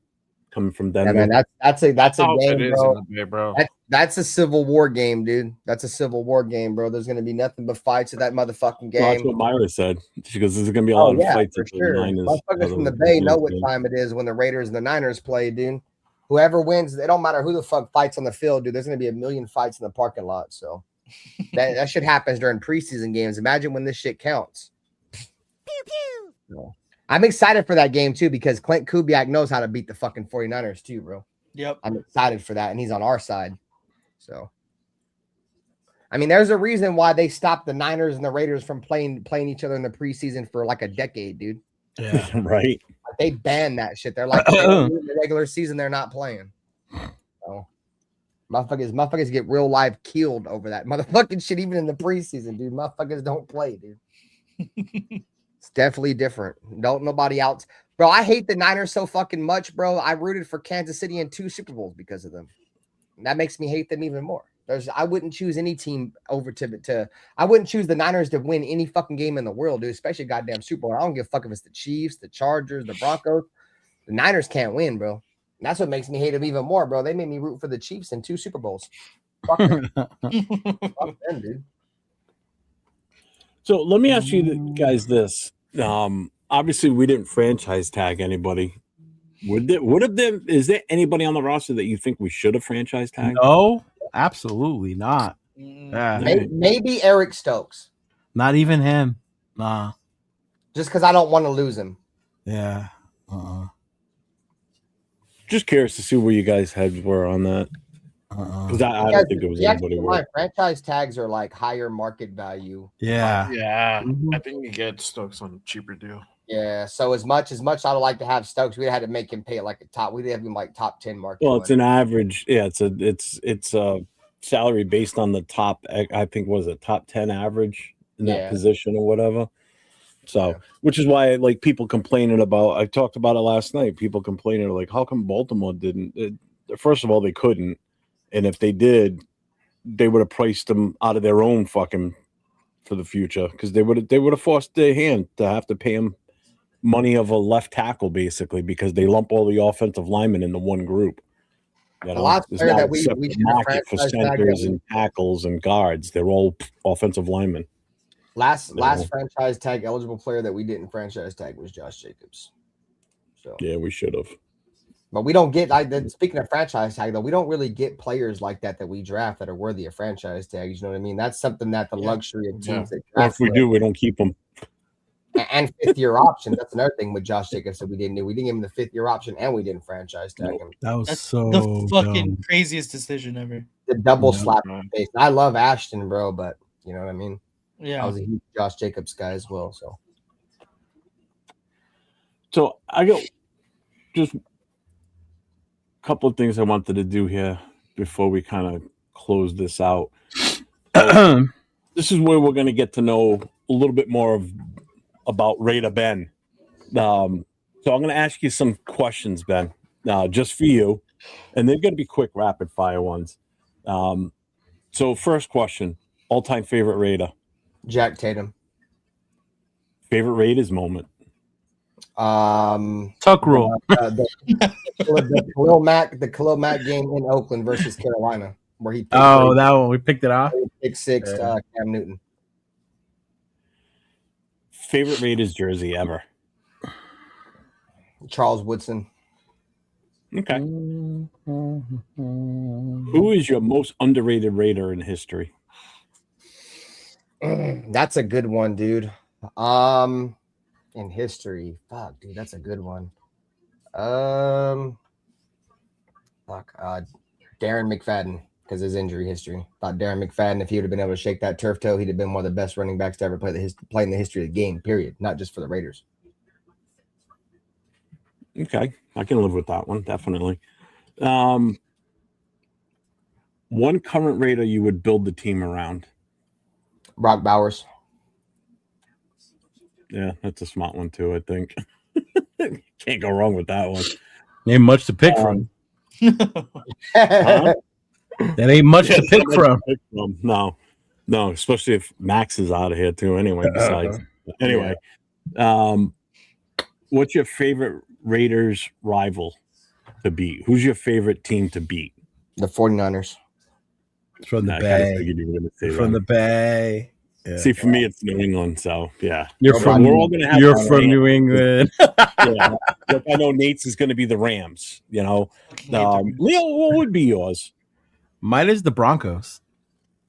coming from Denver. Yeah, man, that's a game, bro. Bay, bro. That's a Civil War game, dude. That's a Civil War game, bro. There's gonna be nothing but fights at that motherfucking game. That's what Myra said. She goes, "There's gonna be a lot of fights for at sure. the Niners." Motherfuckers from the Bay know what time it is when the Raiders and the Niners play, dude. Whoever wins, it don't matter who the fuck fights on the field, dude. There's gonna be a million fights in the parking lot. So that shit happens during preseason games. Imagine when this shit counts. Pew pew. So, I'm excited for that game too because Clint Kubiak knows how to beat the fucking 49ers too, bro. Yep. I'm excited for that, and he's on our side. So, I mean, there's a reason why they stopped the Niners and the Raiders from playing each other in the preseason for like a decade, dude. Yeah, right. Like, they banned that shit. They're like, in the regular season, they're not playing. So, motherfuckers get real life killed over that motherfucking shit, even in the preseason, dude. Motherfuckers don't play, dude. It's definitely different. Don't nobody else. Bro, I hate the Niners so fucking much, bro. I rooted for Kansas City in 2 Super Bowls because of them. And that makes me hate them even more. I wouldn't choose any team over to I wouldn't choose the Niners to win any fucking game in the world, dude, especially goddamn Super Bowl. I don't give a fuck if it's the Chiefs, the Chargers, the Broncos. The Niners can't win, bro. And that's what makes me hate them even more, bro. They made me root for the Chiefs in 2 Super Bowls. Fuck them. Fuck them, dude. So let me ask you guys this. Obviously, we didn't franchise tag anybody. Is there anybody on the roster that you think we should have franchise tagged? No, absolutely not. Yeah. Maybe Eric Stokes. Not even him. Nah. Just because I don't want to lose him. Yeah. Just curious to see where you guys' heads were on that. Because I don't think it was anybody. Franchise tags are like higher market value. Yeah. Yeah. I think you get Stokes on a cheaper deal. Yeah, so as much I would like to have Stokes, we'd have to make him pay like a top. We'd have him like top 10 market. Well, it's an average. Yeah, it's a salary based on the top. I think was a top 10 average in that position or whatever. So, which is why like people complaining about. I talked about it last night. People complaining like, how come Baltimore didn't? First of all, they couldn't, and if they did, they would have priced them out of their own fucking for the future because they would have forced their hand to have to pay him money of a left tackle basically because they lump all the offensive linemen into one group. You know, a lot player that we market for centers and tackles and guards. They're all offensive linemen. Last franchise tag eligible player that we didn't franchise tag was Josh Jacobs. So Yeah, we should have. But we don't get speaking of franchise tag though, we don't really get players like that we draft that are worthy of franchise tags. You know what I mean? That's something that the luxury of teams that Or if we do, we don't keep them. And 5th-year option. That's another thing with Josh Jacobs that we didn't do. We didn't give him the 5th-year option, and we didn't franchise tag him. That was That's so the fucking dumb. craziest decision ever. The double slap in the face. I love Ashton, bro, but you know what I mean? Yeah. I was a huge Josh Jacobs guy as well. So I got just a couple of things I wanted to do here before we kind of close this out. So this is where we're going to get to know a little bit more about Raider Ben. So I'm going to ask you some questions, Ben, just for you, and they're going to be quick, rapid fire ones. So first question: all-time favorite Raider? Jack Tatum. Favorite Raiders moment? Tuck rule. The Khalil Mack game in Oakland versus Carolina, where he picked that one we picked it off. pick 6 Cam Newton. Favorite Raiders jersey ever? Charles Woodson. Okay. Who is your most underrated Raider in history? That's a good one, dude. In history, fuck, dude, that's a good one. Darren McFadden, because his injury history. Thought Darren McFadden, if he would have been able to shake that turf toe, he'd have been one of the best running backs to ever play in the history of the game. Period. Not just for the Raiders. Okay, I can live with that one, definitely. One current Raider you would build the team around? Brock Bowers. Yeah, that's a smart one too, I think. Can't go wrong with that one. Ain't much to pick from. Huh? That ain't much to pick from. No, especially if Max is out of here too. Anyway, what's your favorite Raiders rival to beat? Who's your favorite team to beat? The 49ers. From the I Bay. kinda figured you were gonna say From that. the Bay. Yeah. See, for me, it's New England. So yeah, You're from New England. Yeah. Look, I know Nate's is going to be the Rams. You know, Leo, what would be yours? Mine is the Broncos,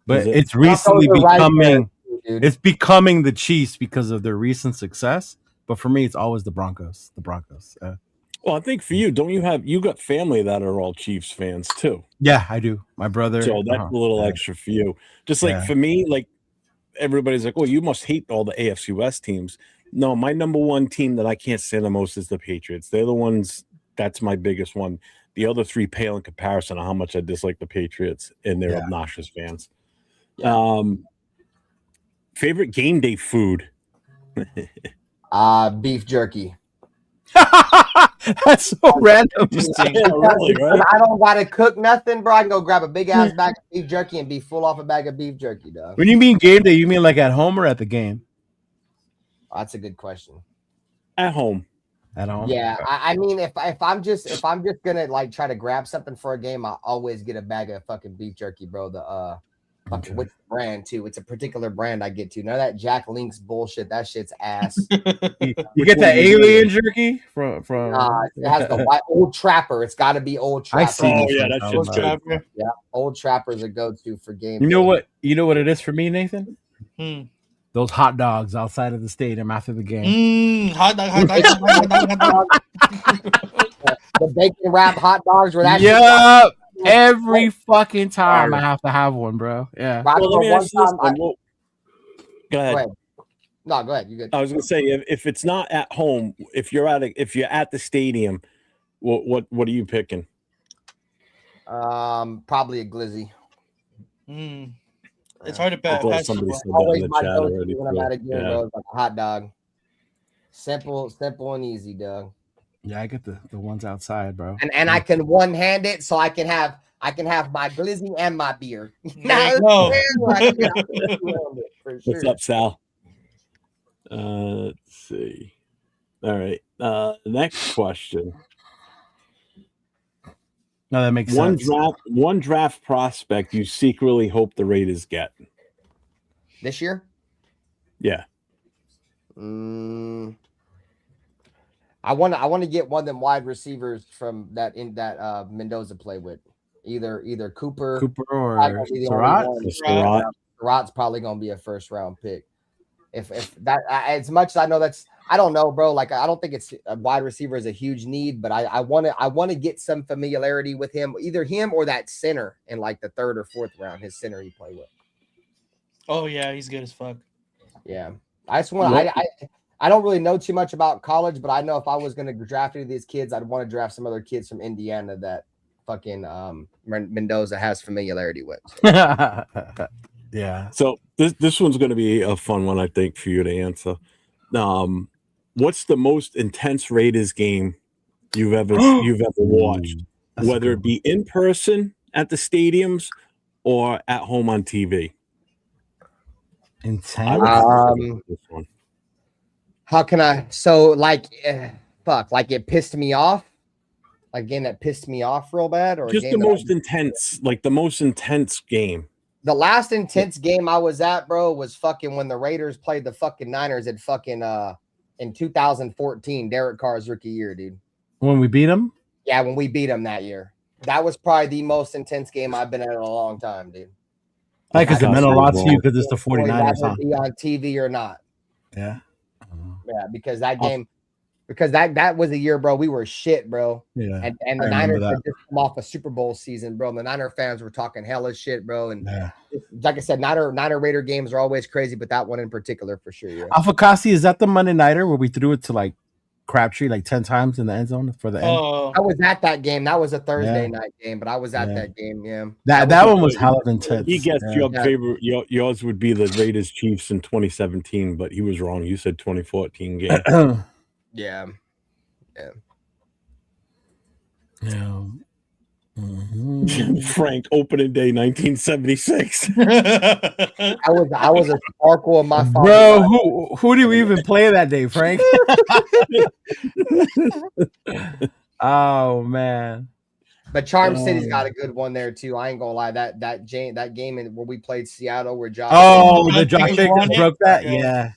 but Is it? it's recently becoming Dude. it's becoming the Chiefs because of their recent success. But for me, it's always the Broncos. The Broncos. Well, I think for you, you got family that are all Chiefs fans too? Yeah, I do. My brother. So that's a little extra for you. Just like for me, like everybody's like, "Oh, you must hate all the AFC West teams." No, my number one team that I can't stand the most is the Patriots. They're the ones. That's my biggest one. The other three pale in comparison of how much I dislike the Patriots and their obnoxious fans. Favorite game day food? Beef jerky. That's so random. Really, right? I don't gotta cook nothing, bro. I can go grab a big ass bag of beef jerky and be full off a bag of beef jerky, dog. When you mean game day, you mean like at home or at the game? Oh, that's a good question. At home. At home. Yeah, I mean, if I'm just gonna like try to grab something for a game, I always get a bag of fucking beef jerky, bro. The fucking what's the brand too? It's a particular brand I get to. None of that Jack Link's bullshit. That shit's ass. You get that alien jerky from it has the white Old Trapper. It's got to be Old Trapper. I see. Oh yeah, that's Old just good. Trapper. Yeah, Old Trapper is a go-to for game. You know what? You know what it is for me, Nathan? Hmm. Those hot dogs outside of the stadium after the game. Hot dog. The bacon wrapped hot dogs where that. Yeah, every fucking time I have to have one, bro. Yeah. Well, let me ask you this. Go ahead. No, go ahead. You good? I was gonna say if it's not at home, if you're at the stadium, what are you picking? Probably a glizzy. It's hard to pass. Somebody said that Always in the my chat go-to already. when I'm at a game, bro. It's like a hot dog. Simple and easy, dog. Yeah, I get the ones outside, bro. And I can one hand it, so I can have my glizzy and my beer. There you go. For sure. What's up, Sal? Let's see. All right. Next question. No, that makes sense. One draft prospect you secretly hope the Raiders get This year? Yeah. I want to get one of them wide receivers from that Mendoza play with. Either Cooper or Surratt. Surratt's probably gonna be a first round pick. If that, as much as I know I don't know, bro. Like I don't think it's a wide receiver is a huge need, but I want to get some familiarity with him, either him or that center in like the 3rd or 4th round. His center he played with. Oh yeah, he's good as fuck. Yeah, I just want I don't really know too much about college, but I know if I was going to draft any of these kids, I'd want to draft some other kids from Indiana that fucking Mendoza has familiarity with. So. Yeah. So this one's going to be a fun one, I think, for you to answer. What's the most intense Raiders game you've ever watched, whether it be in person at the stadiums or at home on TV? Intense. This one. How can I? So like, like it pissed me off. Like a game that pissed me off real bad, or just the most intense, like the most intense game. The last intense game I was at, bro, was fucking when the Raiders played the fucking Niners at fucking in 2014, Derek Carr's rookie year, dude. When we beat them? Yeah, when we beat them that year. That was probably the most intense game I've been in a long time, dude. Like, because it meant a lot to you because it's the 49ers. Whether be on TV or not. Yeah. Yeah, because that game, that was a year, bro. We were shit, bro. Yeah. And the Niners had just come off a Super Bowl season, bro. And the Niner fans were talking hella shit, bro. And like I said, Niner Raider games are always crazy, but that one in particular for sure. Yeah. Alpha Kasi, is that the Monday Nighter where we threw it to like Crabtree like 10 times in the end zone for the end? I was at that game. That was a Thursday night game, but I was at that game. Yeah. That one was hella intense. He guessed your favorite. Yours would be the Raiders Chiefs in 2017, but he was wrong. You said 2014 game. Yeah. Mm-hmm. Frank, opening day 1976. I was a sparkle of my father. Bro, who do we even play that day, Frank? Oh man. But Charm City's got a good one there too. I ain't gonna lie. That game where we played Seattle where Josh. Oh, the Josh Jacobs broke that. Yeah.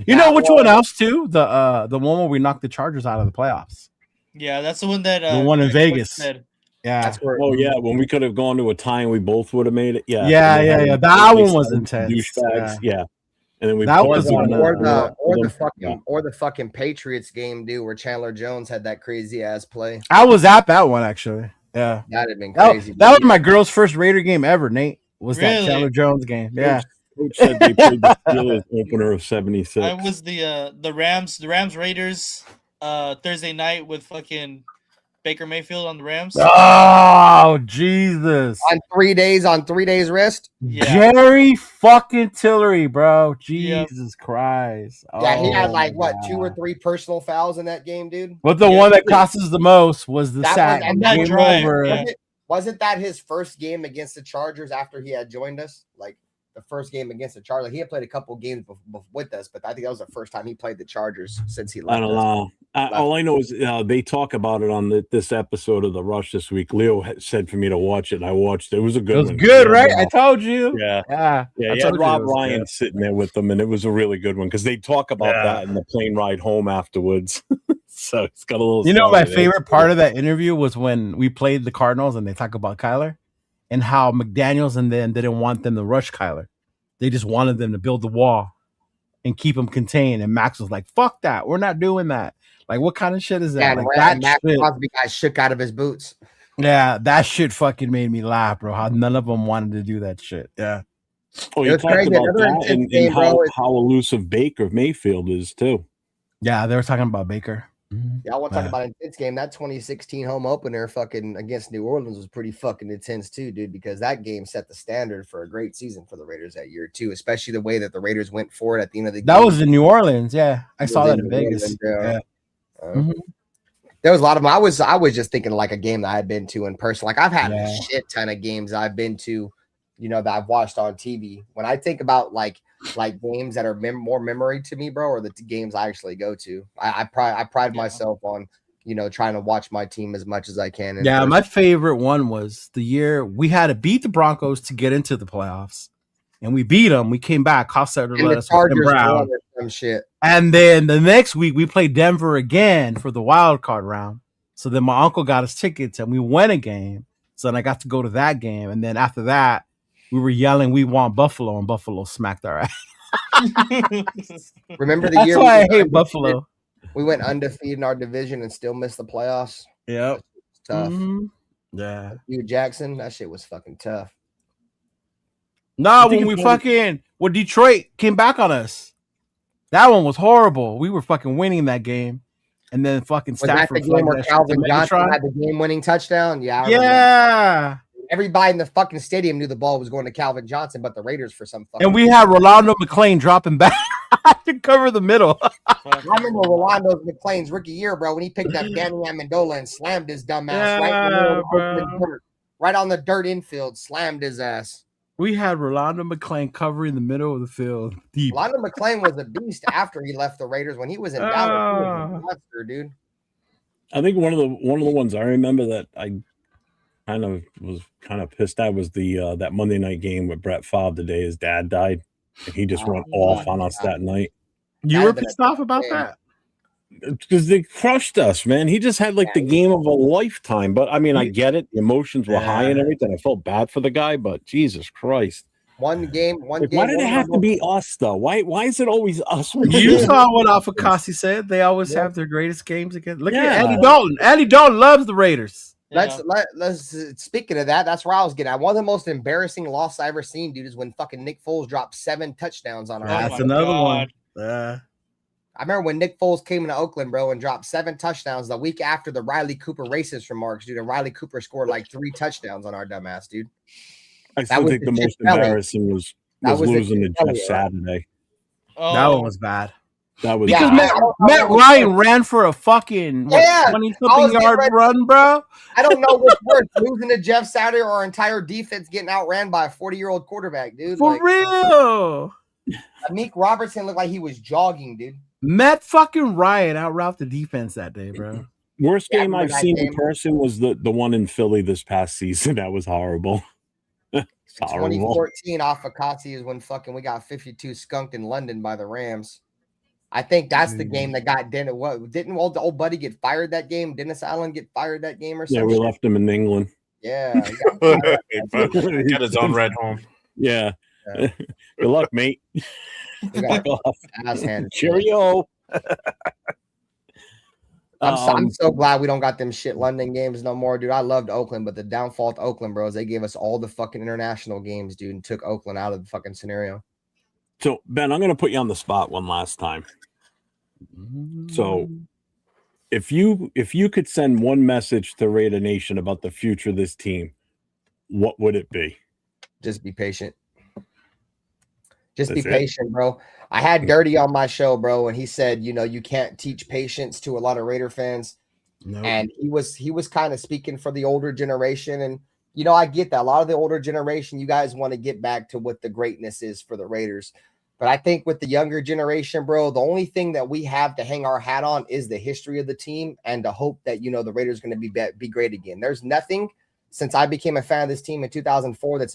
You know which one else too? The one where we knocked the Chargers out of the playoffs. Yeah, that's the one that the one in Vegas. Said. Yeah. That's where, when we could have gone to a tie and we both would have made it. Yeah. That one was intense. Yeah. And then we that was the fucking Patriots game, dude, where Chandler Jones had that crazy ass play. I was at that one actually. Yeah, that'd have been crazy. That was my girl's first Raider game ever. Nate was that Chandler Jones game. Yeah. Coach said they played the Steelers opener of 76. I was the Rams Raiders Thursday night with fucking Baker Mayfield on the Rams. Oh Jesus! On 3 days rest. Yeah. Jerry fucking Tillery, bro. Jesus Christ! Yeah, he had like 2 or 3 personal fouls in that game, dude. But the one that cost us the most was the sack. That drive. Wasn't that his first game against the Chargers after he had joined us? Like the first game against the Chargers. He had played a couple games with us, but I think that was the first time he played the Chargers since he left. I don't know. All I know is they talk about it on this episode of The Rush this week. Leo said for me to watch it, and I watched it. It was a good one. It was good, right? I told you. Yeah. He had Rob Ryan sitting there with them, and it was a really good one because they talk about that in the plane ride home afterwards. So it's got a little. You know, my favorite part of that interview was when we played the Cardinals, and they talk about Kyler and how McDaniels and them didn't want them to rush Kyler. They just wanted them to build the wall and keep him contained. And Max was like, "Fuck that! We're not doing that." Like, what kind of shit is that? Yeah, like, that Max Crosby guy shook out of his boots. Yeah, that shit fucking made me laugh, bro. How none of them wanted to do that shit. Yeah. Oh, you talked about that and how elusive Baker Mayfield is too. Yeah, they were talking about Baker. Yeah, I want to talk about an intense game. That 2016 home opener fucking against New Orleans was pretty fucking intense too, dude, because that game set the standard for a great season for the Raiders that year too, especially the way that the Raiders went for it at the end of the game. That was in New Orleans. Yeah, I saw that in Vegas. Yeah. There was a lot of them. I was just thinking like a game that I had been to in person. Like I've had a shit ton of games I've been to, you know, that I've watched on TV. When I think about like games that are more memory to me, bro, or the games I actually go to, I pride myself on, you know, trying to watch my team as much as I can. Yeah, my favorite one was the year we had to beat the Broncos to get into the playoffs, and we beat them. We came back. Hofstadter let us win Brown. Shit. And then the next week we played Denver again for the wild card round. So then my uncle got us tickets and we went a game. So then I got to go to that game. And then after that, we were yelling, we want Buffalo, and Buffalo smacked our ass. Remember the That's year why I hate Buffalo. We went undefeated in our division and still missed the playoffs. Yep. Tough. Yeah. Hugh Jackson, that shit was fucking tough. Nah, when Detroit came back on us, that one was horrible. We were fucking winning that game. And then fucking Stafford. Was that the game where Calvin Johnson had the game-winning touchdown? Yeah. Yeah. Everybody in the fucking stadium knew the ball was going to Calvin Johnson, but the Raiders for some fucking. And we had Rolando McClain dropping back to cover the middle. I remember Rolando McClain's rookie year, bro, when he picked up Danny Amendola and slammed his dumb ass right on the dirt infield, slammed his ass. We had Rolando McClain covering the middle of the field deep. Rolando McClain was a beast after he left the Raiders. When he was in Dallas, he was a monster, dude. I think one of the ones I remember that I was kind of pissed at was the that Monday night game with Brett Favre the day his dad died, and he just went off on us that night. You were pissed off about that? Because they crushed us, man. He just had like the game of a lifetime. But I mean, I get it. The emotions were high and everything. I felt bad for the guy, but Jesus Christ. One game. Why did it have to be us though? Why is it always us? You saw what Alpha Kasi said. They always have their greatest games again. Look at Andy Dalton. Andy Dalton loves the Raiders. Let's speaking of that, that's where I was getting at. One of the most embarrassing losses I ever seen, dude, is when fucking Nick Foles dropped 7 touchdowns on our That's another one. I remember when Nick Foles came into Oakland, bro, and dropped 7 touchdowns the week after the Riley Cooper racist remarks, dude. And Riley Cooper scored like 3 touchdowns on our dumbass, dude. I still think the most embarrassing was losing to Jeff Saturday. Oh. That one was bad. That was because Matt Ryan ran for a fucking 20-something yard run, bro. I don't know what's worse, losing to Jeff Saturday or our entire defense getting outran by a 40-year-old quarterback, dude. For real. Meek Robertson looked like he was jogging, dude. Matt fucking Ryan outroute the defense that day, bro. Worst game I've seen in person was the one in Philly this past season. That was horrible. 2014 off of Kotze is when fucking we got 52 skunked in London by the Rams. I think that's the game that got Dennis. What didn't the old buddy get fired that game? Dennis Allen get fired that game or something? Yeah, we left him in England. Yeah, he got his own ride home. Yeah. Good luck, mate. Fuck off. Cheerio. I'm so glad we don't got them shit London games no more, dude. I loved Oakland, but the downfall to Oakland, bros, they gave us all the fucking international games, dude, and took Oakland out of the fucking scenario. So, Ben, I'm going to put you on the spot one last time. So, if you could send one message to Raider Nation about the future of this team, what would it be? Just be patient. Just be patient, bro. I had Dirty on my show, bro, and he said, you can't teach patience to a lot of Raider fans. No. And he was kind of speaking for the older generation. And, I get that. A lot of the older generation, you guys want to get back to what the greatness is for the Raiders. But I think with the younger generation, bro, the only thing that we have to hang our hat on is the history of the team and the hope that, the Raiders are going to be great again. There's nothing since I became a fan of this team in 2004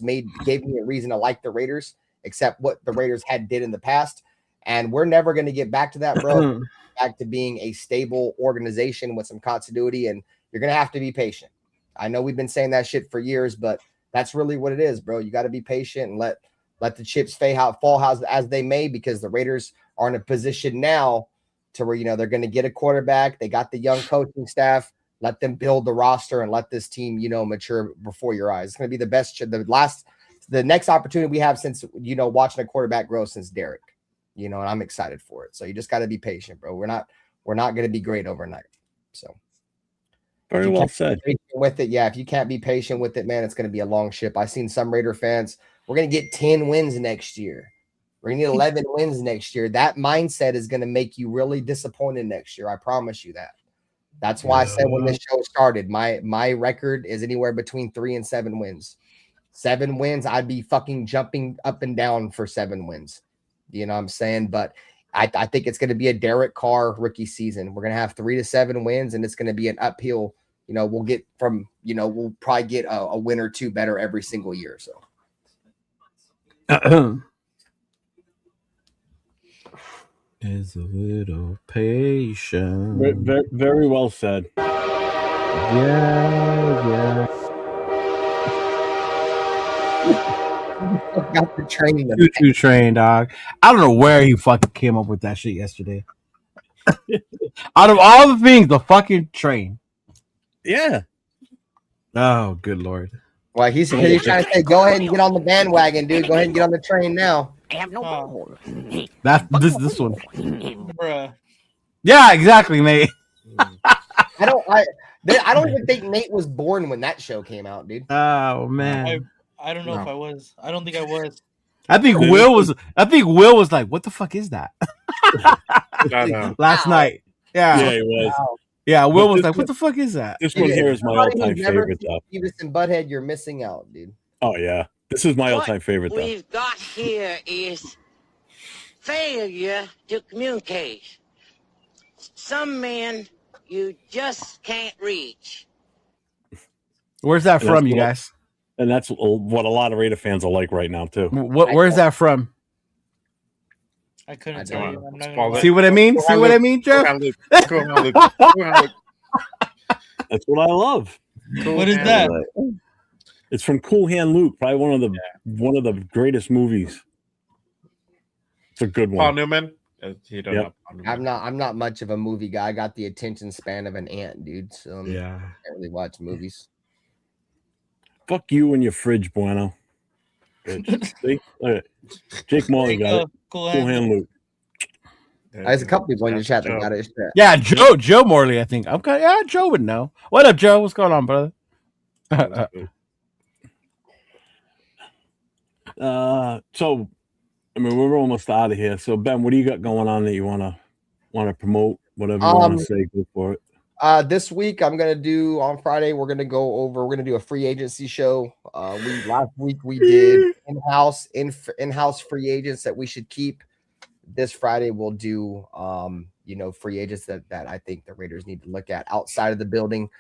gave me a reason to like the Raiders, except what the Raiders did in the past. And we're never going to get back to that, bro. Back to being a stable organization with some continuity. And you're going to have to be patient. I know we've been saying that shit for years, but that's really what it is, bro. You got to be patient and let the chips fall as they may, because the Raiders are in a position now to where, they're going to get a quarterback. They got the young coaching staff. Let them build the roster and let this team, mature before your eyes. It's going to be the best, the next opportunity we have since, watching a quarterback grow since Derek, and I'm excited for it. So you just got to be patient, bro. We're not going to be great overnight. So very well said. With it, yeah. If you can't be patient with it, man, it's going to be a long ship. I've seen some Raider fans. We're going to get 10 wins next year. We're going to get 11 wins next year. That mindset is going to make you really disappointed next year. I promise you that. That's why I said when this show started, my record is anywhere between 3 and 7 wins. 7 wins, I'd be fucking jumping up and down for 7 wins. You know what I'm saying? But I think it's going to be a Derek Carr rookie season. We're going to have 3 to 7 wins, and it's going to be an uphill. We'll get from, we'll probably get a win or 2 better every single year. So. is a little patient. Very, very well said. Yeah. Got the train. Choo-choo train, dog. I don't know where he fucking came up with that shit yesterday. Out of all the things, the fucking train. Yeah. Oh, good lord. Well, he's trying to say, go ahead and get on the bandwagon, dude. Go ahead and get on the train now. I have no ball. That's this one. Bruh. Yeah, exactly, mate. I don't even think Nate was born when that show came out, dude. Oh man. I don't know if I was. I don't think I was. I think Will was like, what the fuck is that? Last night. Yeah. Yeah, he was. Wow. Yeah, Will was like, what the fuck is that? This one here is my all-time favorite, though. Beavis and Butthead, you're missing out, dude. Oh, yeah. This is my all-time favorite, though. What we've got here is failure to communicate. Some men you just can't reach. Where's that from, you guys? And that's what a lot of Raider fans are like right now, too. Where's that from? I couldn't tell you. I'm not gonna See what I mean? See what I mean, Jeff? That's what I love. What is that? It's from Cool Hand Luke, probably one of the greatest movies. It's a good one. Paul Newman. I'm not much of a movie guy. I got the attention span of an ant, dude. So yeah, I can't really watch movies. Fuck you and your fridge, Bueno. See? Jake Molly got it. Cool Hand Luke. There's a couple people in your chat that got it. Yeah, Joe Morley, I think. Joe would know. What up, Joe? What's going on, brother? So, I mean, we're almost out of here. So, Ben, what do you got going on that you want to promote? Whatever you want to say, go for it. This week I'm gonna do on Friday. We're gonna do a free agency show. Last week we did in-house free agents that we should keep. This Friday we'll do free agents that I think the Raiders need to look at outside of the building.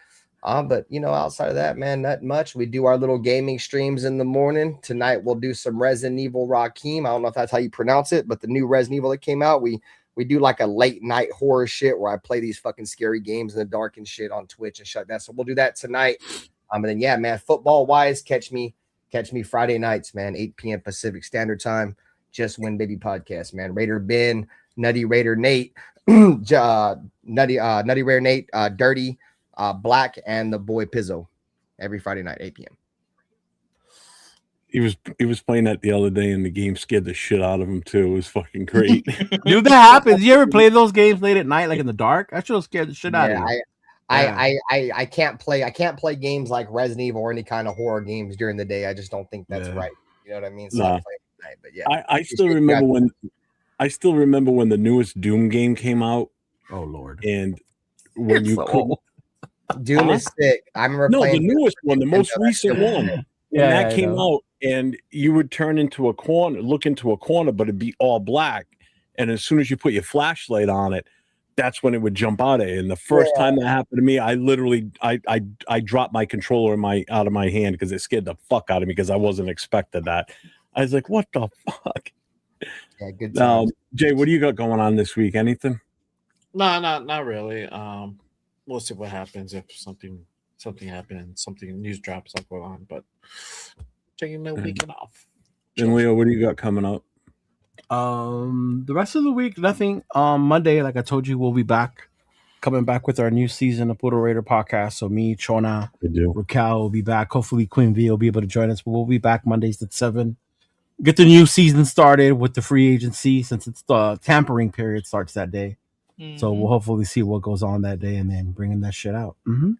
But outside of that, man, not much. We do our little gaming streams in the morning. Tonight we'll do some Resident Evil Rakim. I don't know if that's how you pronounce it, but the new Resident Evil that came out, we do like a late night horror shit where I play these fucking scary games in the dark and shit on Twitch and shit like that. So we'll do that tonight. And then yeah, man, football wise, catch me Friday nights, man, 8 p.m. Pacific Standard Time. Just Win Baby podcast, man. Raider Ben, Nutty Raider Nate, Nutty Raider Nate, Dirty, Black, and the boy Pizzo every Friday night, 8 p.m. He was playing that the other day, and the game scared the shit out of him too. It was fucking great. Dude, that happens. You ever play those games late at night, like in the dark? That should have scared the shit out of you. I can't play games like Resident Evil or any kind of horror games during the day. I just don't think that's right. You know what I mean? So I play at night, but yeah. I still remember when the newest Doom game came out. Oh Lord! And when Doom is sick. I remember playing the newest one, the most recent one. That came out, and you would turn into a corner, look into a corner, but it'd be all black. And as soon as you put your flashlight on it, that's when it would jump out at you. And the first time that happened to me, I literally I dropped my controller out of my hand because it scared the fuck out of me because I wasn't expecting that. I was like, what the fuck? Yeah, good times. Jay, what do you got going on this week? Anything? No, not really. We'll see what happens if something happens, news drops up on, but taking a weekend off. And Leo, what do you got coming up? The rest of the week, nothing. Monday, like I told you, we'll be coming back with our new season of Poodle Raider podcast. So me, Chona, Raquel will be back. Hopefully Queen V will be able to join us, but we'll be back Mondays at 7. Get the new season started with the free agency since it's the tampering period starts that day. Mm-hmm. So we'll hopefully see what goes on that day and then bringing that shit out. Mm-hmm.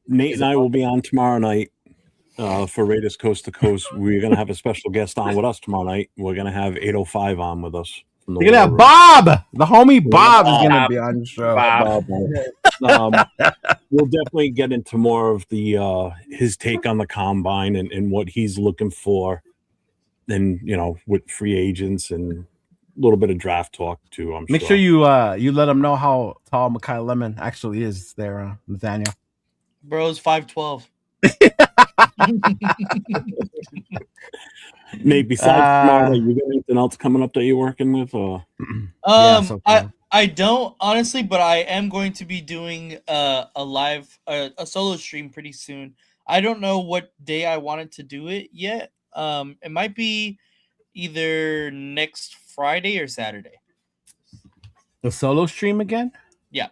Nate and I will be on tomorrow night for Raiders Coast to Coast. We're going to have a special guest on with us tomorrow night. We're going to have 805 on with us. You're going to have Bob! The homie Bob is going to be on the show. We'll definitely get into more of the his take on the combine and what he's looking for. And, with free agents and a little bit of draft talk, too, I'm Make sure you let him know how tall Mekhi Lemon actually is there, Nathaniel. Bro's 5'12". Nate, besides tomorrow, you got anything else coming up that you're working with? Or I don't honestly, but I am going to be doing a live a solo stream pretty soon. I don't know what day I wanted to do it yet. It might be either next Friday or Saturday. The solo stream again? Yeah.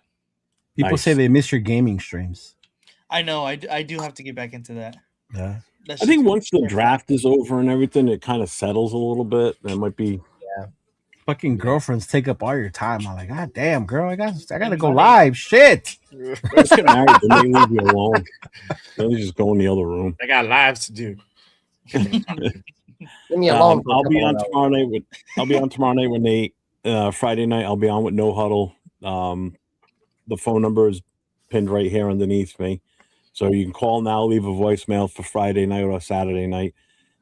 People say they miss your gaming streams. I know. I do have to get back into that. Yeah. I think once the draft is over and everything, it kind of settles a little bit. That might be. Yeah. Fucking girlfriends take up all your time. I'm like, God damn, girl, I gotta go live. Shit. Let's get married. Then they leave you alone. Then they just go in the other room. I got lives to do. Leave me alone. I'll be on tomorrow night with Nate. Friday night I'll be on with No Huddle. The phone number is pinned right here underneath me, so you can call now, leave a voicemail for Friday night or Saturday night.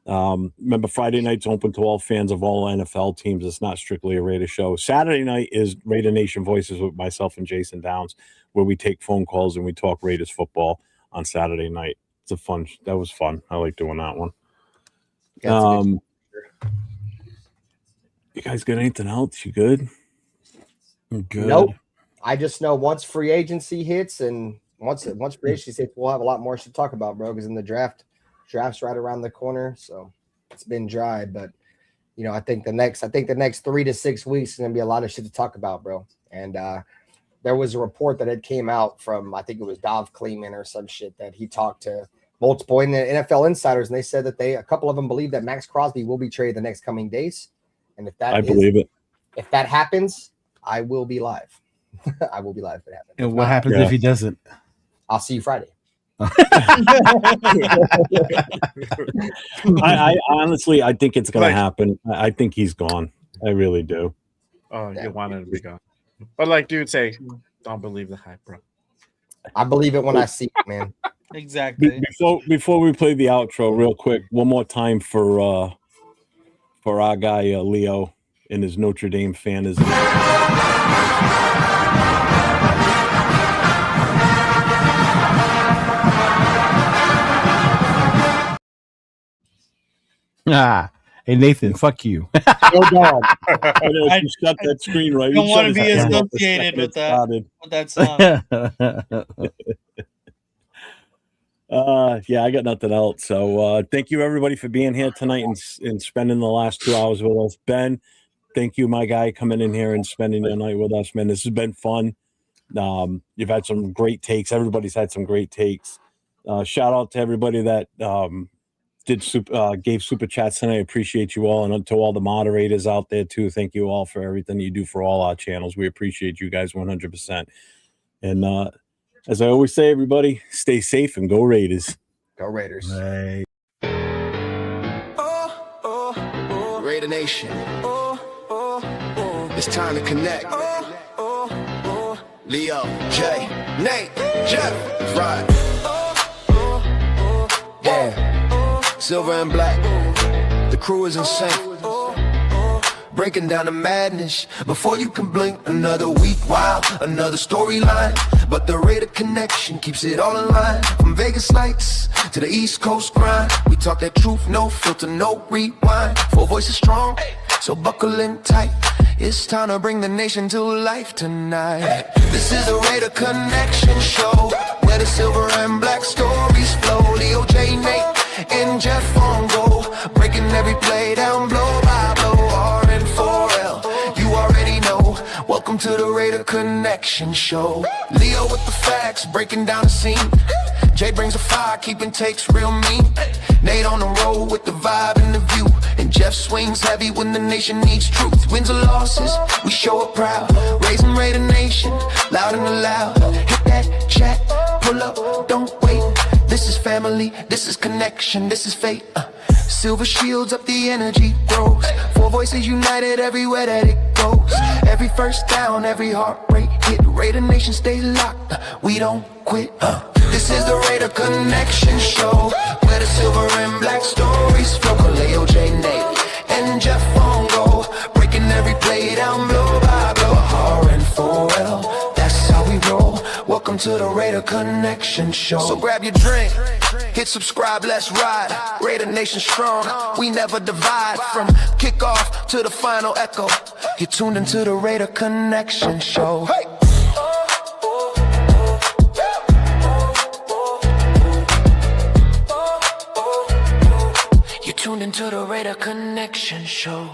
Remember, Friday night's open to all fans of all NFL teams. It's not strictly a Raider show. Saturday night is Raider Nation Voices with myself and Jason Downs, where we take phone calls and we talk Raiders football on Saturday night. That was fun. I like doing that one. You guys got anything else? You good? I'm good. Nope. I just know once free agency hits and once free agency hits, we'll have a lot more to talk about, bro. Because in the draft's right around the corner, so it's been dry. But I think the next 3 to 6 weeks is gonna be a lot of shit to talk about, bro. And there was a report that had came out from, I think it was Dov Kleeman or some shit, that he talked to multiple NFL insiders, and they said that a couple of them believe that Maxx Crosby will be traded the next coming days. And believe it. If that happens, I will be live. I will be live if it happens. And what happens if he doesn't? I'll see you Friday. I honestly, I think it's going to happen. I think he's gone. I really do. Oh, you want him to be gone. But like dude say, don't believe the hype, bro. I believe it when I see it, man. Exactly. Before we play the outro real quick, one more time for our guy Leo and his Notre Dame fanism. Hey Nathan, fuck you. Still gone. I know, you shut that screen right. I don't want to be associated with that song. Yeah, I got nothing else. So thank you everybody for being here tonight and spending the last 2 hours with us. Ben, thank you, my guy, coming in here and spending the night with us, man. This has been fun. You've had some great takes. Everybody's had some great takes. Shout out to everybody that gave super chats tonight. I appreciate you all, and to all the moderators out there too. Thank you all for everything you do for all our channels. We appreciate you guys 100%. And as I always say, everybody, stay safe and go Raiders. Go Raiders. Hey. Raider Nation. It's time to connect. Leo, Jay, Nate, Jeff, right. Yeah, silver and black. The crew is insane. Breaking down the madness before you can blink. Another week, wow, another storyline. But the Raider connection keeps it all in line. From Vegas lights to the East Coast grind, we talk that truth, no filter, no rewind. Four voices strong, so buckle in tight. It's time to bring the nation to life tonight. This is the Raider Connection Show, where the silver and black stories flow. Leo, J, Nate, and Jeff on go, breaking every play down blow by blow. R-N-4-L, you already know. Welcome to the Raider Connection Show. Leo with the facts, breaking down the scene. Jay brings the fire, keeping takes real mean. Nate on the road with the vibe and the view. And Jeff swings heavy when the nation needs truth. Wins or losses, we show up proud. Raising Raider Nation, loud and loud. Hit that chat, pull up, don't wait. This is family, this is connection, this is fate. Silver shields up, the energy grows. Four voices united everywhere that it goes. Every first down, every heartbreak hit. Raider Nation stay locked, we don't quit. This is the Raider Connection Show, where the silver and black stories flow. Kaleo, J, Nate, and Jeff on go, breaking every play down blow by blow. R-N-4-L, that's how we roll. Welcome Welcome to the Raider Connection Show. So grab your drink, hit subscribe, let's ride. Raider Nation strong, we never divide. From kickoff to the final echo, you're tuned into the Raider Connection Show. Hey! You're tuned into the Raider Connection Show.